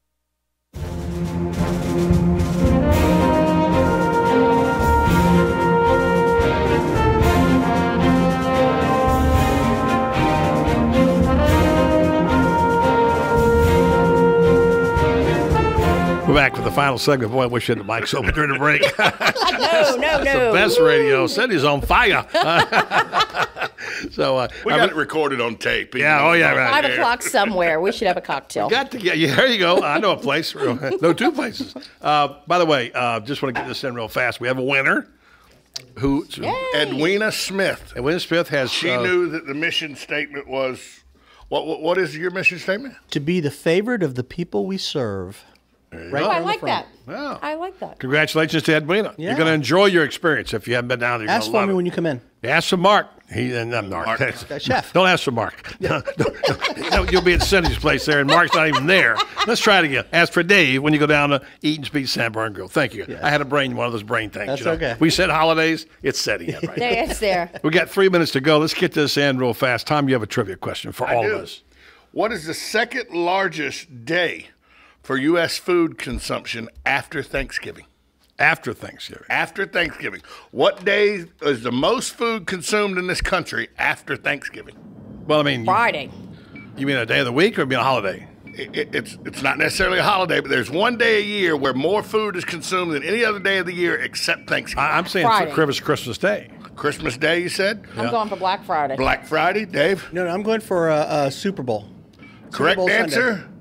We're back with the final segment. Boy, I wish you had the mics open during the break. No. It's the best radio. Cindy's on fire. So we got it recorded on tape. Yeah, oh yeah, right. 5 o'clock somewhere. We should have a cocktail. Got to get. Yeah, there you go. I know a place. No, 2 places. By the way, just want to get this in real fast. We have a winner. Edwina Smith. Edwina Smith has. She knew that the mission statement was. What is your mission statement? To be the favorite of the people we serve. Right Oh, I on the like front. that. Wow. I like that. Congratulations to Ed Buena. Yeah. You're going to enjoy your experience if you haven't been down there. You're Ask gonna for love me it. when you come in. Ask for Mark. Not Mark. Chef. Don't ask for Mark. You'll be at Cindy's place there, and Mark's not even there. Let's try it again. Ask for Dave when you go down to Eat and Speak Sandbar and Grill. Thank you. Yeah. I had one of those brain things. That's you know. okay. We said holidays. It's setting in right now. It's there. We got 3 minutes to go. Let's get this in real fast. Tom, you have a trivia question for all of us. What is the second largest day for U.S. food consumption after Thanksgiving? After Thanksgiving. After Thanksgiving. What day is the most food consumed in this country after Thanksgiving? Well, I mean, Friday. You mean a day of the week or a holiday? It's not necessarily a holiday, but there's one day a year where more food is consumed than any other day of the year except Thanksgiving. I'm saying Friday. Christmas Day. Christmas Day, you said? I'm going for Black Friday. Black Friday, Dave? No, I'm going for a Super Bowl. Correct Bowl answer? Sunday.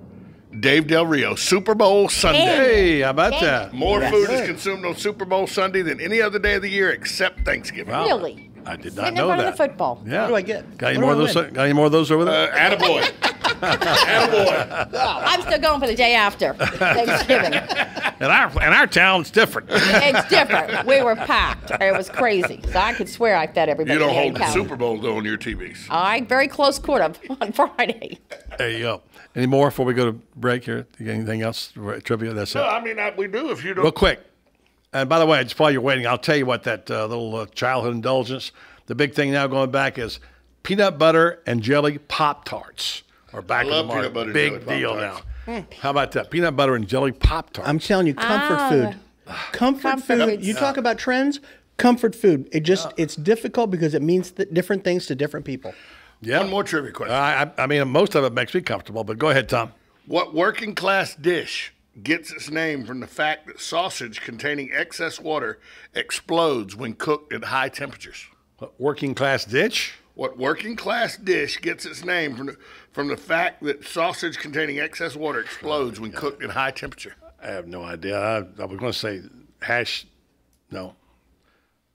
Dave Del Rio, Super Bowl Sunday. Hey, how about that? More food is consumed on Super Bowl Sunday than any other day of the year except Thanksgiving. Wow. Really? I did not Sitting in know front that. of the football. Yeah. What do I get? Got any What more do of I those? win? Got any more of those over there? Attaboy. Attaboy. I'm still going for the day after Thanksgiving. In our town, it's different. It's different. We were packed. It was crazy. So I could swear I fed everybody. You don't here in hold the Cali. Super Bowl, though, on your TVs. I very close quarter on Friday. There you go. Any more before we go to break here? You got anything else? Trivia? That's it. No, I mean, we do if you don't. Real quick. And by the way, just while you're waiting, I'll tell you what that little childhood indulgence, the big thing now going back is peanut butter and jelly Pop-Tarts are back in the love market. peanut butter and Big jelly deal Pop-Tarts. now. How about that? Peanut butter and jelly Pop-Tarts. I'm telling you, comfort food. Comfort food. You talk about trends, comfort food. It's difficult because it means different things to different people. Yeah. One more trivia question. I mean, most of it makes me comfortable, but go ahead, Tom. What working class dish gets its name from the fact that sausage containing excess water explodes when cooked at high temperatures? What working class dish? What working class dish gets its name from the fact that sausage containing excess water explodes when cooked at high temperature? I have no idea. I was going to say hash. No,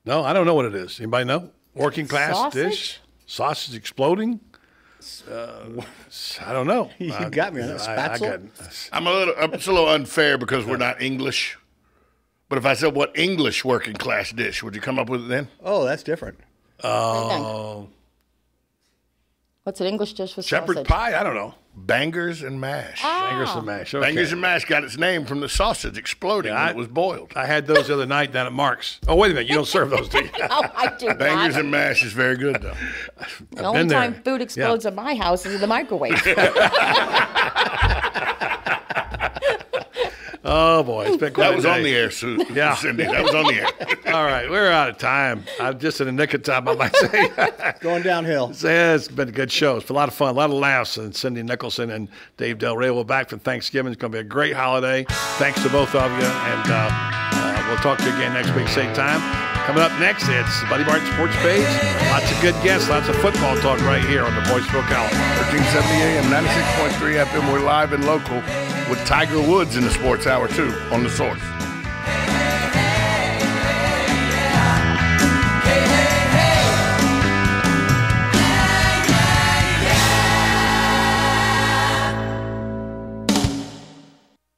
I don't know what it is. Anybody know? Working class Sausage? dish? Sausage exploding? I don't know. You got me on that. Spatzel? It's a little unfair because we're not English. But if I said what English working class dish, would you come up with it then? Oh, that's different. What's an English dish with Shepherd's sausage? pie? I don't know. Bangers and mash. Bangers and mash. Okay. Bangers and mash got its name from the sausage exploding when it was boiled. I had those the other night down at Mark's. Oh, wait a minute. You don't serve those, do you? No, I do Bangers not. and mash is very good, though. The only time food explodes in my house is in the microwave. Oh, boy. It's been quite That a was day. on the air, Sue. Yeah. Cindy, that was on the air. All right. We're out of time. I'm just in the nick of time, I might say. Going downhill. It's been a good show. It's been a lot of fun, a lot of laughs. And Cindy Nicholson and Dave Del Rey will be back from Thanksgiving. It's going to be a great holiday. Thanks to both of you. And we'll talk to you again next week, same time. Coming up next, it's Buddy Barton Sports Page. Lots of good guests, lots of football talk right here on the Voice of Ocala. 1370 AM, 96.3 FM. We're live and local with Tiger Woods in the Sports Hour, too, on The Source.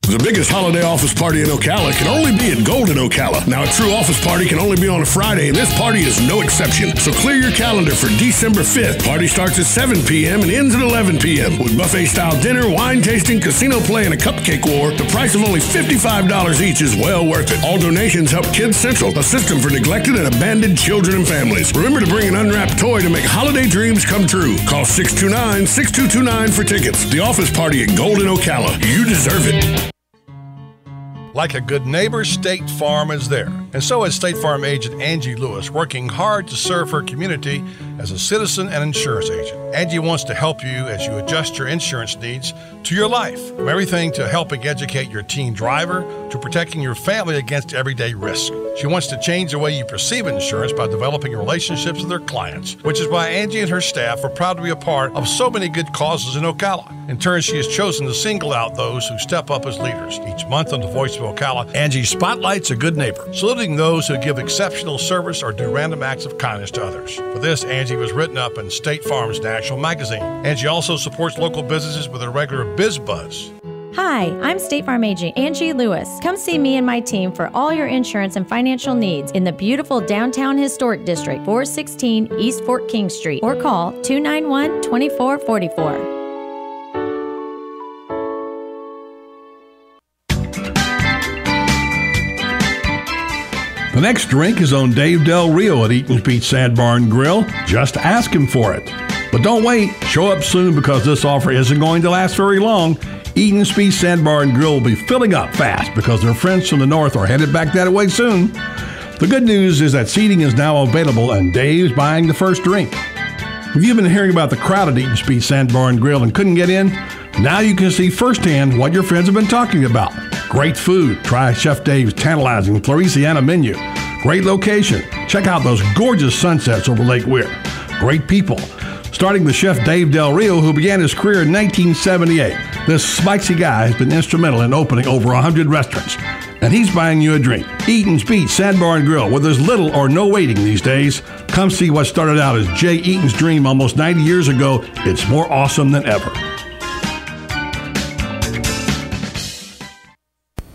The biggest holiday office party in Ocala can only be at Golden Ocala. Now, a true office party can only be on a Friday, and this party is no exception. So clear your calendar for December 5th. Party starts at 7 p.m. and ends at 11 p.m. With buffet-style dinner, wine tasting, casino play, and a cupcake war, the price of only $55 each is well worth it. All donations help Kids Central, a system for neglected and abandoned children and families. Remember to bring an unwrapped toy to make holiday dreams come true. Call 629-6229 for tickets. The office party at Golden Ocala. You deserve it. Like a good neighbor, State Farm is there. And so is State Farm agent Angie Lewis, working hard to serve her community as a citizen and insurance agent. Angie wants to help you as you adjust your insurance needs to your life. From everything to helping educate your teen driver to protecting your family against everyday risk. She wants to change the way you perceive insurance by developing relationships with her clients, which is why Angie and her staff are proud to be a part of so many good causes in Ocala. In turn, she has chosen to single out those who step up as leaders. Each month on the Voice of Ocala, Angie spotlights a good neighbor, saluting those who give exceptional service or do random acts of kindness to others. For this, Angie was written up in State Farm's National Magazine. Angie also supports local businesses with a regular Biz Buzz. Hi, I'm State Farm agent Angie Lewis. Come see me and my team for all your insurance and financial needs in the beautiful downtown historic district, 416 East Fort King Street, or call 291-2444. The next drink is on Dave Del Rio at Eaton's Beach Sand Barn Grill. Just ask him for it. But don't wait. Show up soon because this offer isn't going to last very long. Eaton's Beach Sand Barn Grill will be filling up fast because their friends from the north are headed back that way soon. The good news is that seating is now available and Dave's buying the first drink. If you've been hearing about the crowd at Eaton's Beach Sand Barn Grill and couldn't get in, now you can see firsthand what your friends have been talking about. Great food. Try Chef Dave's tantalizing Floresiana menu. Great location. Check out those gorgeous sunsets over Lake Weir. Great people. Starting with Chef Dave Del Rio, who began his career in 1978. This spicy guy has been instrumental in opening over 100 restaurants. And he's buying you a drink. Eaton's Beach Sand Barn Grill, where there's little or no waiting these days. Come see what started out as Jay Eaton's dream almost 90 years ago. It's more awesome than ever.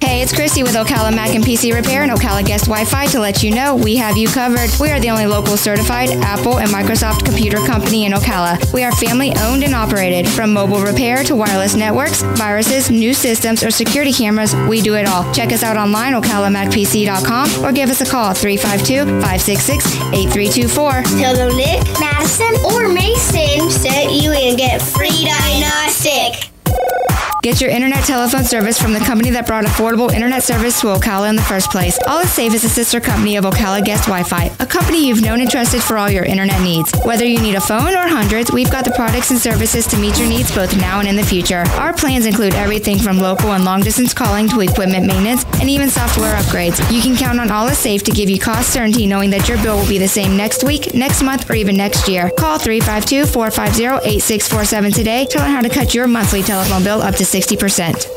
Hey, it's Chrissy with Ocala Mac and PC Repair and Ocala Guest Wi-Fi to let you know we have you covered. We are the only local certified Apple and Microsoft computer company in Ocala. We are family owned and operated. From mobile repair to wireless networks, viruses, new systems, or security cameras, we do it all. Check us out online, ocalamacpc.com, or give us a call, 352-566-8324. Tell them Nick, Madison, or Mason sent you and get free diagnostic. Get your internet telephone service from the company that brought affordable internet service to Ocala in the first place. All is Safe is a sister company of Ocala Guest Wi-Fi, a company you've known and trusted for all your internet needs. Whether you need a phone or hundreds, we've got the products and services to meet your needs both now and in the future. Our plans include everything from local and long-distance calling to equipment maintenance and even software upgrades. You can count on All is Safe to give you cost certainty knowing that your bill will be the same next week, next month, or even next year. Call 352-450-8647 today to learn how to cut your monthly telephone bill up to 60%.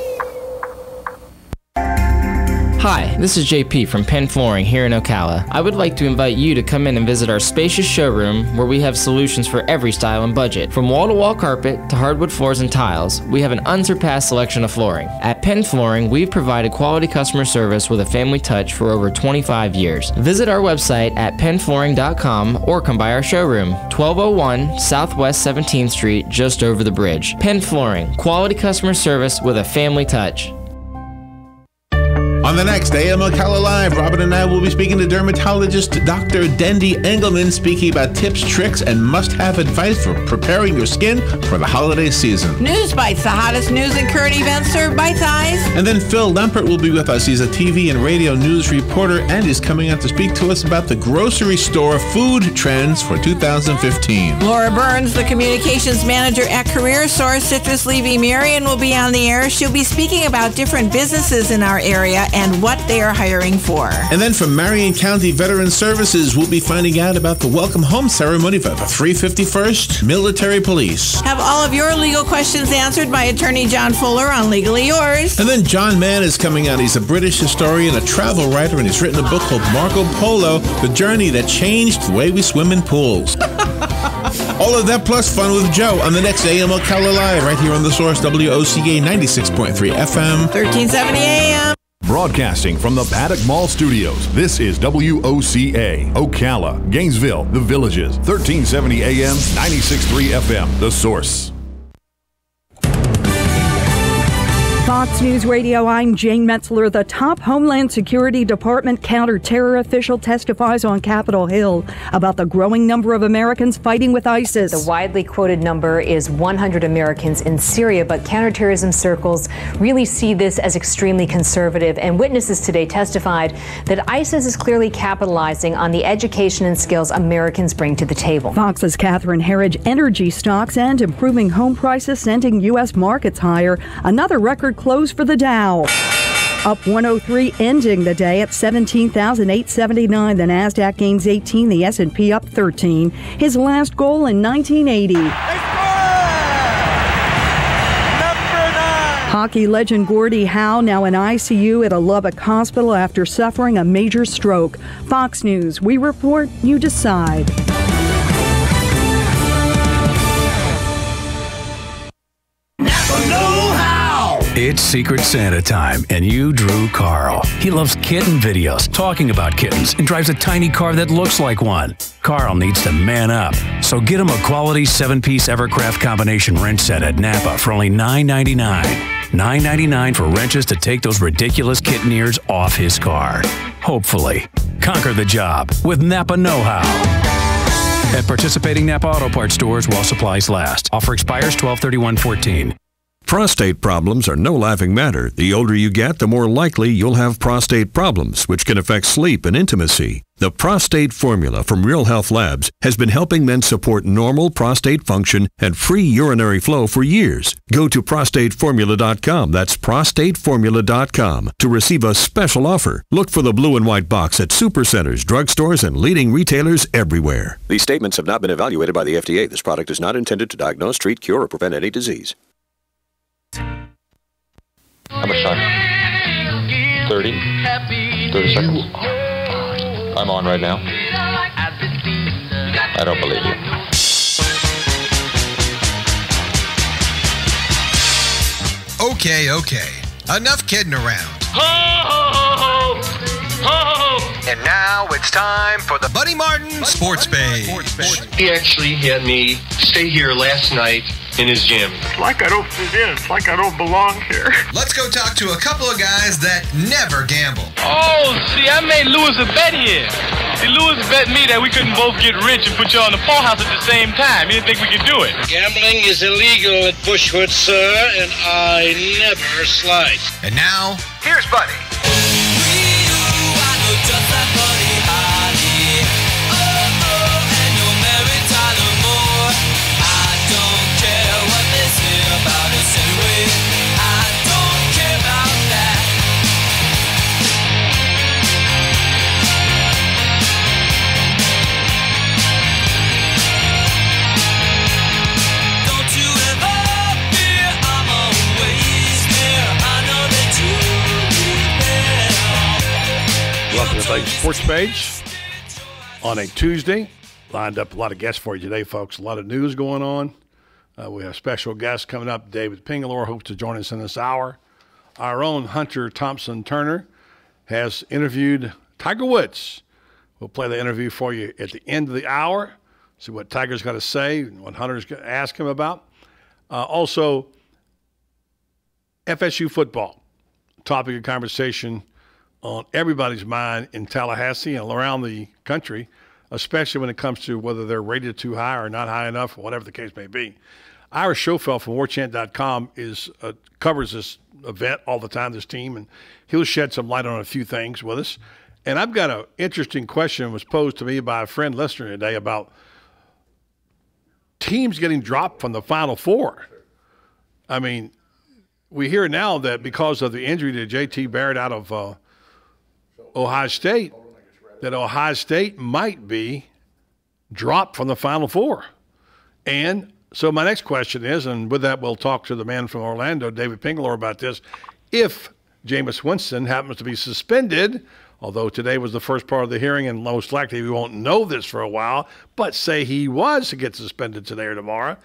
Hi, this is JP from Penn Flooring here in Ocala. I would like to invite you to come in and visit our spacious showroom where we have solutions for every style and budget. From wall-to-wall carpet to hardwood floors and tiles, we have an unsurpassed selection of flooring. At Penn Flooring, we've provided quality customer service with a family touch for over 25 years. Visit our website at pennflooring.com or come by our showroom, 1201 Southwest 17th Street, just over the bridge. Penn Flooring, quality customer service with a family touch. On the next AM Ocala Live, Robin and I will be speaking to dermatologist Dr. Dendy Engelman, speaking about tips, tricks, and must-have advice for preparing your skin for the holiday season. News Bites, the hottest news and current events served bite-sized. And then Phil Lempert will be with us. He's a TV and radio news reporter, and he's coming out to speak to us about the grocery store food trends for 2015. Laura Burns, the communications manager at Career Source Citrus Levy Marion, will be on the air. She'll be speaking about different businesses in our area and what they are hiring for. And then from Marion County Veteran Services, we'll be finding out about the welcome home ceremony for the 351st Military Police. Have all of your legal questions answered by attorney John Fuller on Legally Yours. And then John Mann is coming out. He's a British historian, a travel writer, and he's written a book called Marco Polo, The Journey That Changed the Way We Swim in Pools. All of that plus fun with Joe on the next AM Ocala Live right here on The Source, WOCA 96.3 FM. 1370 AM. Broadcasting from the Paddock Mall Studios, this is WOCA, Ocala, Gainesville, The Villages, 1370 AM, 96.3 FM, The Source. Fox News Radio, I'm Jane Metzler. The top Homeland Security Department counter-terror official testifies on Capitol Hill about the growing number of Americans fighting with ISIS. The widely quoted number is 100 Americans in Syria, but counterterrorism circles really see this as extremely conservative, and witnesses today testified that ISIS is clearly capitalizing on the education and skills Americans bring to the table. Fox's Catherine Herridge. Energy stocks and improving home prices sending U.S. markets higher. Another record close for the Dow. Up 103, ending the day at 17,879. The Nasdaq gains 18, the S&P up 13. His last goal in 1980. Hockey legend Gordie Howe now in ICU at a Lubbock hospital after suffering a major stroke. Fox News, we report, you decide. Napa know-how. It's Secret Santa time, and you drew Carl. He loves kitten videos, talking about kittens, and drives a tiny car that looks like one. Carl needs to man up, so get him a quality 7-piece Evercraft combination wrench set at Napa for only $9.99. $9.99 for wrenches to take those ridiculous kitten ears off his car. Hopefully. Conquer the job with Napa Know-How. At participating Napa Auto Parts stores while supplies last. Offer expires 12/31/14. Prostate problems are no laughing matter. The older you get, the more likely you'll have prostate problems, which can affect sleep and intimacy. The Prostate Formula from Real Health Labs has been helping men support normal prostate function and free urinary flow for years. Go to prostateformula.com, that's prostateformula.com, to receive a special offer. Look for the blue and white box at supercenters, drugstores, and leading retailers everywhere. These statements have not been evaluated by the FDA. This product is not intended to diagnose, treat, cure, or prevent any disease. How much time? 30 seconds. I'm on right now. I don't believe you. Okay. Enough kidding around. Ho, ho, ho, ho, ho. And now it's time for the Buddy Martin Sports Page. He actually had me stay here last night in his gym. It's like I don't fit in. It's like I don't belong here. Let's go talk to a couple of guys that never gamble. Oh, see, I made Lewis a bet here. See, Lewis bet me that we couldn't both get rich and put you on the poorhouse at the same time. He didn't think we could do it. Gambling is illegal at Bushwood, sir, and I never slide. And now, here's Buddy. Welcome to the Sports Page on a Tuesday. Lined up a lot of guests for you today, folks. A lot of news going on. We have special guests coming up. David Pingalore hopes to join us in this hour. Our own Hunter Thompson Turner has interviewed Tiger Woods. We'll play the interview for you at the end of the hour. See what Tiger's got to say, what Hunter's going to ask him about. Also, FSU football, topic of conversation on everybody's mind in Tallahassee and around the country, especially when it comes to whether they're rated too high or not high enough, or whatever the case may be. Ira Schofeld from WarChant.com covers this event all the time, this team, and he'll shed some light on a few things with us. And I've got an interesting question that was posed to me by a friend listener today about teams getting dropped from the Final Four. I mean, we hear now that because of the injury to J.T. Barrett out of Ohio State, that Ohio State might be dropped from the Final Four. And so my next question is, and with that we'll talk to the man from Orlando, David Pingalore, about this. If Jameis Winston happens to be suspended, although today was the first part of the hearing and most likely we won't know this for a while, but say he was to get suspended today or tomorrow,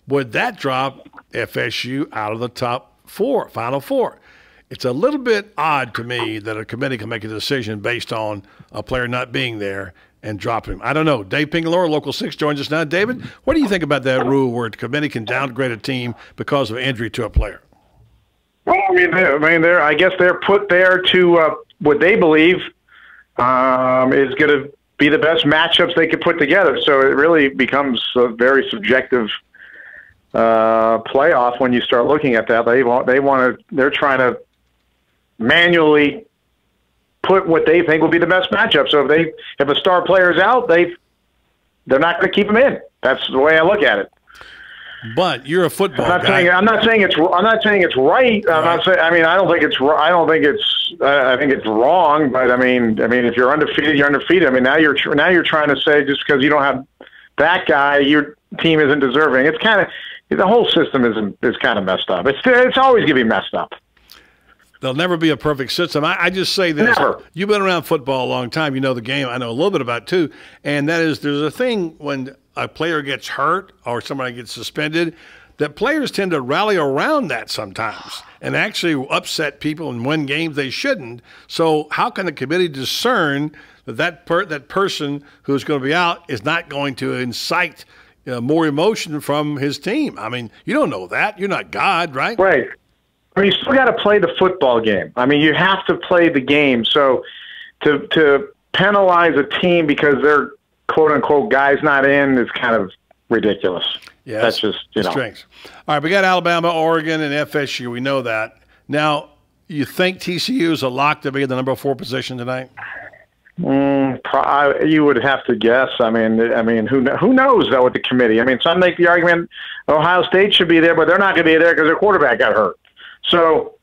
would that drop FSU out of the top four, Final Four? It's a little bit odd to me that a committee can make a decision based on a player not being there and drop him. I don't know. Dave Pingalore, Local 6, joins us now. David, what do you think about that rule where the committee can downgrade a team because of injury to a player? Well, I guess they're put there to what they believe is going to be the best matchups they could put together. So it really becomes a very subjective playoff when you start looking at that. They're trying to manually put what they think will be the best matchup. So if a star player's out, they're not going to keep him in. That's the way I look at it. But you're a football guy. I'm not saying it's right. I think it's wrong. But I mean, if you're undefeated, you're undefeated. I mean, now you're trying to say just because you don't have that guy, your team isn't deserving. It's kind of, the whole system is kind of messed up. It's always going to be messed up. There'll never be a perfect system. I just say this. Never. You've been around football a long time. You know the game. I know a little bit about it too. And that is, there's a thing when a player gets hurt or somebody gets suspended, that players tend to rally around that sometimes and actually upset people and win games they shouldn't. So how can the committee discern that person who's going to be out is not going to incite more emotion from his team? I mean, you don't know that. You're not God, right? Right. I mean, you still got to play the football game. I mean, you have to play the game. So to penalize a team because their quote-unquote guy's not in is kind of ridiculous. Yeah, that's just, strengths. All right, we got Alabama, Oregon, and FSU. We know that. Now, you think TCU is a lock to be in the number 4 position tonight? You would have to guess. I mean, who knows though with the committee? I mean, some make the argument Ohio State should be there, but they're not going to be there because their quarterback got hurt. So,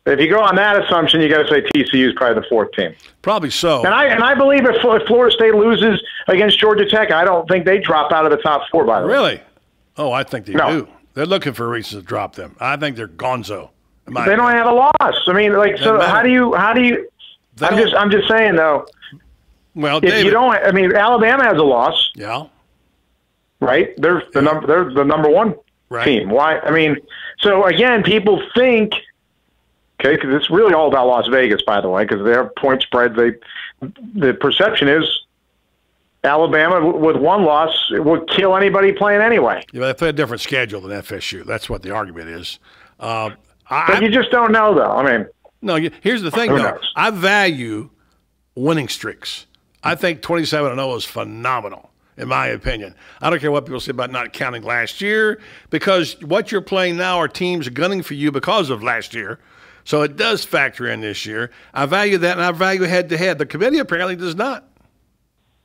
if you go on that assumption, you got to say TCU is probably the 4th team. Probably so. And I believe if Florida State loses against Georgia Tech, I don't think they drop out of the top 4. By the way, really? Oh, I think they do. They're looking for reasons to drop them. I think they're gonzo. They don't have a loss. I mean, like, so how do you? I'm just saying though. Well, if David, you don't, I mean, Alabama has a loss. Yeah. Right. They're the number 1 team. Why? I mean, so again, people think. Okay, because it's really all about Las Vegas, by the way, because their point spreads. The perception is Alabama with 1 loss would kill anybody playing anyway. Yeah, they play a different schedule than FSU. That's what the argument is. But you just don't know, though. I mean, no. Here's the thing, though. I value winning streaks. I think 27-0 is phenomenal, in my opinion. I don't care what people say about not counting last year, because what you're playing now are teams gunning for you because of last year. So it does factor in this year. I value that, and I value head-to-head. The committee apparently does not.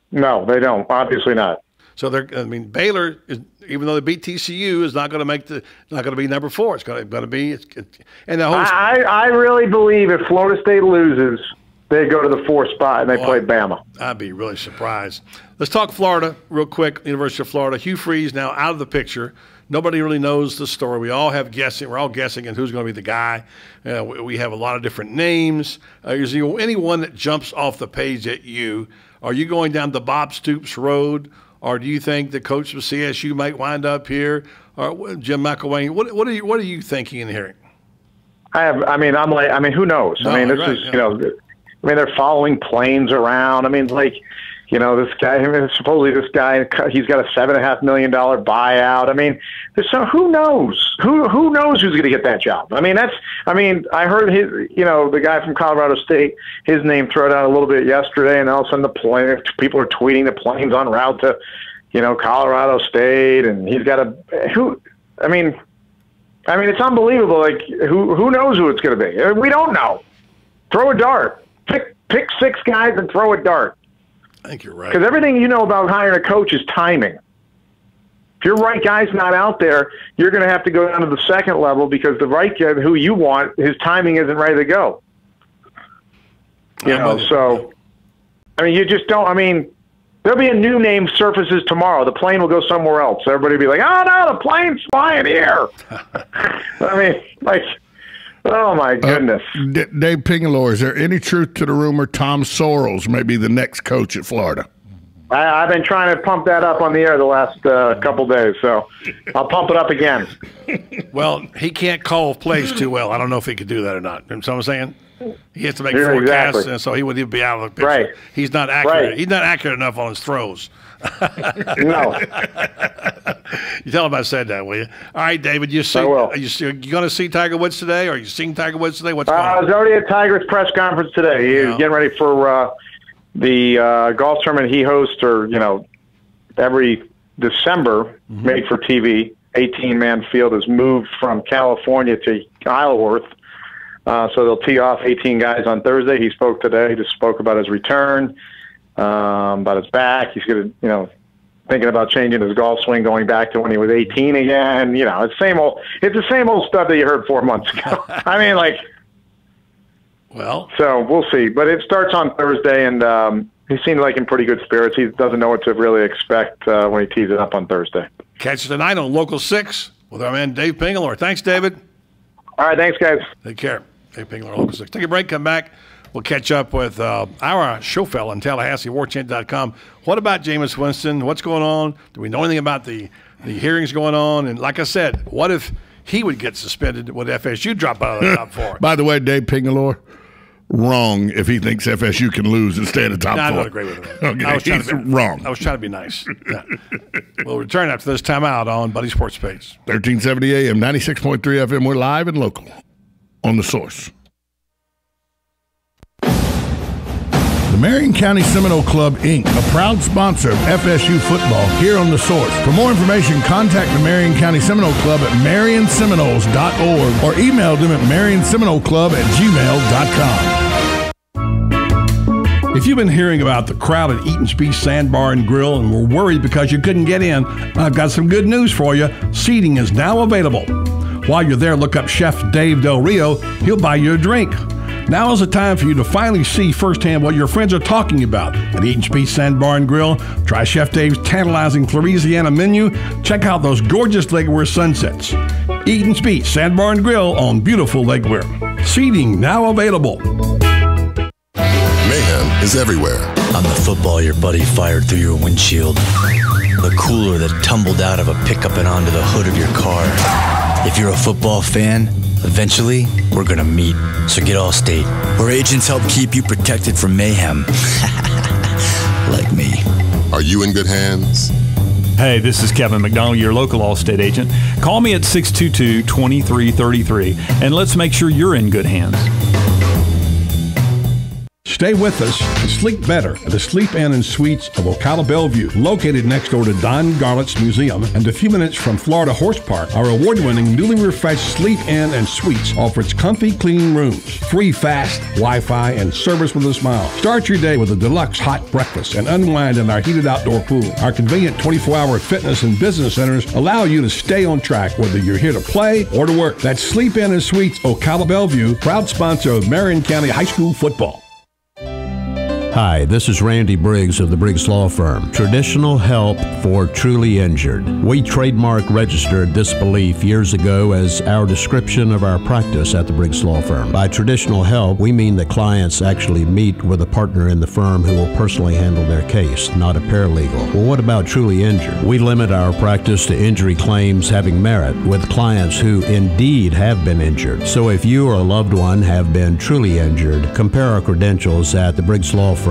No, they don't. Obviously not. So Baylor, even though they beat TCU, is not going to be number 4. It's going to be, and the whole. I really believe if Florida State loses, they go to the 4th spot and they play Bama. I'd be really surprised. Let's talk Florida real quick. University of Florida. Hugh Freeze now out of the picture. Nobody really knows the story. We all have guessing. We're all guessing at who's going to be the guy. We have a lot of different names. Is there anyone that jumps off the page at you? Are you going down the Bob Stoops road, or do you think the coach of CSU might wind up here, or Jim McElwain? What are you thinking and hearing? Who knows? No, I mean, this is they're following planes around. I mean, this guy. Supposedly, this guy, he's got a $7.5 million buyout. I mean, who knows? Who knows who's going to get that job? I mean, I heard the guy from Colorado State, his name thrown out a little bit yesterday, and all of a sudden people are tweeting the plane's en route to, Colorado State, and he's got I mean, it's unbelievable. Like, who knows who it's going to be? We don't know. Throw a dart. Pick 6 guys and throw a dart. I think you're right. Because everything you know about hiring a coach is timing. If your right guy's not out there, you're going to have to go down to the 2nd level because the right guy who you want, his timing isn't ready to go. So, you just don't. I mean, there'll be a new name surfaces tomorrow. The plane will go somewhere else. Everybody will be like, oh, no, the plane's flying here. Oh, my goodness. Dave Pingalore, is there any truth to the rumor Tom Sorrells may be the next coach at Florida? I've been trying to pump that up on the air the last couple days, so I'll pump it up again. Well, he can't call plays too well. I don't know if he could do that or not. You know what I'm saying? He has to make forecasts, exactly. And so he wouldn't even be out of the picture. Right. He's not accurate. Right. He's not accurate enough on his throws. No. You tell him I said that, will you? All right, David. You going to see Tiger Woods today? Or are you seeing Tiger Woods today? What's going on? I was already at Tiger's press conference today. He's getting ready for the golf tournament he hosts, every December, made for TV. 18-man field has moved from California to Isleworth. So they'll tee off 18 guys on Thursday. He spoke today. He just spoke about his return, about his back. He's going to, thinking about changing his golf swing, going back to when he was 18 again. It's the same old stuff that you heard 4 months ago. So we'll see. But it starts on Thursday, and he seems like in pretty good spirits. He doesn't know what to really expect when he tees it up on Thursday. Catch it tonight on Local 6 with our man Dave Pingalore. Thanks, David. All right, thanks, guys. Take care. Dave Pingalore, Local 6. Take a break, come back. We'll catch up with our show fellow in Tallahassee, warchant.com. What about Jameis Winston? What's going on? Do we know anything about the hearings going on? And like I said, what if he would get suspended? Would FSU drop out of the top four? By the way, Dave Pingalore, wrong if he thinks FSU can lose and stay in the top four. I don't agree with him. Okay, he's wrong. I was trying to be nice. Yeah. We'll return after this timeout on Buddy Sports Page. 1370 AM, 96.3 FM. We're live and local on The Source. The Marion County Seminole Club, Inc., a proud sponsor of FSU football here on The Source. For more information, contact the Marion County Seminole Club at marionseminoles.org or email them at marionseminoleclub@gmail.com. If you've been hearing about the crowded Eaton's Beach Sandbar and Grill and were worried because you couldn't get in, I've got some good news for you. Seating is now available. While you're there, look up Chef Dave Del Rio. He'll buy you a drink. Now is the time for you to finally see firsthand what your friends are talking about at Eaton's Beach Sandbar and Grill. Try Chef Dave's tantalizing Louisiana menu. Check out those gorgeous Lake Weir sunsets. Eaton's Beach Sandbar and Grill on beautiful Lake Weir. Seating now available. Mayhem is everywhere. I'm the football your buddy fired through your windshield. The cooler that tumbled out of a pickup and onto the hood of your car. If you're a football fan, eventually, we're gonna meet. So get Allstate, where agents help keep you protected from mayhem. Like me. Are you in good hands? Hey, this is Kevin McDonald, your local Allstate agent. Call me at 622-2333, and let's make sure you're in good hands. Stay with us and sleep better at the Sleep Inn and Suites of Ocala Bellevue, located next door to Don Garlett's Museum and a few minutes from Florida Horse Park. Our award-winning, newly refreshed Sleep Inn and Suites offers comfy, clean rooms, free fast Wi-Fi, and service with a smile. Start your day with a deluxe hot breakfast and unwind in our heated outdoor pool. Our convenient 24-hour fitness and business centers allow you to stay on track whether you're here to play or to work. That's Sleep Inn and Suites Ocala Bellevue, proud sponsor of Marion County High School football. Hi, this is Randy Briggs of the Briggs Law Firm. Traditional help for truly injured. We trademark registered this belief years ago as our description of our practice at the Briggs Law Firm. By traditional help, we mean that clients actually meet with a partner in the firm who will personally handle their case, not a paralegal. Well, what about truly injured? We limit our practice to injury claims having merit with clients who indeed have been injured. So if you or a loved one have been truly injured, compare our credentials at thebriggslawfirm.com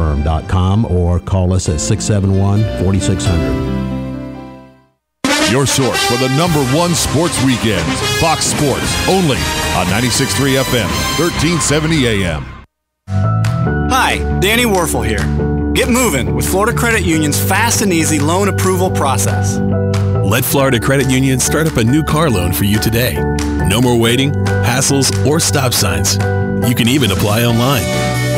or call us at 671-4600. Your source for the #1 sports weekends, Fox Sports, only on 96.3 FM, 1370 AM. Hi, Danny Warfel here. Get moving with Florida Credit Union's fast and easy loan approval process. Let Florida Credit Union start up a new car loan for you today. No more waiting, hassles, or stop signs. You can even apply online.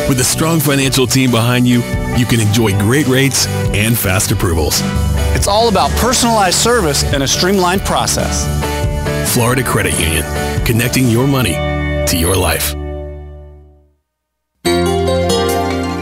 With a strong financial team behind you, you can enjoy great rates and fast approvals. It's all about personalized service and a streamlined process. Florida Credit Union, connecting your money to your life.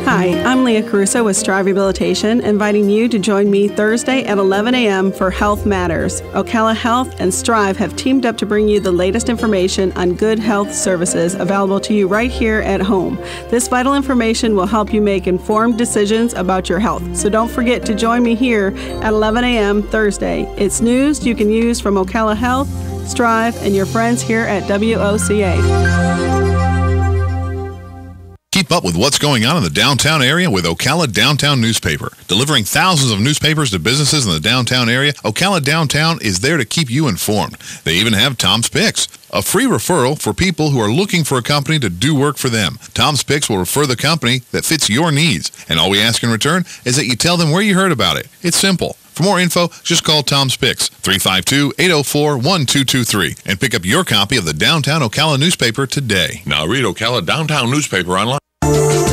Hi, I'm Leah Caruso with Strive Rehabilitation, inviting you to join me Thursday at 11 a.m. for Health Matters. Ocala Health and Strive have teamed up to bring you the latest information on good health services available to you right here at home. This vital information will help you make informed decisions about your health. So don't forget to join me here at 11 a.m. Thursday. It's news you can use from Ocala Health, Strive, and your friends here at WOCA. Keep up with what's going on in the downtown area with Ocala Downtown Newspaper. Delivering thousands of newspapers to businesses in the downtown area, Ocala Downtown is there to keep you informed. They even have Tom's Picks, a free referral for people who are looking for a company to do work for them. Tom's Picks will refer the company that fits your needs, and all we ask in return is that you tell them where you heard about it. It's simple. For more info, just call Tom's Picks, 352-804-1223, and pick up your copy of the Downtown Ocala newspaper today. Now read Ocala Downtown newspaper online.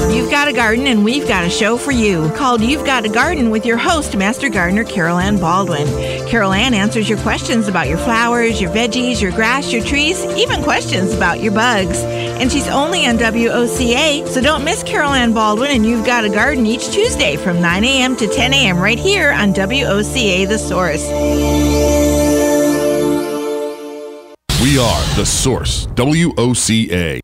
You've got a garden and we've got a show for you called You've Got a Garden with your host, Master Gardener Carol Ann Baldwin. Carol Ann answers your questions about your flowers, your veggies, your grass, your trees, even questions about your bugs. And she's only on WOCA, so don't miss Carol Ann Baldwin and You've Got a Garden each Tuesday from 9 a.m. to 10 a.m. right here on WOCA The Source. We are The Source, WOCA.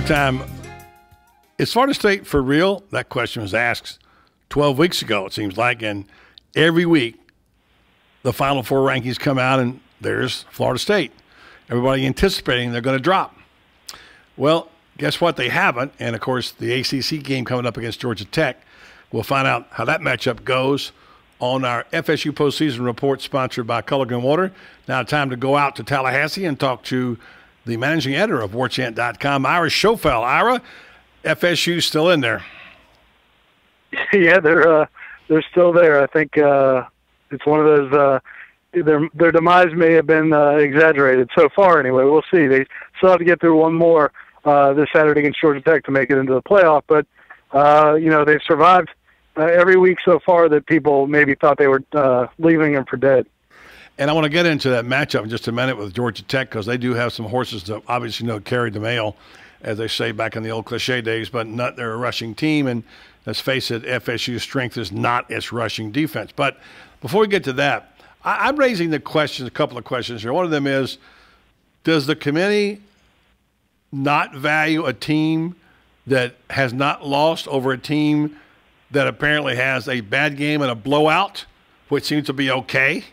long time. Is Florida State for real? That question was asked 12 weeks ago, it seems like, and every week the Final Four rankings come out, and there's Florida State. Everybody anticipating they're going to drop. Well, guess what? They haven't, and, of course, the ACC game coming up against Georgia Tech. We'll find out how that matchup goes on our FSU postseason report sponsored by Culligan Water. Now time to go out to Tallahassee and talk to the managing editor of WarChant.com, Ira Schofel. Ira, FSU still in there. Yeah, they're still there. I think it's one of those their demise may have been exaggerated so far anyway. We'll see. They still have to get through one more this Saturday against Georgia Tech to make it into the playoff. But, they've survived every week so far that people maybe thought they were leaving them for dead. And I want to get into that matchup in just a minute with Georgia Tech because they do have some horses that obviously carry the mail, as they say back in the old cliche days, but they're a rushing team. And let's face it, FSU's strength is not its rushing defense. But before we get to that, I'm raising a couple of questions here. One of them is, does the committee not value a team that has not lost over a team that apparently has a bad game and a blowout, which seems to be okay?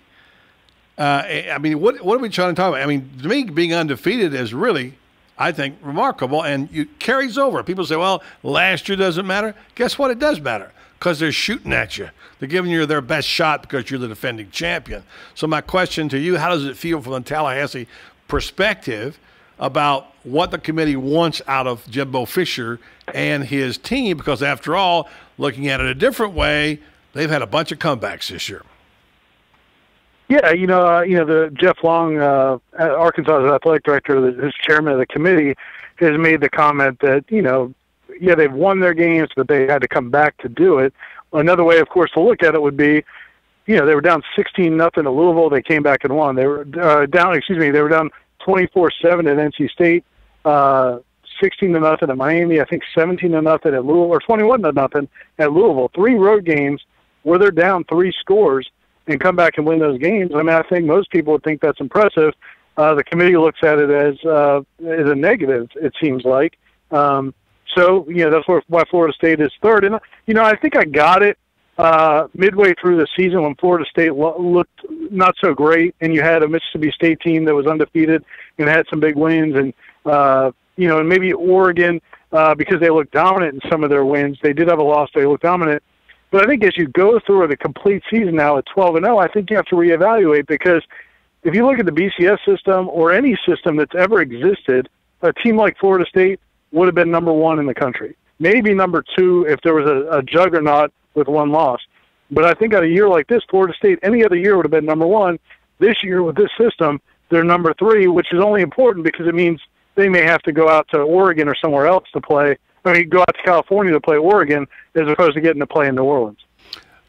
I mean, what are we trying to talk about? I mean, to me, being undefeated is really, I think, remarkable, and it carries over. People say, well, last year doesn't matter. Guess what? It does matter because they're shooting at you. They're giving you their best shot because you're the defending champion. So my question to you, how does it feel from the Tallahassee perspective about what the committee wants out of Jimbo Fisher and his team? Because after all, looking at it a different way, they've had a bunch of comebacks this year. Yeah, the Jeff Long, Arkansas athletic director, who's chairman of the committee, has made the comment that, they've won their games, but they had to come back to do it. Another way, of course, to look at it would be, they were down 16-0 at Louisville. They came back and won. They were down 24-7 at NC State, 16-0 at Miami. I think 17-0 at Louisville, or 21-0 at Louisville. 3 road games where they're down 3 scores and come back and win those games. I mean, I think most people would think that's impressive. The committee looks at it as a negative, it seems like. That's why Florida State is third. And, I think I got it midway through the season when Florida State looked not so great, and you had a Mississippi State team that was undefeated and had some big wins. And, and maybe Oregon, because they looked dominant in some of their wins, they did have a loss, they looked dominant. But I think as you go through the complete season now at 12-0, I think you have to reevaluate, because if you look at the BCS system or any system that's ever existed, a team like Florida State would have been number 1 in the country. Maybe number 2 if there was a juggernaut with 1 loss. But I think on a year like this, Florida State, any other year would have been number 1. This year with this system, they're number 3, which is only important because it means they may have to go out to Oregon or somewhere else to play. Go out to California to play Oregon as opposed to getting to play in New Orleans.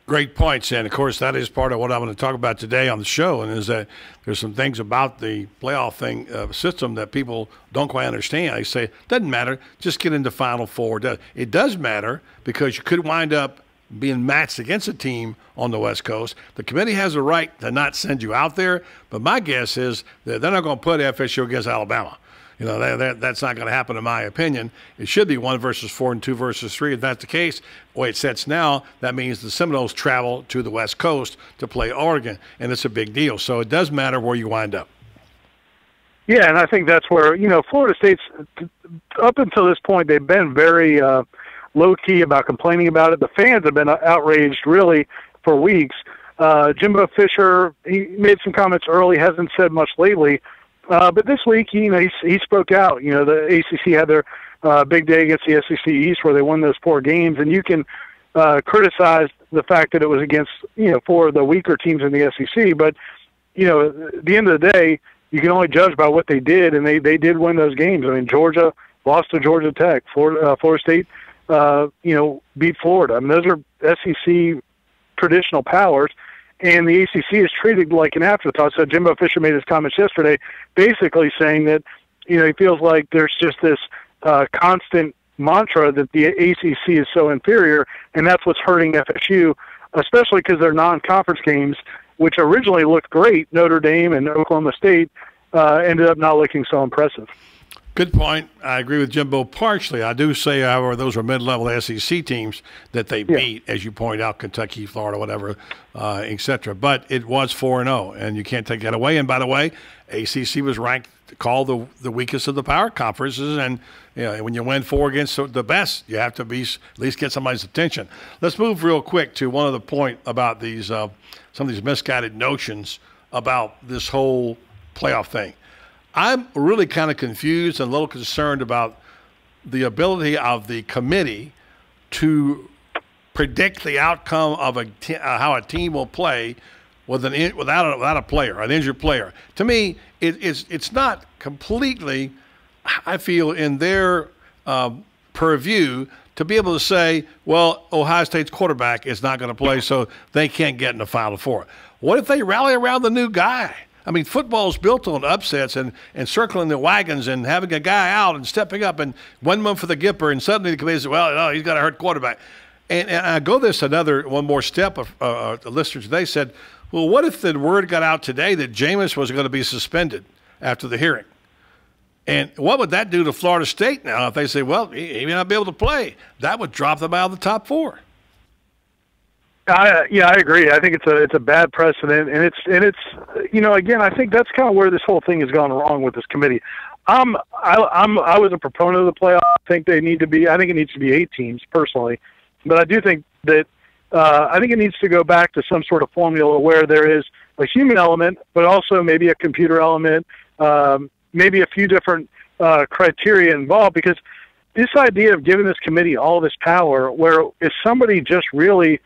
Great points, and of course that is part of what I'm going to talk about today on the show, and is that there's some things about the playoff system that people don't quite understand. They say, it doesn't matter, just get into Final Four. It does matter because you could wind up being matched against a team on the West Coast. The committee has a right to not send you out there, but my guess is that they're not going to put FSU against Alabama. That's not going to happen, in my opinion. It should be 1 versus 4 and 2 versus 3. If that's the case, the way it sets now, that means the Seminoles travel to the West Coast to play Oregon, and it's a big deal. So it does matter where you wind up. Yeah, and I think that's where, Florida State's, up until this point, they've been very low-key about complaining about it. The fans have been outraged, really, for weeks. Jimbo Fisher, he made some comments early, hasn't said much lately. But this week, he spoke out. The ACC had their big day against the SEC East where they won those 4 games, and you can criticize the fact that it was against 4 of the weaker teams in the SEC. But at the end of the day, you can only judge by what they did, and they did win those games. I mean, Georgia lost to Georgia Tech. Florida State, beat Florida. I mean, those are SEC traditional powers. And the ACC is treated like an afterthought. So Jimbo Fisher made his comments yesterday basically saying that, he feels like there's just this constant mantra that the ACC is so inferior, and that's what's hurting FSU, especially because their non-conference games, which originally looked great, Notre Dame and Oklahoma State, ended up not looking so impressive. Good point. I agree with Jimbo partially. I do say, however, those are mid-level SEC teams that they beat, as you point out, Kentucky, Florida, whatever, et cetera. But it was 4-0, and you can't take that away. And by the way, ACC was called the weakest of the power conferences, and when you win 4 against the best, you have to at least get somebody's attention. Let's move real quick to one other point about these some of these misguided notions about this whole playoff thing. I'm really kind of confused and a little concerned about the ability of the committee to predict the outcome of how a team will play without a player, an injured player. To me, it's not completely, I feel, in their purview to be able to say, well, Ohio State's quarterback is not going to play, so they can't get in the Final Four. What if they rally around the new guy? I mean, football is built on upsets and circling the wagons and having a guy out and stepping up and 1 month for the Gipper, and suddenly the committee says, well, no, he's got a hurt quarterback. And I go one more step. The listeners today said, well, what if the word got out today that Jameis was going to be suspended after the hearing? And what would that do to Florida State now if they say, well, he may not be able to play? That would drop them out of the top 4. I agree. I think it's a bad precedent, and it's again, I think that's kind of where this whole thing has gone wrong with this committee. I was a proponent of the playoff. I think it needs to be 8 teams personally, but I do think that I think it needs to go back to some sort of formula where there is a human element, but also maybe a computer element, maybe a few different criteria involved. Because this idea of giving this committee all this power, where if somebody just really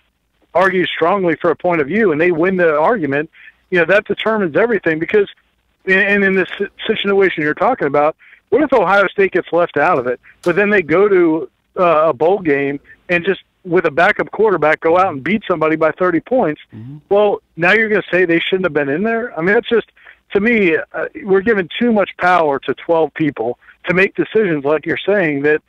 argues strongly for a point of view and they win the argument, that determines everything. Because, and in this situation you're talking about, what if Ohio State gets left out of it, but then they go to a bowl game and just with a backup quarterback go out and beat somebody by 30 points? Mm-hmm. Well, now you're going to say they shouldn't have been in there? I mean, that's just, to me, we're giving too much power to 12 people to make decisions, like you're saying, that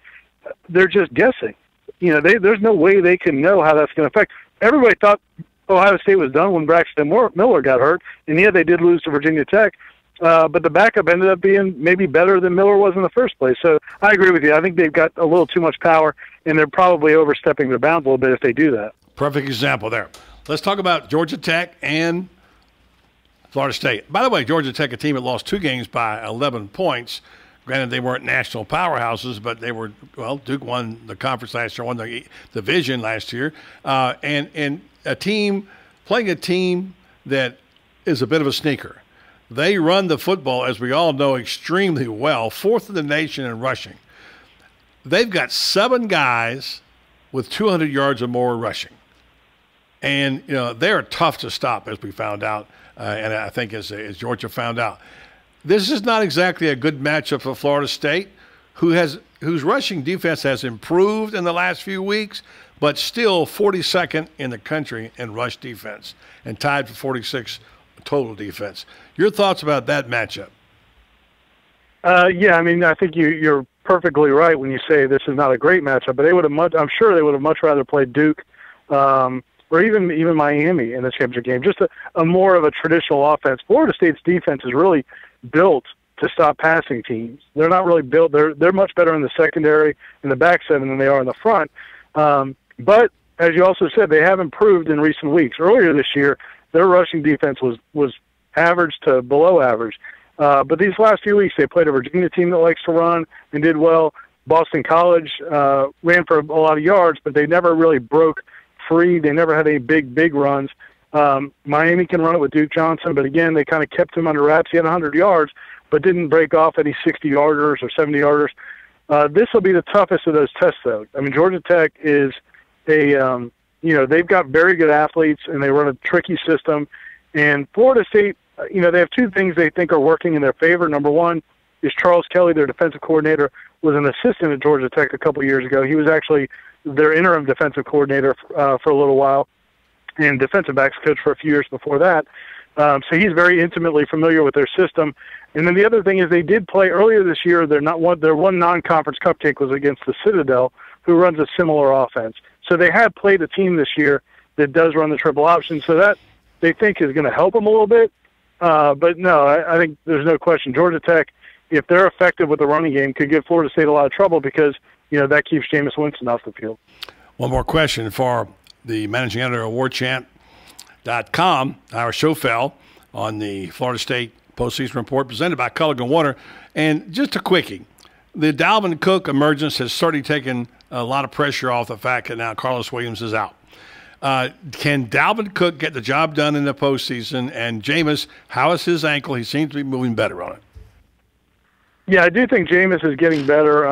they're just guessing. There's no way they can know how that's going to affect. Everybody thought Ohio State was done when Braxton Miller got hurt, and yeah, they did lose to Virginia Tech, but the backup ended up being maybe better than Miller was in the first place. So I agree with you. I think they've got a little too much power, and they're probably overstepping their bounds a little bit if they do that. Perfect example there. Let's talk about Georgia Tech and Florida State. By the way, Georgia Tech, a team that lost 2 games by 11 points. Granted, they weren't national powerhouses, but they were, Duke won the conference last year, won the division last year. And a team, playing a team that is a bit of a sneaker. They run the football, as we all know, extremely well, 4th in the nation in rushing. They've got 7 guys with 200 yards or more rushing. And, they're tough to stop, as we found out, and I think as Georgia found out. This is not exactly a good matchup for Florida State, whose rushing defense has improved in the last few weeks, but still 42nd in the country in rush defense and tied for 46 total defense. Your thoughts about that matchup? Yeah, I mean, I think you're perfectly right when you say this is not a great matchup, but I'm sure they would have much rather played Duke or even Miami in the championship game. Just a more of a traditional offense. Florida State's defense is really built to stop passing teams. They're not really built. They're much better in the secondary and the back 7 than they are in the front. But as you also said, they have improved in recent weeks. Earlier this year, their rushing defense was average to below average. But these last few weeks, they played a Virginia team that likes to run and did well. Boston College ran for a lot of yards, but they never really broke free. They never had any big runs. Miami can run it with Duke Johnson, but again, they kind of kept him under wraps. He had 100 yards, but didn't break off any 60-yarders or 70-yarders. This will be the toughest of those tests, though. I mean, Georgia Tech is they've got very good athletes, and they run a tricky system. And Florida State, they have 2 things they think are working in their favor. Number one is Charles Kelly, their defensive coordinator, was an assistant at Georgia Tech a couple years ago. He was actually their interim defensive coordinator for a little while, and defensive backs coach for a few years before that. So he's very intimately familiar with their system. And then the other thing is they did play earlier this year. Their one non-conference cupcake was against the Citadel, who runs a similar offense. So they have played a team this year that does run the triple option. So that they think is going to help them a little bit. But no, I think there's no question. Georgia Tech if they're effective with the running game, could give Florida State a lot of trouble because, that keeps Jameis Winston off the field. One more question for the managing editor of WarChant.com, Ira Schofel, on the Florida State postseason report presented by Culligan Water. And just a quickie, the Dalvin Cook emergence has certainly taken a lot of pressure off the fact that now Carlos Williams is out. Can Dalvin Cook get the job done in the postseason? And Jameis, how is his ankle? He seems to be moving better on it. Yeah, I do think Jameis is getting better.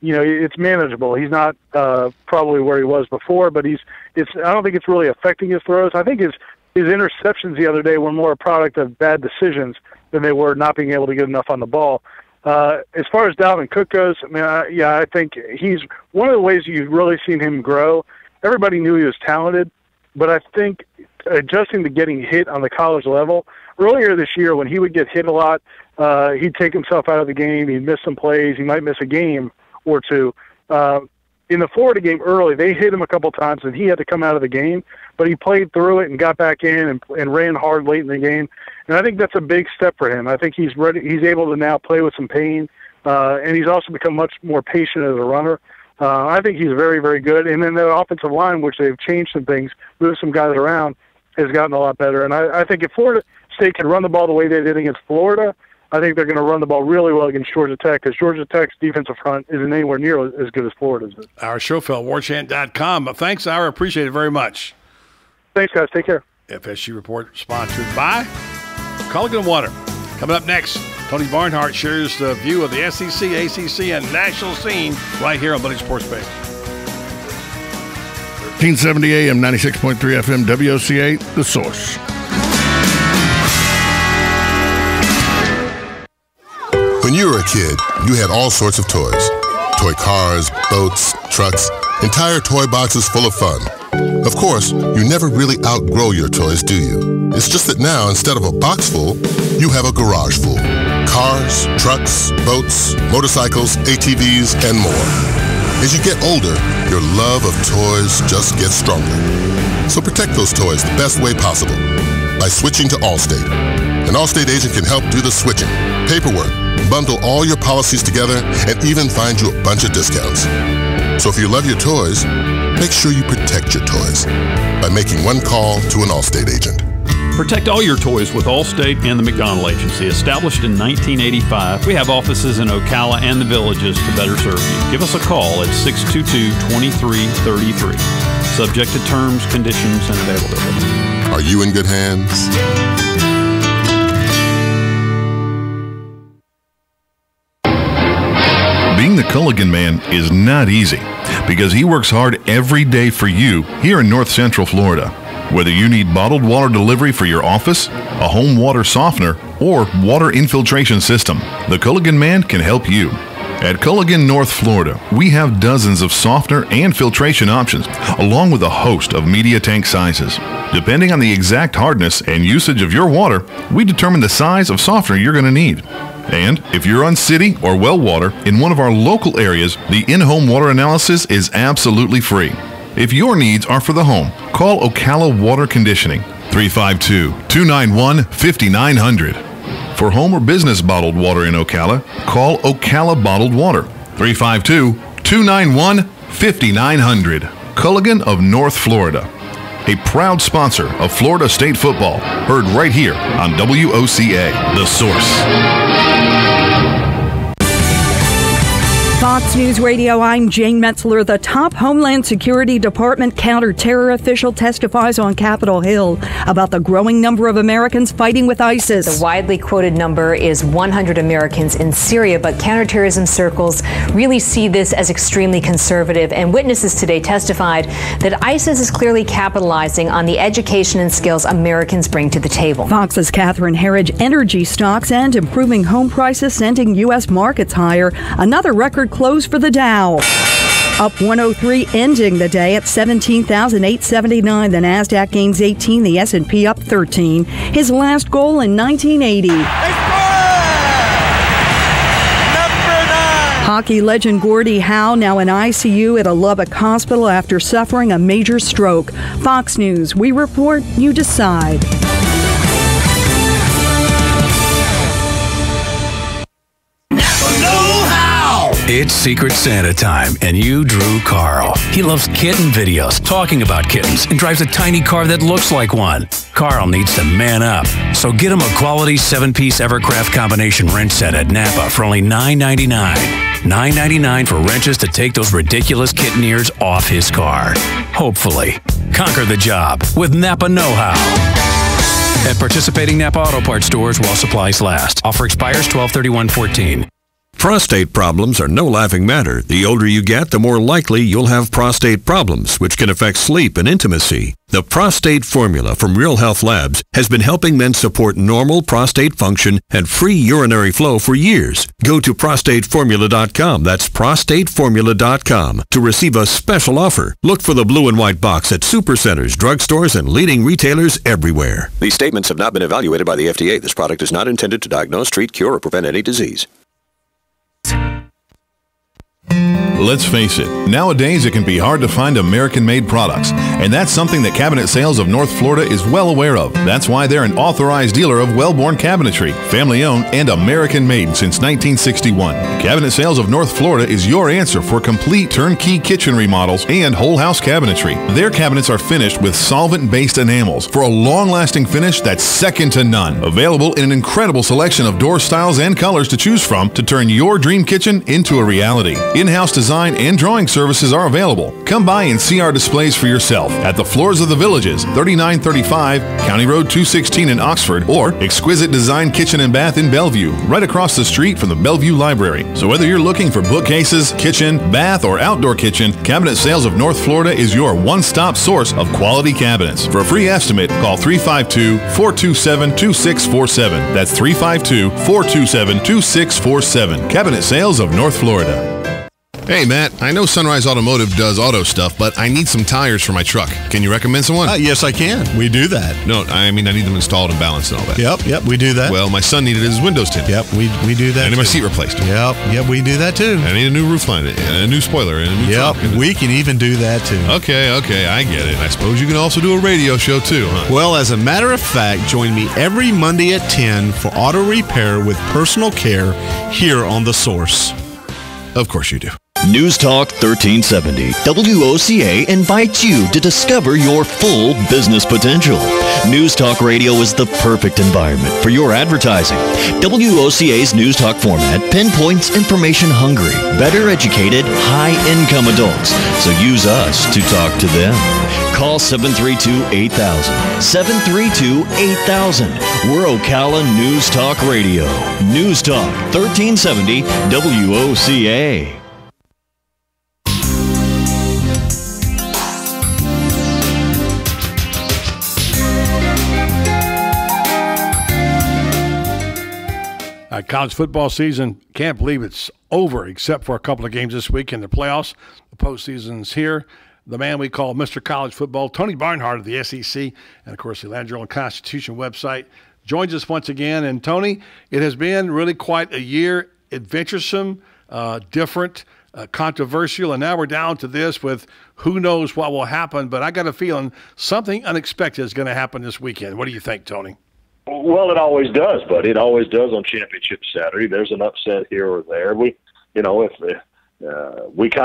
It's manageable. He's not probably where he was before, but I don't think it's really affecting his throws. I think his interceptions the other day were more a product of bad decisions than they were not being able to get enough on the ball. As far as Dalvin Cook goes, I think he's one of the ways you've really seen him grow. Everybody knew he was talented, but I think adjusting to getting hit on the college level, earlier this year when he would get hit a lot, he'd take himself out of the game. He'd miss some plays. He might miss a game or two. In the Florida game early, they hit him a couple times, and he had to come out of the game. But he played through it and got back in and ran hard late in the game. And I think that's a big step for him. I think he's ready. He's able to now play with some pain, and he's also become much more patient as a runner. I think he's very, very good. And then the offensive line, which they've changed some things, moved some guys around, has gotten a lot better. And I think if Florida State can run the ball the way they did against Florida, I think they're going to run the ball really well against Georgia Tech, because Georgia Tech's defensive front isn't anywhere near as good as Florida's. Ira Schofel, WarChant.com. Thanks, Ira. Appreciate it very much. Thanks, guys. Take care. FSU Report sponsored by Culligan Water. Coming up next, Tony Barnhart shares the view of the SEC, ACC, and national scene right here on Buddy Sports Page. 1370 AM, 96.3 FM, WOCA, The Source. When you were a kid, you had all sorts of toys. Toy cars, boats, trucks, entire toy boxes full of fun. Of course, you never really outgrow your toys, do you? It's just that now, instead of a box full, you have a garage full. Cars, trucks, boats, motorcycles, ATVs, and more. As you get older, your love of toys just gets stronger. So protect those toys the best way possible by switching to Allstate. An Allstate agent can help do the switching, paperwork, bundle all your policies together, and even find you a bunch of discounts. So if you love your toys, make sure you protect your toys by making one call to an Allstate agent. Protect all your toys with Allstate and the McDonald Agency. Established in 1985, we have offices in Ocala and the Villages to better serve you. Give us a call at 622-2333. Subject to terms, conditions, and availability. Are you in good hands? Being the Culligan man is not easy because he works hard every day for you here in North Central Florida. Whether you need bottled water delivery for your office, a home water softener, or water infiltration system, the Culligan man can help you. At Culligan, North Florida, we have dozens of softener and filtration options, along with a host of media tank sizes. Depending on the exact hardness and usage of your water, we determine the size of softener you're going to need. And if you're on city or well water in one of our local areas, the in-home water analysis is absolutely free. If your needs are for the home, call Ocala Water Conditioning, 352-291-5900. For home or business bottled water in Ocala, call Ocala Bottled Water, 352-291-5900. Culligan of North Florida, a proud sponsor of Florida State football, heard right here on WOCA, The Source. Fox News Radio, I'm Jane Metzler. The top Homeland Security Department counter-terror official testifies on Capitol Hill about the growing number of Americans fighting with ISIS. The widely quoted number is 100 Americans in Syria, but counterterrorism circles really see this as extremely conservative, and witnesses today testified that ISIS is clearly capitalizing on the education and skills Americans bring to the table. Fox's Catherine Herridge. Energy stocks and improving home prices sending U.S. markets higher. Another record close for the Dow. Up 103, ending the day at 17,879. The Nasdaq gains 18, the S&P up 13. His last goal in 1980. Hockey legend Gordie Howe now in ICU at a Lubbock hospital after suffering a major stroke. Fox News, we report, you decide. Now It's Secret Santa time, and you drew Carl. He loves kitten videos, talking about kittens, and drives a tiny car that looks like one. Carl needs to man up, so get him a quality 7-piece Evercraft combination wrench set at Napa for only $9.99. $9.99 for wrenches to take those ridiculous kitten ears off his car. Hopefully. Conquer the job with Napa Know-How. At participating Napa Auto Parts stores while supplies last. Offer expires 12/31/14. Prostate problems are no laughing matter. The older you get, the more likely you'll have prostate problems, which can affect sleep and intimacy. The Prostate Formula from Real Health Labs has been helping men support normal prostate function and free urinary flow for years. Go to prostateformula.com, that's prostateformula.com, to receive a special offer. Look for the blue and white box at supercenters, drugstores, and leading retailers everywhere. These statements have not been evaluated by the FDA. This product is not intended to diagnose, treat, cure, or prevent any disease. Let's face it, nowadays it can be hard to find American-made products, and that's something that Cabinet Sales of North Florida is well aware of. That's why they're an authorized dealer of Wellborn Cabinetry, family-owned and American-made since 1961. Cabinet Sales of North Florida is your answer for complete turnkey kitchen remodels and whole-house cabinetry. Their cabinets are finished with solvent-based enamels for a long-lasting finish that's second to none. Available in an incredible selection of door styles and colors to choose from to turn your dream kitchen into a reality. In-house design and drawing services are available. Come by and see our displays for yourself at the Floors of the Villages, 3935 County Road 216 in Oxford, or Exquisite Design Kitchen and Bath in Bellevue, right across the street from the Bellevue Library. So whether you're looking for bookcases, kitchen, bath, or outdoor kitchen, Cabinet Sales of North Florida is your one-stop source of quality cabinets. For a free estimate, call 352-427-2647. That's 352-427-2647. Cabinet Sales of North Florida. Hey, Matt, I know Sunrise Automotive does auto stuff, but I need some tires for my truck. Can you recommend someone? Yes, I can. We do that. No, I mean, I need them installed and balanced and all that. Yep, we do that. Well, my son needed his windows tinted. Yep, we do that. I need my seat replaced. Yep, we do that too. I need a new roof line and a new spoiler and a new trunk. Yep, we can even do that too. Okay, I get it. I suppose you can also do a radio show too, huh? Well, as a matter of fact, join me every Monday at 10 for auto repair with personal care here on The Source. Of course you do. News Talk 1370, WOCA invites you to discover your full business potential. News Talk Radio is the perfect environment for your advertising. WOCA's News Talk format pinpoints information-hungry, better educated, high-income adults, so use us to talk to them. Call 732-8000. 732-8000. We're Ocala News Talk Radio. News Talk 1370, WOCA. College football season, can't believe it's over except for a couple of games this week in the playoffs. The postseason's here. The man we call Mr. College Football, Tony Barnhart of the SEC, and, of course, the Land Journal and Constitution website, joins us once again. And, Tony, it has been really quite a year, adventuresome, different, controversial, and now we're down to this with who knows what will happen. But I got a feeling something unexpected is going to happen this weekend. What do you think, Tony? Well, it always does, but it always does on Championship Saturday. There's an upset here or there. We kind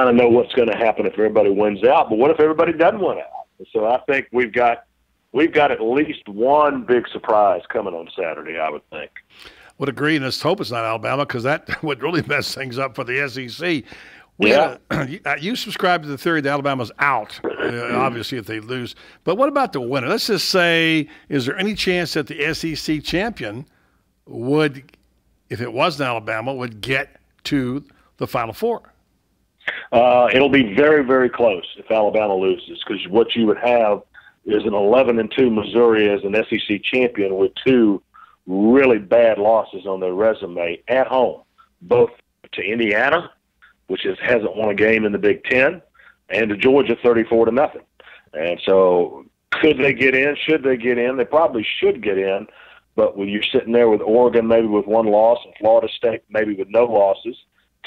of know what's going to happen if everybody wins out, but what if everybody doesn't win out? So I think we've got at least one big surprise coming on Saturday, I would think. Would agree, and let's hope it's not Alabama, because that would really mess things up for the SEC. You subscribe to the theory that Alabama's out, obviously, if they lose. But what about the winner? Let's just say, is there any chance that the SEC champion would, if it wasn't Alabama, would get to the Final Four? It'll be very, very close if Alabama loses, because what you would have is an 11-2 Missouri as an SEC champion with two really bad losses on their resume at home, both to Indiana, which hasn't won a game in the Big Ten, and to Georgia 34-0. And so could they get in? Should they get in? They probably should get in, but when you're sitting there with Oregon maybe with one loss and Florida State maybe with no losses,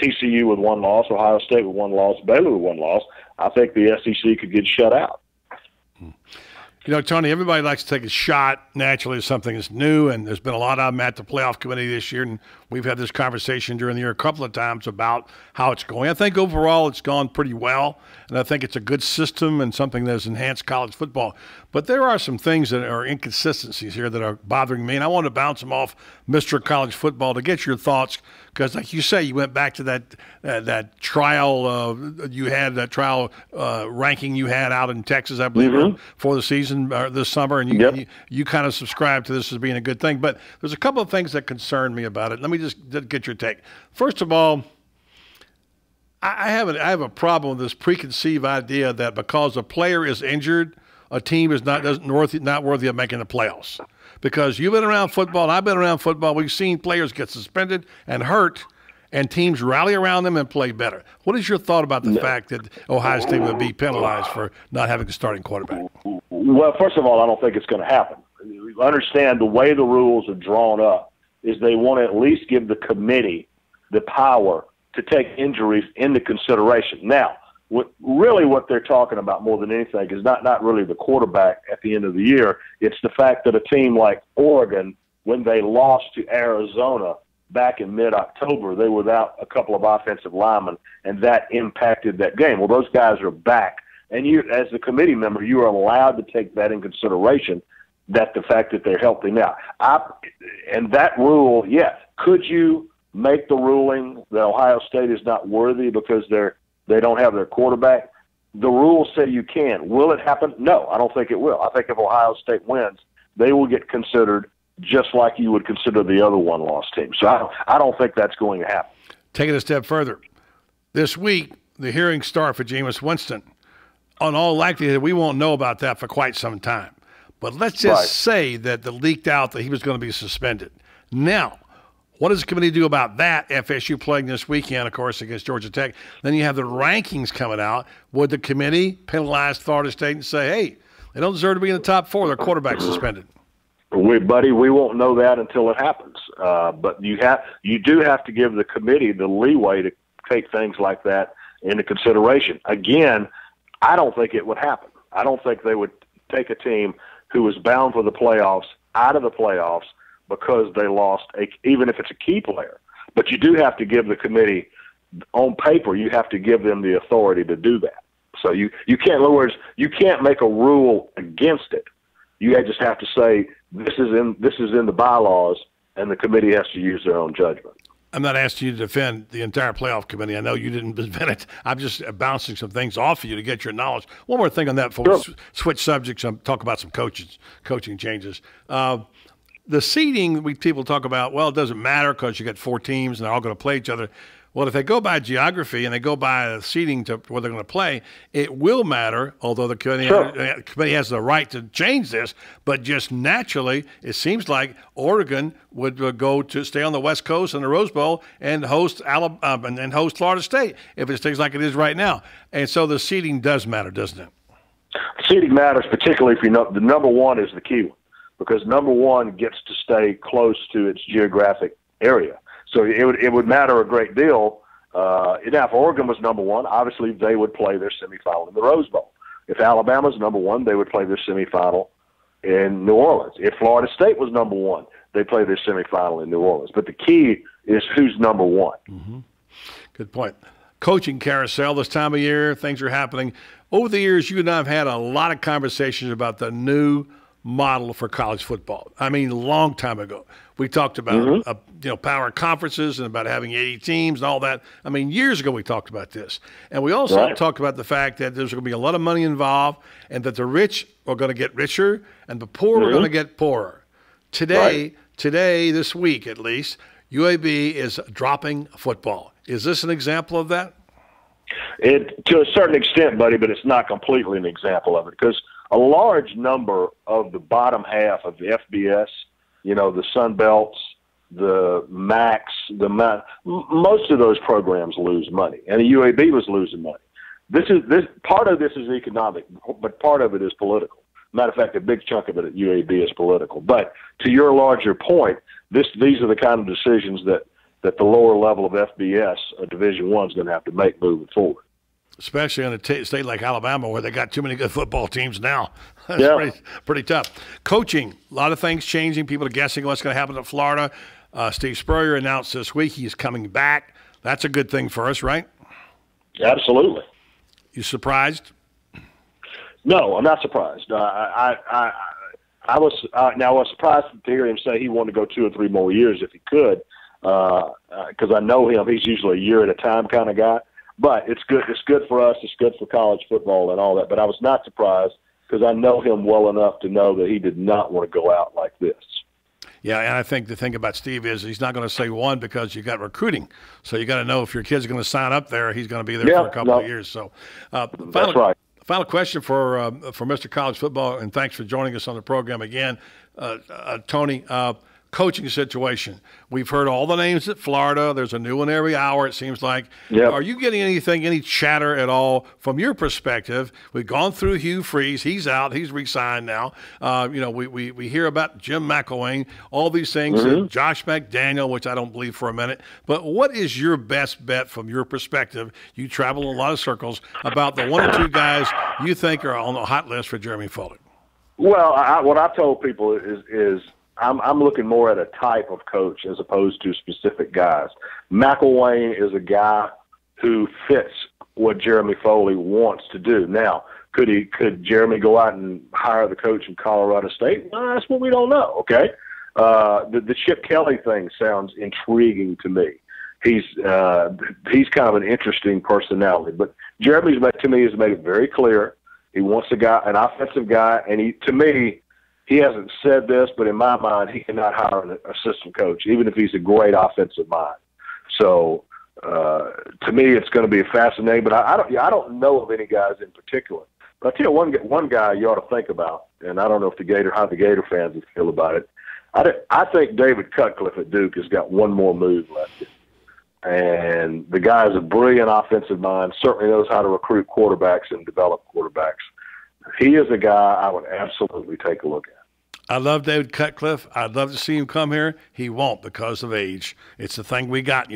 TCU with one loss, Ohio State with one loss, Baylor with one loss, I think the SEC could get shut out. You know, Tony, everybody likes to take a shot naturally at something that's new, and there's been a lot of them at the playoff committee this year, and we've had this conversation during the year a couple of times about how it's going. I think overall it's gone pretty well, and I think it's a good system and something that has enhanced college football. But there are some things that are inconsistencies here that are bothering me, and I want to bounce them off Mr. College Football to get your thoughts, because like you say, you went back to that trial you had, that trial ranking you had out in Texas, I believe, for the season this summer, and you kind of subscribe to this as being a good thing. But there's a couple of things that concern me about it. Let me just get your take. First of all, I have a problem with this preconceived idea that because a player is injured, a team is not worthy of making the playoffs. Because you've been around football, and I've been around football, we've seen players get suspended and hurt, and teams rally around them and play better. What is your thought about the fact that Ohio State would be penalized for not having a starting quarterback? Well, first of all, I don't think it's going to happen. Understand the way the rules are drawn up is they want to at least give the committee the power to take injuries into consideration. Now, what they're talking about more than anything is not really the quarterback at the end of the year. It's the fact that a team like Oregon, when they lost to Arizona back in mid-October, they were without a couple of offensive linemen, and that impacted that game. Well, those guys are back, and you, as the committee member, you are allowed to take that in consideration, that the fact that they're healthy now. And that rule, yes, could you make the ruling that Ohio State is not worthy because they don't have their quarterback? The rules say you can. Will it happen? No, I don't think it will. I think if Ohio State wins, they will get considered just like you would consider the other one-loss team. So I don't think that's going to happen. Take it a step further. This week, the hearings start for Jameis Winston. On all likelihood, we won't know about that for quite some time. But let's just say that the leaked out that he was going to be suspended. Now, what does the committee do about that? FSU playing this weekend, of course, against Georgia Tech. Then you have the rankings coming out. Would the committee penalize Florida State and say, hey, they don't deserve to be in the top four, their quarterback suspended? We won't know that until it happens. But you do have to give the committee the leeway to take things like that into consideration. Again, I don't think it would happen. I don't think they would take a team who was bound for the playoffs out of the playoffs because they lost, even if it's a key player. But you do have to give the committee, on paper, you have to give them the authority to do that. So you can't, in other words, you can't make a rule against it. You just have to say this is in the bylaws, and the committee has to use their own judgment. I'm not asking you to defend the entire playoff committee. I know you didn't defend it. I'm just bouncing some things off of you to get your knowledge. One more thing on that before we switch subjects and talk about some coaching changes. The seeding, people talk about, well, it doesn't matter because you got four teams and they're all going to play each other. Well, if they go by geography and they go by seeding to where they're going to play, it will matter, although the committee has the right to change this. But just naturally, it seems like Oregon would go to stay on the West Coast in the Rose Bowl and host Alabama and host Florida State if it stays like it is right now. And so the seeding does matter, doesn't it? Seeding matters, particularly if you know the number one is the key one, because number one gets to stay close to its geographic area. So it would matter a great deal. Now, if Oregon was number one, obviously they would play their semifinal in the Rose Bowl. If Alabama's number one, they would play their semifinal in New Orleans. If Florida State was number one, they play their semifinal in New Orleans. But the key is who's number one. Mm-hmm. Good point. Coaching carousel this time of year, things are happening. Over the years, you and I have had a lot of conversations about the new model for college football. I mean, a long time ago. We talked about power conferences and about having 80 teams and all that. I mean, years ago we talked about this. And we also talked about the fact that there's going to be a lot of money involved and that the rich are going to get richer and the poor are going to get poorer. Today, this week at least, UAB is dropping football. Is this an example of that? To a certain extent, buddy, but it's not completely an example of it because a large number of the bottom half of the FBS, the Sun Belts, the MACs, most of those programs lose money, and the UAB was losing money. This part of this is economic, but part of it is political. Matter of fact, a big chunk of it at UAB is political. But to your larger point, these are the kind of decisions that the lower level of FBS, Division I, is going to have to make moving forward. especially in a state like Alabama where they got too many good football teams now. That's pretty tough. Coaching, a lot of things changing. People are guessing what's going to happen at Florida. Steve Spurrier announced this week he's coming back. That's a good thing for us, right? Absolutely. You surprised? No, I'm not surprised. I was surprised to hear him say he wanted to go 2 or 3 more years if he could, because I know him. He's usually a year at a time kind of guy. But it's good. It's good for us. It's good for college football and all that. But I was not surprised because I know him well enough to know that he did not want to go out like this. Yeah, and I think the thing about Steve is he's not going to say one because you got recruiting. So you got to know if your kid's going to sign up there, he's going to be there for a couple of years. So that's right. Final question for Mr. College Football, and thanks for joining us on the program again, Tony. Coaching situation. We've heard all the names at Florida. There's a new one every hour, it seems like. Yep. Are you getting any chatter at all from your perspective? We've gone through Hugh Freeze. He's out. He's re-signed now. We hear about Jim McElwain, all these things, Josh McDaniel, which I don't believe for a minute. But what is your best bet from your perspective? You travel in a lot of circles about the 1 or 2 guys you think are on the hot list for Jeremy Foley. Well, what I've told people is I'm looking more at a type of coach as opposed to specific guys. McElwain is a guy who fits what Jeremy Foley wants to do. Now, could Jeremy go out and hire the coach in Colorado State? Well, that's what we don't know, okay? The Chip Kelly thing sounds intriguing to me. He's kind of an interesting personality. But Jeremy's, to me, has made it very clear he wants an offensive guy, and he hasn't said this, but in my mind, he cannot hire an assistant coach, even if he's a great offensive mind. So, to me, it's going to be fascinating. But I don't know of any guys in particular. But I'll tell you one guy you ought to think about, and I don't know if how the Gator fans would feel about it. I think David Cutcliffe at Duke has got one more move left in him. And the guy is a brilliant offensive mind, certainly knows how to recruit quarterbacks and develop quarterbacks. He is a guy I would absolutely take a look at. I love David Cutcliffe. I'd love to see him come here. He won't because of age. It's the thing we got,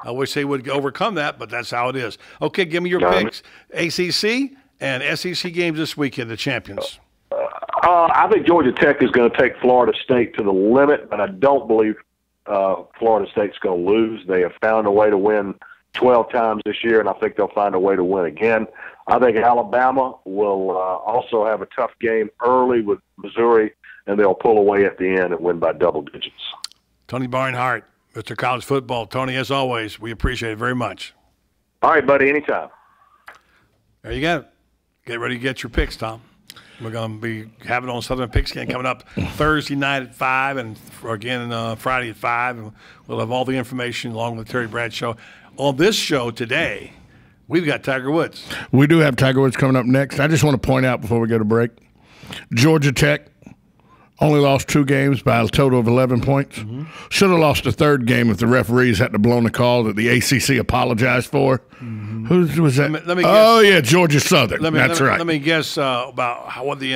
I wish they would overcome that, but that's how it is. Okay, give me your picks. ACC and SEC games this weekend, the champions. I think Georgia Tech is going to take Florida State to the limit, but I don't believe Florida State's going to lose. They have found a way to win 12 times this year, and I think they'll find a way to win again. I think Alabama will also have a tough game early with Missouri, and they'll pull away at the end and win by double digits. Tony Barnhart, Mr. College Football. Tony, as always, we appreciate it very much. All right, buddy, anytime. There you go. Get ready to get your picks, Tom. We're going to be having on Southern Pigskin coming up Thursday night at 5 and again Friday at 5. And we'll have all the information along with Terry Bradshaw. On this show today, we've got Tiger Woods. We do have Tiger Woods coming up next. I just want to point out before we go to break, Georgia Tech only lost 2 games by a total of 11 points. Should have lost the 3rd game if the referees hadn't blown the call that the ACC apologized for. Who was that? Let me guess. Georgia Southern. That's right. Let me guess about what the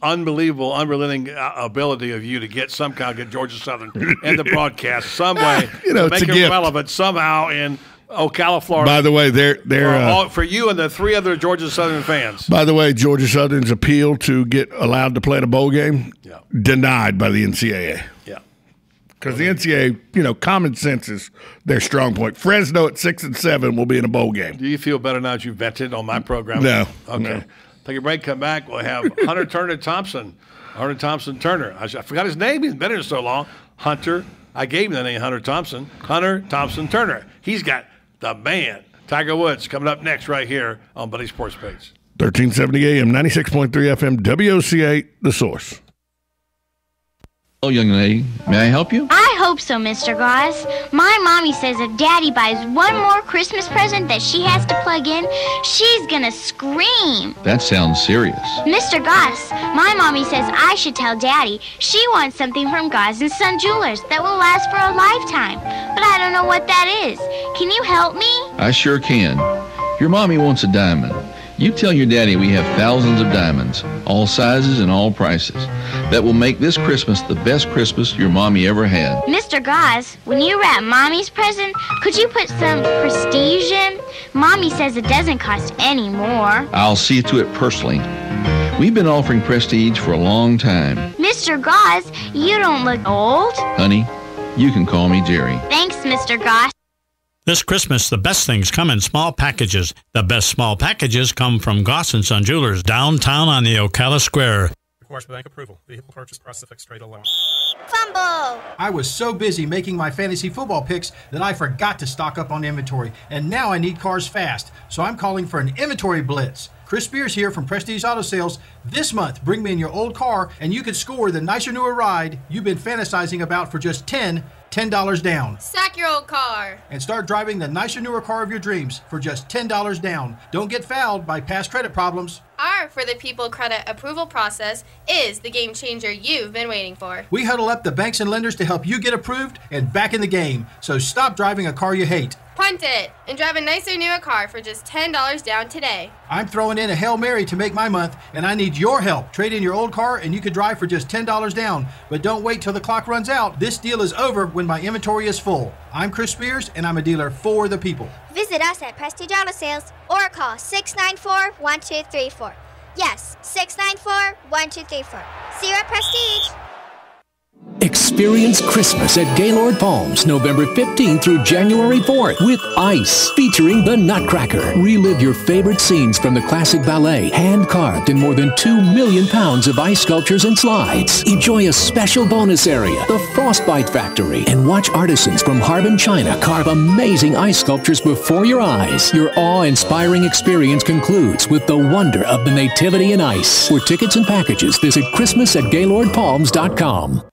unbelievable, unrelenting ability of you to get Georgia Southern in the broadcast some way, to make it relevant somehow in Ocala, Florida. By the way, they're for you and the 3 other Georgia Southern fans. By the way, Georgia Southern's appeal to get allowed to play in a bowl game denied by the NCAA. Yeah, because the NCAA, common sense is their strong point. Fresno at 6 and 7 will be in a bowl game. Do you feel better now that you've vented on my program? No. Okay. No. Take a break. Come back. We'll have Hunter Thompson. Hunter Thompson-Turner. I forgot his name. He's been here so long. Hunter. I gave him the name Hunter Thompson. Hunter Thompson-Turner. He's got the man, Tiger Woods, coming up next right here on Buddy Sports Page. 1370 AM, 96.3 FM, WOCA, The Source. Hello, young lady. May I help you? I hope so, Mr. Goss. My mommy says if Daddy buys one more Christmas present that she has to plug in, she's gonna scream. That sounds serious. Mr. Goss, my mommy says I should tell Daddy she wants something from Goss & Son Jewelers that will last for a lifetime. But I don't know what that is. Can you help me? I sure can. Your mommy wants a diamond. You tell your daddy we have thousands of diamonds, all sizes and all prices, that will make this Christmas the best Christmas your mommy ever had. Mr. Goss, when you wrap Mommy's present, could you put some prestige in? Mommy says it doesn't cost any more. I'll see to it personally. We've been offering prestige for a long time. Mr. Goss, you don't look old. Honey, you can call me Jerry. Thanks, Mr. Goss. This Christmas, the best things come in small packages. The best small packages come from Goss & Son Jewelers, downtown on the Ocala Square. Requires bank approval. Vehicle purchase process fixed rate alone. Fumble! I was so busy making my fantasy football picks that I forgot to stock up on inventory, and now I need cars fast, so I'm calling for an inventory blitz. Chris Spears here from Prestige Auto Sales. This month, bring me in your old car, and you could score the nicer, newer ride you've been fantasizing about for just $10 down. Sack your old car. And start driving the nicer, newer car of your dreams for just $10 down. Don't get fouled by past credit problems. Our For the People credit approval process is the game changer you've been waiting for. We huddle up the banks and lenders to help you get approved and back in the game. So stop driving a car you hate. Punt it and drive a nicer, newer car for just $10 down today. I'm throwing in a Hail Mary to make my month, and I need your help. Trade in your old car, and you could drive for just $10 down. But don't wait till the clock runs out. This deal is over when my inventory is full. I'm Chris Spears, and I'm a dealer for the people. Visit us at Prestige Auto Sales or call 694-1234. Yes, 694-1234. See you at Prestige. Experience Christmas at Gaylord Palms, November 15th through January 4th with Ice, featuring the Nutcracker. Relive your favorite scenes from the classic ballet, hand-carved in more than 2 million pounds of ice sculptures and slides. Enjoy a special bonus area, the Frostbite Factory, and watch artisans from Harbin, China carve amazing ice sculptures before your eyes. Your awe-inspiring experience concludes with the wonder of the Nativity in Ice. For tickets and packages, visit Christmas@GaylordPalms.com.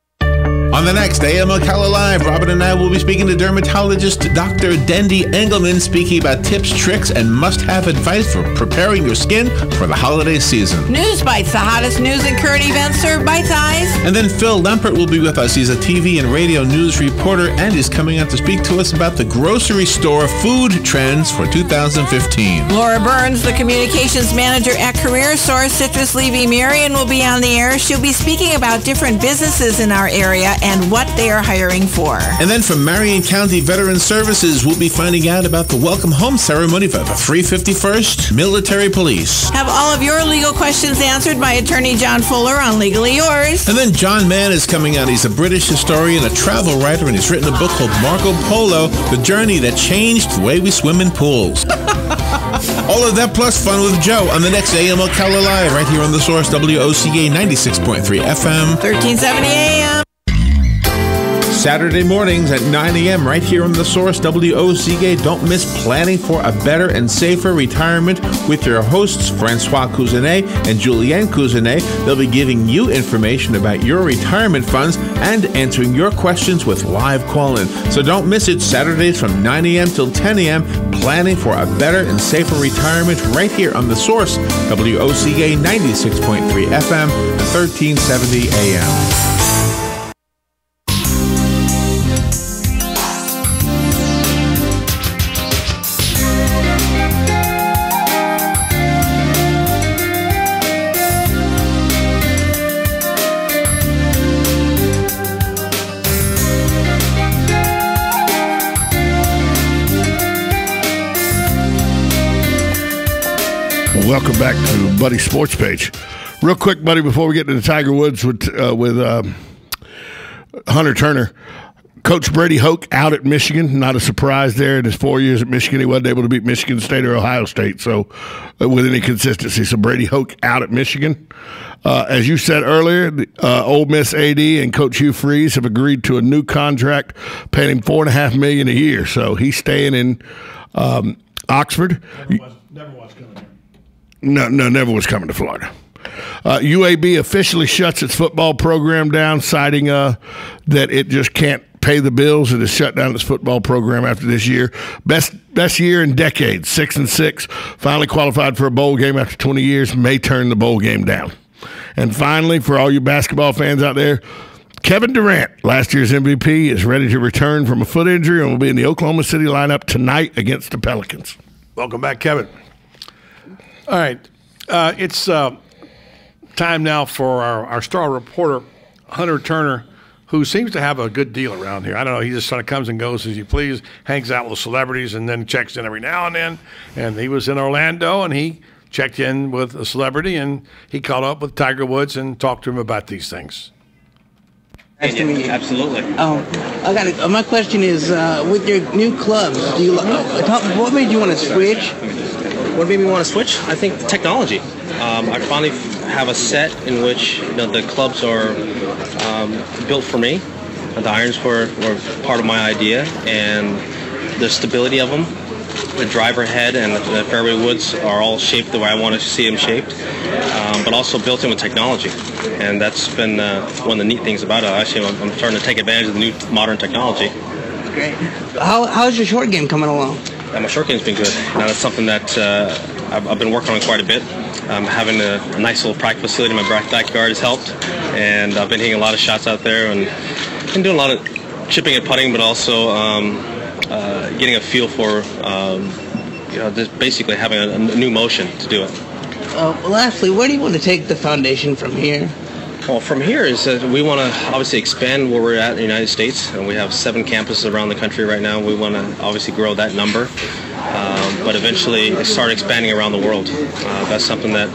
On the next AM Ocala Live, Robin and I will be speaking to dermatologist Dr. Dendi Engelman, speaking about tips, tricks, and must-have advice for preparing your skin for the holiday season. News Bites, the hottest news and current events served bite-sized. And then Phil Lempert will be with us. He's a TV and radio news reporter, and he's coming out to speak to us about the grocery store food trends for 2015. Laura Burns, the communications manager at Career Source Citrus Levy Marion, will be on the air. She'll be speaking about different businesses in our area and what they are hiring for. And then from Marion County Veteran Services, we'll be finding out about the welcome home ceremony for the 351st Military Police. Have all of your legal questions answered by attorney John Fuller on Legally Yours. And then John Mann is coming out. He's a British historian, a travel writer, and he's written a book called Marco Polo, The Journey That Changed the Way We Swim in Pools. All of that plus fun with Joe on the next AM Ocala Live right here on The Source, WOCA 96.3 FM. 1370 AM. Saturday mornings at 9 a.m. right here on The Source, WOCA. Don't miss Planning for a Better and Safer Retirement with your hosts, Francois Cousinet and Julianne Cousinet. They'll be giving you information about your retirement funds and answering your questions with live call-in. So don't miss it, Saturdays from 9 a.m. till 10 a.m. Planning for a Better and Safer Retirement right here on The Source, WOCA 96.3 FM, 1370 a.m. Welcome back to Buddy Sports Page. Real quick, Buddy, before we get to the Tiger Woods with Hunter Turner. Coach Brady Hoke out at Michigan. Not a surprise there. In his 4 years at Michigan, he wasn't able to beat Michigan State or Ohio State, so with any consistency. So Brady Hoke out at Michigan. As you said earlier, Ole Miss AD and Coach Hugh Freeze have agreed to a new contract paying him $4.5 million a year. So he's staying in Oxford. Never was coming here. No, never was coming to Florida. UAB officially shuts its football program down, citing that it just can't pay the bills. It has shut down its football program after this year. Best year in decades, 6-6. Finally qualified for a bowl game after 20 years. May turn the bowl game down. And finally, for all you basketball fans out there, Kevin Durant, last year's MVP, is ready to return from a foot injury and will be in the Oklahoma City lineup tonight against the Pelicans. Welcome back, Kevin. All right. It's time now for our star reporter, Hunter Turner, who seems to have a good deal around here. I don't know. He just sort of comes and goes as he please, hangs out with celebrities, and then checks in every now and then. And he was in Orlando, and he checked in with a celebrity, and he caught up with Tiger Woods and talked to him about these things. Nice to meet you. Absolutely. My question is, with your new clubs, what made you want to switch? What made me want to switch? I think technology. I finally have a set in which the clubs are built for me. The irons were part of my idea, and the stability of them, the driver head and the fairway woods are all shaped the way I want to see them shaped, but also built in with technology. And that's been one of the neat things about it. Actually, I'm starting to take advantage of the new modern technology. Great. How's your short game coming along? My short game's been good. Now that's something that I've been working on quite a bit. Having a nice little practice facility in my backyard has helped, and I've been hitting a lot of shots out there and been doing a lot of chipping and putting, but also getting a feel for just basically having a new motion to do it. Lastly, where do you want to take the foundation from here? Well, from here is that we want to obviously expand where we're at in the United States, and we have 7 campuses around the country right now. We want to obviously grow that number, but eventually start expanding around the world. That's something that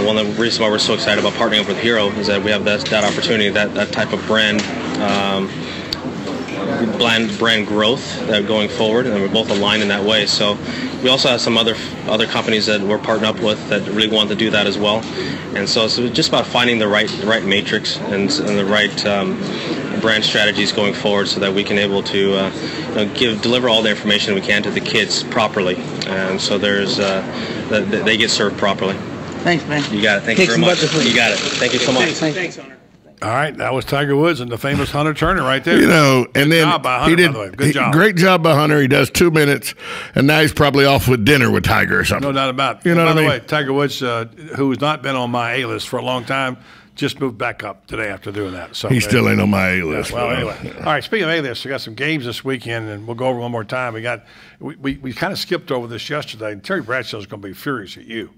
one of the reasons why we're so excited about partnering up with Hero is that we have that opportunity, that type of brand growth going forward, and we're both aligned in that way. So we also have some other companies that we're partnered up with that really want to do that as well. And so it's just about finding the right matrix and the right brand strategies going forward, so that we can able to deliver all the information we can to the kids properly, and so they get served properly. Thanks, man. You got it. Thank you very much. You got it. Thank you so much. Thanks, Hunter. All right, that was Tiger Woods and the famous Hunter Turner right there. And then job by Hunter, he did. By the way. Good job. Great job by Hunter. He does 2 minutes, and now he's probably off with dinner with Tiger or something. No doubt about it. By the way, Tiger Woods, who has not been on my A-list for a long time, just moved back up today after doing that. So he still ain't on my A-list. Yeah, well, anyway. All right, speaking of A-list, we got some games this weekend, and we'll go over one more time. We kind of skipped over this yesterday, and Terry Bradshaw's going to be furious at you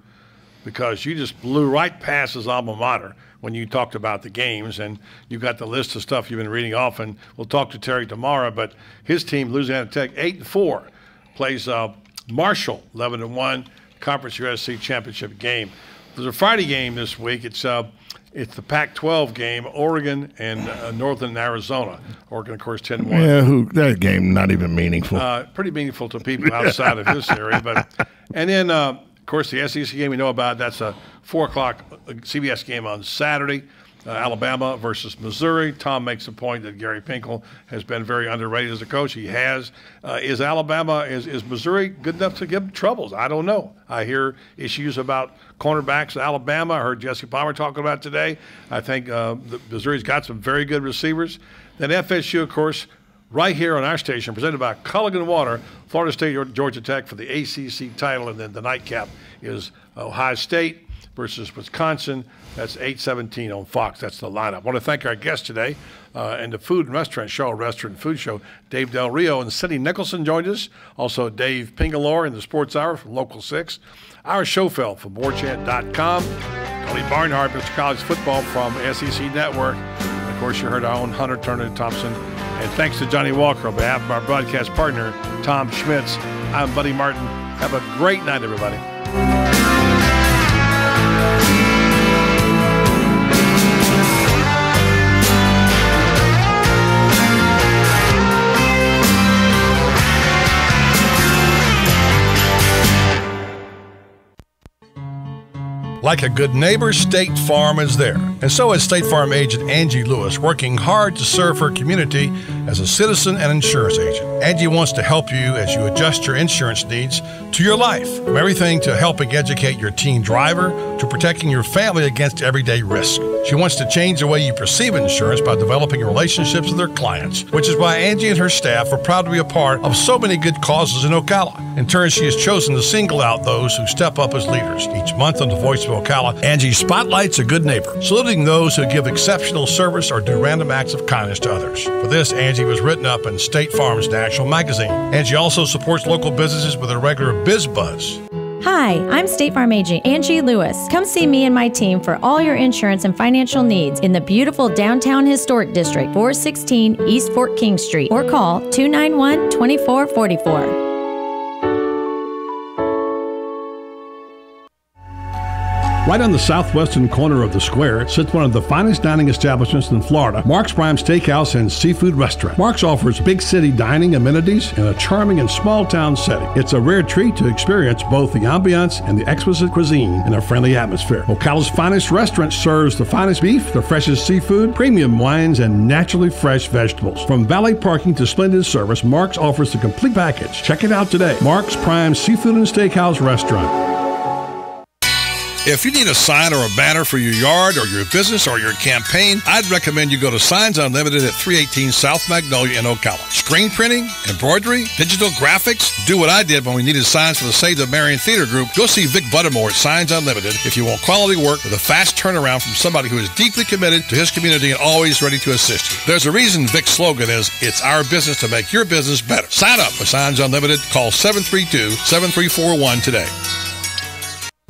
because you just blew right past his alma mater when you talked about the games, and you got the list of stuff you've been reading off, and we'll talk to Terry tomorrow. But his team, Louisiana Tech, 8-4, plays Marshall, 11-1, Conference USC championship game. There's a Friday game this week. It's the Pac-12 game, Oregon and Northern Arizona. Oregon, of course, 10-1. Yeah, that game not even meaningful. Pretty meaningful to people outside of this area, and then. Of course, the SEC game we know about, that's a 4 o'clock CBS game on Saturday, Alabama versus Missouri. Tom makes a point that Gary Pinkel has been very underrated as a coach. He has. Is Missouri good enough to give them troubles? I don't know. I hear issues about cornerbacks at Alabama. I heard Jesse Palmer talking about it today. I think Missouri's got some very good receivers. Then FSU, of course, right here on our station, presented by Culligan Water, Florida State, Georgia Tech for the ACC title, and then the nightcap is Ohio State versus Wisconsin. That's 8:17 on Fox. That's the lineup. I want to thank our guests today and the Food and Restaurant Show, Restaurant and Food Show. Dave Del Rio and Cindy Nicholson joined us. Also, Dave Pingalore in the Sports Hour from Local 6. Our Showfeld from WarChant.com. Tony Barnhart, Mr. College Football from SEC Network. And of course, you heard our own Hunter Turner Thompson. And thanks to Johnny Walker on behalf of our broadcast partner, Tom Schmitz. I'm Buddy Martin. Have a great night, everybody. Like a good neighbor, State Farm is there. And so is State Farm agent Angie Lewis, working hard to serve her community as a citizen and insurance agent. Angie wants to help you as you adjust your insurance needs to your life, from everything to helping educate your teen driver to protecting your family against everyday risk. She wants to change the way you perceive insurance by developing relationships with her clients, which is why Angie and her staff are proud to be a part of so many good causes in Ocala. In turn, she has chosen to single out those who step up as leaders. Each month on the Voice of Ocala, Angie spotlights a good neighbor, saluting those who give exceptional service or do random acts of kindness to others. For this, Angie was written up in State Farm's national magazine. Angie also supports local businesses with a regular Biz Buzz. Hi, I'm State Farm agent Angie Lewis. Come see me and my team for all your insurance and financial needs in the beautiful downtown historic district, 416 East Fort King Street, or call 291-2444. Right on the southwestern corner of the square sits one of the finest dining establishments in Florida, Mark's Prime Steakhouse and Seafood Restaurant. Mark's offers big city dining amenities in a charming and small town setting. It's a rare treat to experience both the ambiance and the exquisite cuisine in a friendly atmosphere. Ocala's finest restaurant serves the finest beef, the freshest seafood, premium wines, and naturally fresh vegetables. From valet parking to splendid service, Mark's offers the complete package. Check it out today. Mark's Prime Seafood and Steakhouse Restaurant. If you need a sign or a banner for your yard or your business or your campaign, I'd recommend you go to Signs Unlimited at 318 South Magnolia in Ocala. Screen printing, embroidery, digital graphics. Do what I did when we needed signs for the Save the Marion Theater Group. Go see Vic Buttermore at Signs Unlimited if you want quality work with a fast turnaround from somebody who is deeply committed to his community and always ready to assist you. There's a reason Vic's slogan is, "It's our business to make your business better." Sign up for Signs Unlimited. Call 732-7341 today.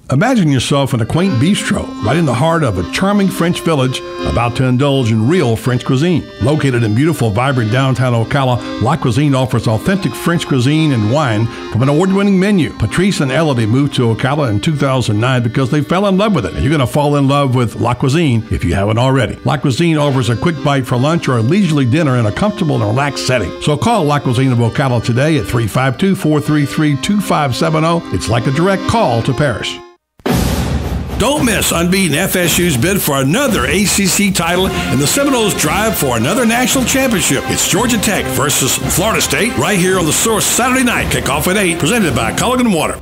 Imagine yourself in a quaint bistro right in the heart of a charming French village about to indulge in real French cuisine. Located in beautiful, vibrant downtown Ocala, La Cuisine offers authentic French cuisine and wine from an award-winning menu. Patrice and Elodie moved to Ocala in 2009 because they fell in love with it. And you're going to fall in love with La Cuisine if you haven't already. La Cuisine offers a quick bite for lunch or a leisurely dinner in a comfortable and relaxed setting. So call La Cuisine of Ocala today at 352-433-2570. It's like a direct call to Paris. Don't miss unbeaten FSU's bid for another ACC title and the Seminoles drive for another national championship. It's Georgia Tech versus Florida State right here on The Source Saturday night. Kickoff at 8, presented by Culligan Water.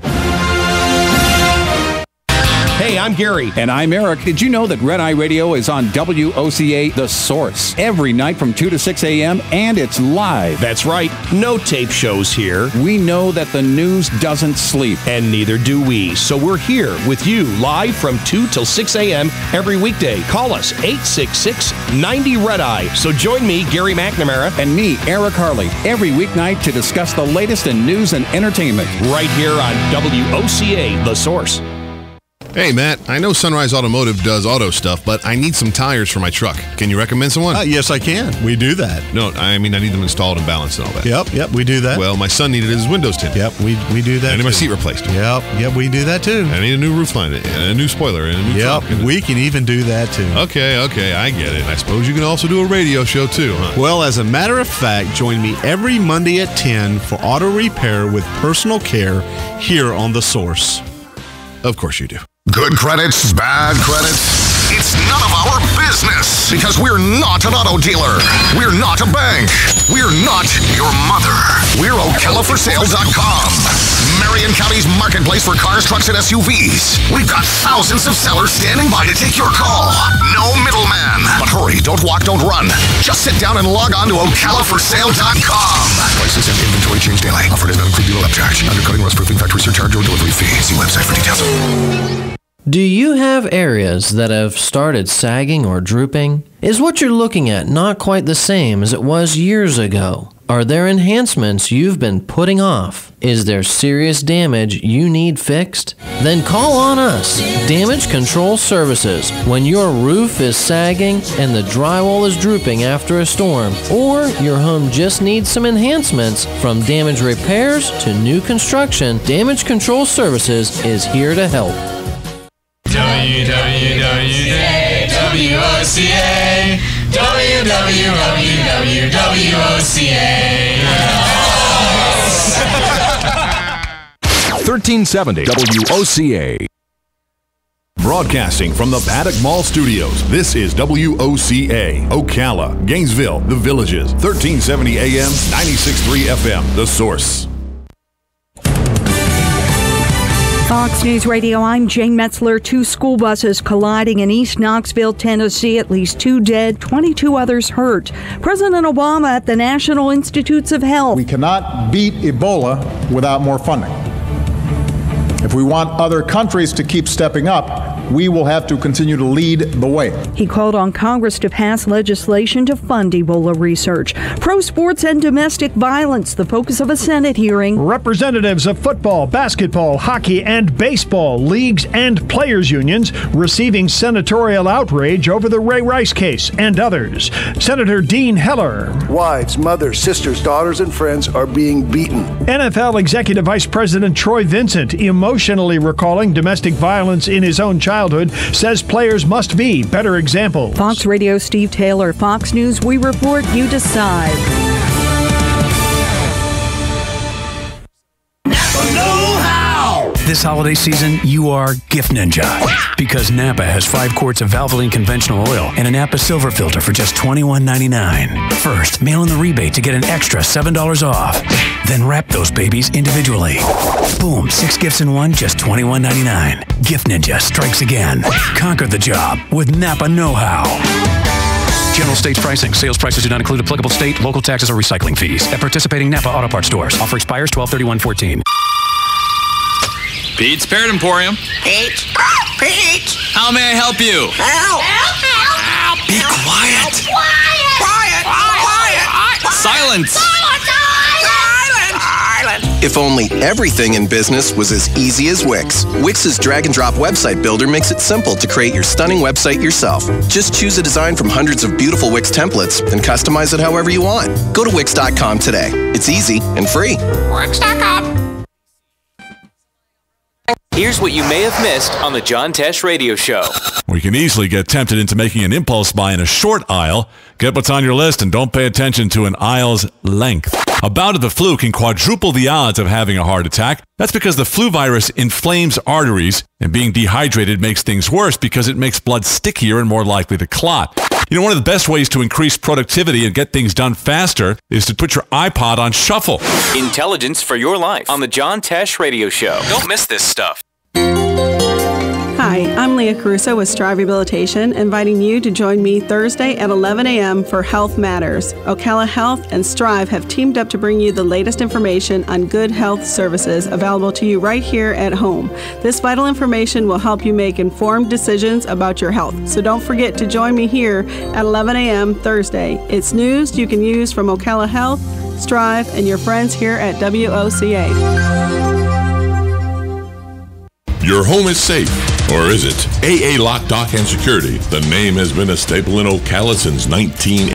Hey, I'm Gary. And I'm Eric. Did you know that Red Eye Radio is on WOCA The Source every night from 2 to 6 a.m. and it's live? That's right. No tape shows here. We know that the news doesn't sleep. And neither do we. So we're here with you live from 2 till 6 a.m. every weekday. Call us 866-90-RED-EYE. So join me, Gary McNamara. And me, Eric Harley, every weeknight to discuss the latest in news and entertainment. Right here on WOCA The Source. Hey, Matt, I know Sunrise Automotive does auto stuff, but I need some tires for my truck. Can you recommend someone? Yes, I can. We do that. No, I mean, I need them installed and balanced and all that. Yep, we do that. Well, my son needed his windows tinted. Yep, we do that. I need my seat replaced. Yep, we do that too. I need a new roof line, and a new spoiler, and a new trunk. We can even do that too. Okay, I get it. I suppose you can also do a radio show too, huh? Well, as a matter of fact, join me every Monday at 10 for auto repair with personal care here on The Source. Of course you do. Good credits, bad credits. It's none of our business because we're not an auto dealer. We're not a bank. We're not your mother. We're ocalaforsale.com. Marion County's marketplace for cars, trucks, and SUVs. We've got thousands of sellers standing by to take your call. No middleman. But hurry, don't walk, don't run. Just sit down and log on to ocalaforsale.com. Prices and inventory change daily. Offer does not include dealer upcharge. Undercutting, rust proofing, factory surcharge, or delivery fee. See website for details. Do you have areas that have started sagging or drooping? Is what you're looking at not quite the same as it was years ago? Are there enhancements you've been putting off? Is there serious damage you need fixed? Then call on us, Damage Control Services, when your roof is sagging and the drywall is drooping after a storm, or your home just needs some enhancements. From damage repairs to new construction, Damage Control Services is here to help. WOCA, WOCA. 1370 WOCA. Broadcasting from the Paddock Mall Studios, this is WOCA, Ocala, Gainesville, The Villages, 1370 AM, 96.3 FM, The Source. Fox News Radio, I'm Jane Metzler. 2 school buses colliding in East Knoxville, Tennessee. At least 2 dead, 22 others hurt. President Obama at the National Institutes of Health. We cannot beat Ebola without more funding. If we want other countries to keep stepping up, we will have to continue to lead the way. He called on Congress to pass legislation to fund Ebola research. Pro sports and domestic violence, the focus of a Senate hearing. Representatives of football, basketball, hockey, and baseball leagues and players' unions receiving senatorial outrage over the Ray Rice case and others. Senator Dean Heller. Wives, mothers, sisters, daughters, and friends are being beaten. NFL Executive Vice President Troy Vincent, emotionally recalling domestic violence in his own childhood, says players must be better examples. Fox Radio Steve Taylor, Fox News, we report, you decide. This holiday season, you are Gift Ninja. Because Napa has 5 quarts of Valvoline conventional oil and a Napa silver filter for just $21.99. First, mail in the rebate to get an extra $7 off. Then wrap those babies individually. Boom, 6 gifts in one, just $21.99. Gift Ninja strikes again. Conquer the job with Napa know-how. General states pricing. Sales prices do not include applicable state, local taxes, or recycling fees. At participating Napa Auto Parts stores. Offer expires 12/31/14. Pete's Parrot Emporium. Pete? Pete? How may I help you? Help! Help! Help! Be quiet. Quiet! Quiet! Quiet! Silence. Silence! Silence! If only everything in business was as easy as Wix. Wix's drag-and-drop website builder makes it simple to create your stunning website yourself. Just choose a design from hundreds of beautiful Wix templates and customize it however you want. Go to Wix.com today. It's easy and free. Wix.com. Here's what you may have missed on the John Tesh Radio Show. We can easily get tempted into making an impulse buy in a short aisle. Get what's on your list and don't pay attention to an aisle's length. A bout of the flu can quadruple the odds of having a heart attack. That's because the flu virus inflames arteries, and being dehydrated makes things worse because it makes blood stickier and more likely to clot. You know, one of the best ways to increase productivity and get things done faster is to put your iPod on shuffle. Intelligence for your life on the John Tesh Radio Show. Don't miss this stuff. Hi, I'm Leah Caruso with Strive Rehabilitation, inviting you to join me Thursday at 11 a.m. for Health Matters. Ocala Health and Strive have teamed up to bring you the latest information on good health services available to you right here at home. This vital information will help you make informed decisions about your health. So don't forget to join me here at 11 a.m. Thursday. It's news you can use from Ocala Health, Strive, and your friends here at WOCA. Your home is safe, or is it? AA Lock, Dock, and Security. The name has been a staple in Ocala since 1980.